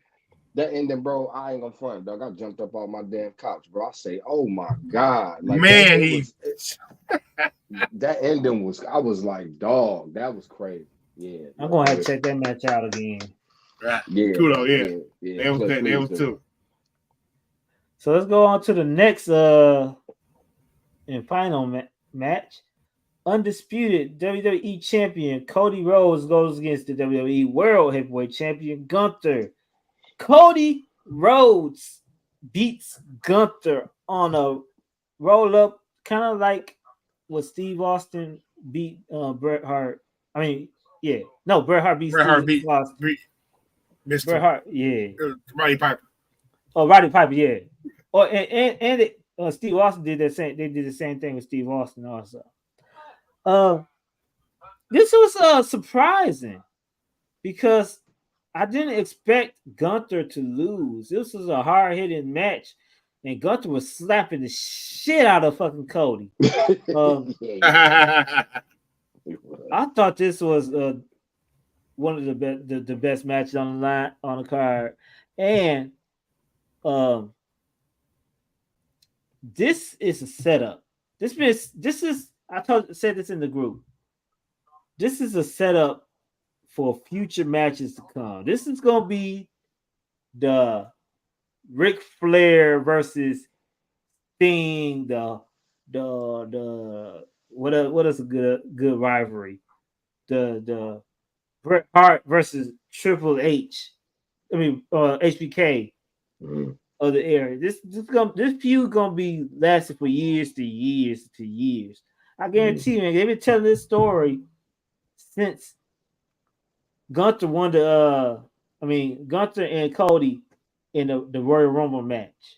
bro, I ain't gonna front, dog. I jumped up on my damn couch, bro. I say, oh my God. Like,
man,
that ending was, I was like, dog, that was crazy. Yeah.
I'm gonna have to check that match out again.
Right. Yeah. Kudo, yeah. They was too.
So let's go on to the next and final match. Undisputed WWE champion Cody Rhodes goes against the WWE World Heavyweight Champion Gunther. Cody Rhodes beats Gunther on a roll up, kind of like what Steve Austin beat Bret Hart. Bret Hart beat Steve Austin. Bret Hart,
Roddy Piper.
Oh, Roddy Piper, yeah. Or Steve Austin did that same. They did the same thing with Steve Austin also. Uh, this was surprising because I didn't expect Gunther to lose. This was a hard hitting match, and Gunther was slapping the shit out of fucking Cody.
Yeah,
I thought this was one of the best matches on the line on the card, and um, this is a setup. This is said this in the group. This is a setup for future matches to come. This is gonna be the Ric Flair versus Sting. The what is a good rivalry? The Bret Hart versus Triple H. I mean HBK of the era. This feud gonna be lasting for years to years to years. I guarantee you, man, they've been telling this story since Gunther won Gunther and Cody in the Royal Rumble match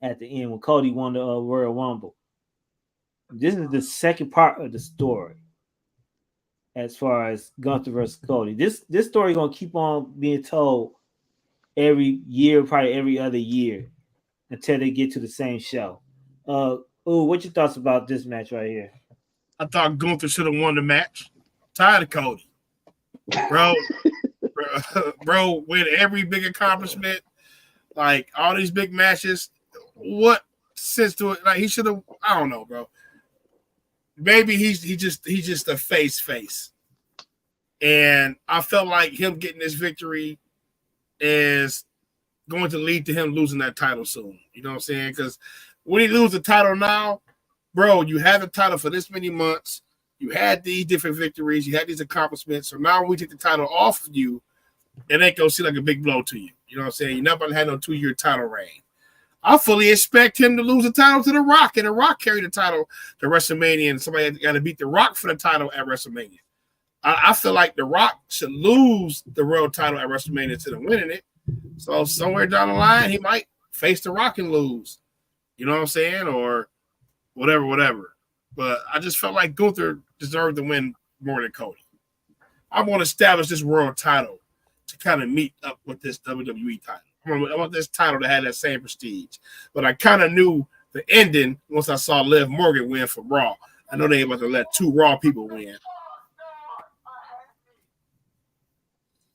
at the end when Cody won the Royal Rumble. This is the second part of the story as far as Gunther versus Cody. This story gonna keep on being told every year, probably every other year, until they get to the same show. What your thoughts about this match right here?
I thought Gunther should have won the match. Tired of Cody, bro. bro, with every big accomplishment, like all these big matches, what sense to it? Like he should have. I don't know, bro. Maybe he's just a face, and I felt like him getting this victory is going to lead to him losing that title soon. You know what I'm saying? Because when he loses the title now, bro, you had the title for this many months. You had these different victories. You had these accomplishments. So now when we take the title off of you, it ain't going to seem like a big blow to you. You know what I'm saying? You never had no 2-year title reign. I fully expect him to lose the title to The Rock, and The Rock carried the title to WrestleMania, and somebody got to beat The Rock for the title at WrestleMania. I feel like The Rock should lose the world title at WrestleMania instead of winning it. So somewhere down the line, he might face The Rock and lose. You know what I'm saying? Or whatever. But I just felt like Gunther deserved to win more than Cody. I want to establish this world title to kind of meet up with this WWE title. I want this title to have that same prestige. But I kind of knew the ending once I saw Liv Morgan win for Raw. I know they about to let 2 Raw people win.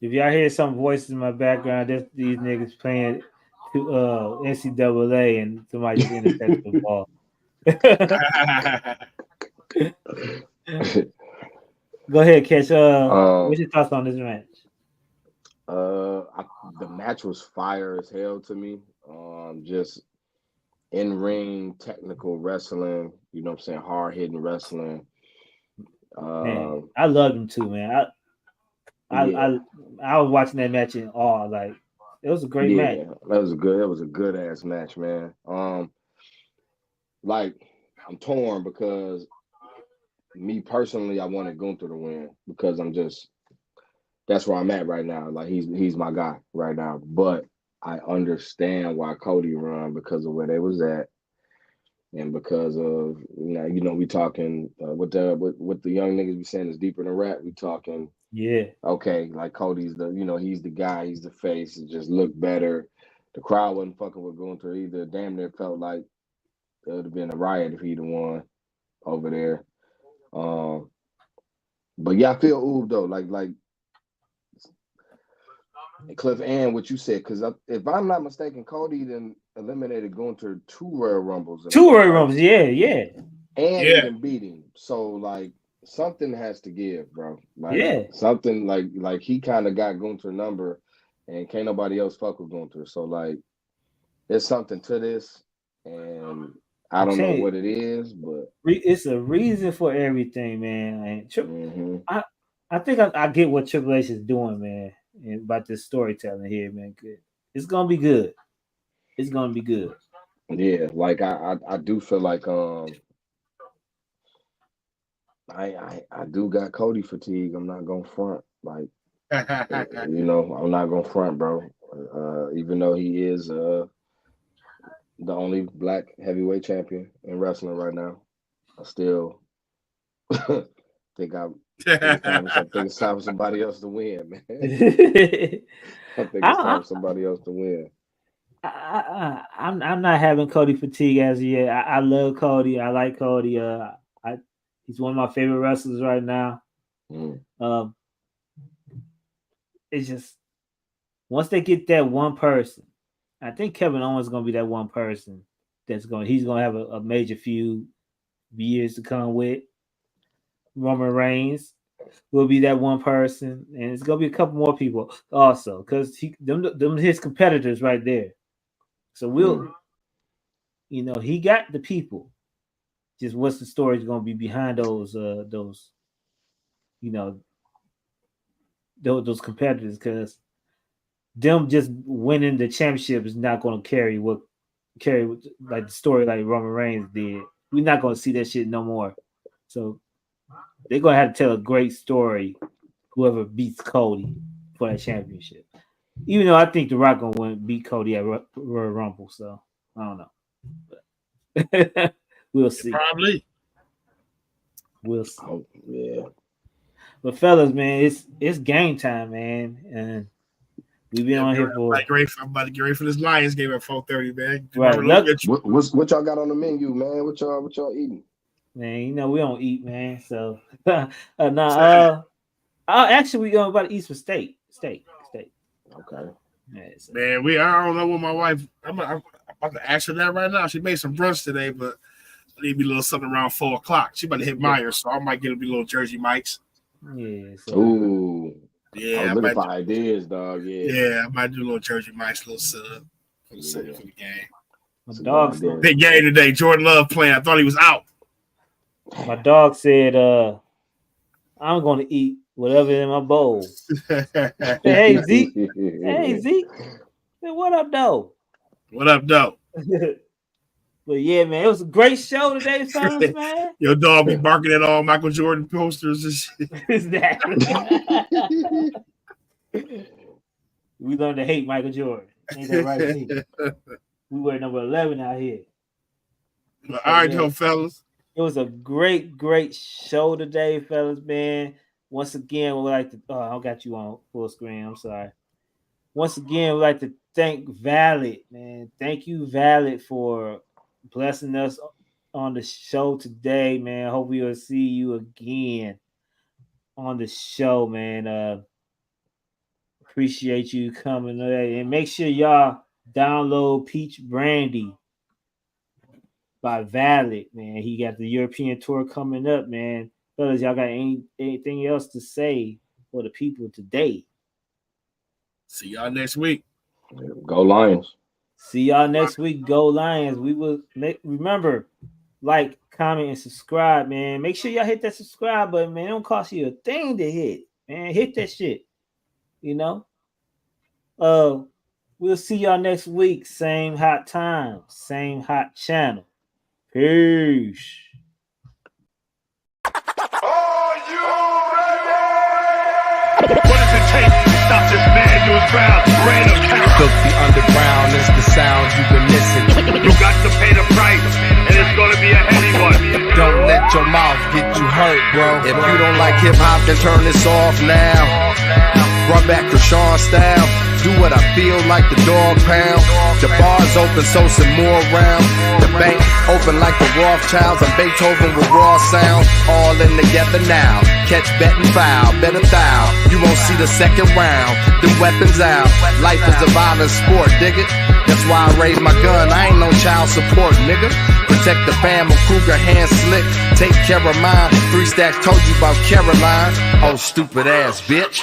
If y'all hear some voices in my background, that's these niggas playing NCAA and somebody's intercepted the ball. Go ahead, Ketch. What's your thoughts on this match?
The match was fire as hell to me. Just in-ring technical wrestling, you know what I'm saying, hard-hitting wrestling.
Man, I loved him too, man. I was watching that match in awe. Like it was a great match.
That was a good ass match, man. Like I'm torn because me personally, I wanted Gunther to win because that's where I'm at right now. Like he's my guy right now. But I understand why Cody run because of where they was at. And because of we talking what the young niggas be saying is deeper than rap. We talking okay, like Cody's he's the guy, he's the face, it just looked better. The crowd wasn't fucking with Gunther either. Damn near felt like it would have been a riot if he'd have won over there. But yeah, I feel ooh though, like Cliff and what you said, because if I'm not mistaken, Cody then eliminated Gunther 2 Royal Rumbles.
2 Royal Rumbles, yeah.
And even beat him. So like something has to give, bro. Like something like he kind of got Gunther number and can't nobody else fuck with Gunther. So like there's something to this, and I don't know what it is, but
it's a reason for everything, man. Like, I think I get what Triple H is doing, man, about this storytelling here, man. Good. It's gonna be good. It's gonna be good.
Yeah, like I do feel like I do got Cody fatigue. I'm not gonna front. Like I'm not gonna front, bro. Even though he is the only black heavyweight champion in wrestling right now, I still think it's time for somebody else to win, man. I think it's time for somebody else to win.
I'm not having Cody fatigue as of yet. I love Cody. I like Cody. He's one of my favorite wrestlers right now. It's just once they get that one person, I think Kevin Owens is gonna be that one person he's gonna have a major few years to come with. Roman Reigns will be that one person, and it's gonna be a couple more people also because them his competitors right there. So he got the people. Just what's the story going to be behind those competitors? Because them just winning the championship is not going to carry like the story like Roman Reigns did. We're not going to see that shit no more. So they're going to have to tell a great story. Whoever beats Cody for that championship. Even though I think The Rock gonna beat Cody at Royal Rumble, so I don't know. But we'll see.
Probably.
We'll see.
Oh, yeah.
But fellas, man, it's game time, man, and we've been on here for.
I'm about to get ready for this Lions game at 4:30, man.
Right.
What y'all got on the menu, man? What y'all eating?
Man, we don't eat, man. So actually we going about to eat some steak.
Okay.
Man, I don't know what my wife. I'm about to ask her that right now. She made some brunch today, but I need to be a little something around 4:00. She about to hit Myers, so I might get a little Jersey Mike's.
Yeah.
So. Ooh.
Yeah.
I'm looking for ideas, dog. Yeah.
Yeah, I might do a little Jersey Mike's, little sub for the game.
My dog said,
big game today. Jordan Love playing. I thought he was out.
My dog said, "I'm going to eat whatever in my bowl." Hey Zeke. Hey, what up, though? But yeah, man, it was a great show today, fellas, man.
Your dog be barking at all Michael Jordan posters and shit.
Exactly. We learned to hate Michael Jordan. Ain't that right, Zeke? We wear number 11 out here.
All right, fellas.
It was a great show today, fellas, man. Once again, we'd like to. I got you on full screen. I'm sorry. Once again, we'd like to thank Valid, man. Thank you, Valid, for blessing us on the show today, man. Hope we will see you again on the show, man. Appreciate you coming today, and make sure y'all download Peach Brandy by Valid, man. He got the European tour coming up, man. Fellas, y'all got anything else to say for the people today?
See y'all next week.
Go Lions.
See y'all next week. Go Lions. We will remember, like, comment, and subscribe, man. Make sure y'all hit that subscribe button, man. It don't cost you a thing to hit, man. Hit that shit. We'll see y'all next week. Same hot time, same hot channel. Peace.
What does it take to stop this man who is proud? Reign of terror.
Filthy underground is the sound you've been missing.
You got to pay the price, and it's gonna be a heavy one.
Don't let your mouth get you hurt, bro. If you don't like hip hop, then turn this off now. Run back to Sean style. Do what I feel like the dog pound. The bar's open, so some more round. The bank open like the Rothschilds and Beethoven with raw sound. All in together now. Catch, bet, and foul. Better thou. You won't see the second round. Them weapons out. Life is a violent sport, dig it? That's why I raise my gun. I ain't no child support, nigga. Protect the fam of Kruger, hand slick. Take care of mine. 3 stacks told you about Caroline. Oh, stupid ass bitch.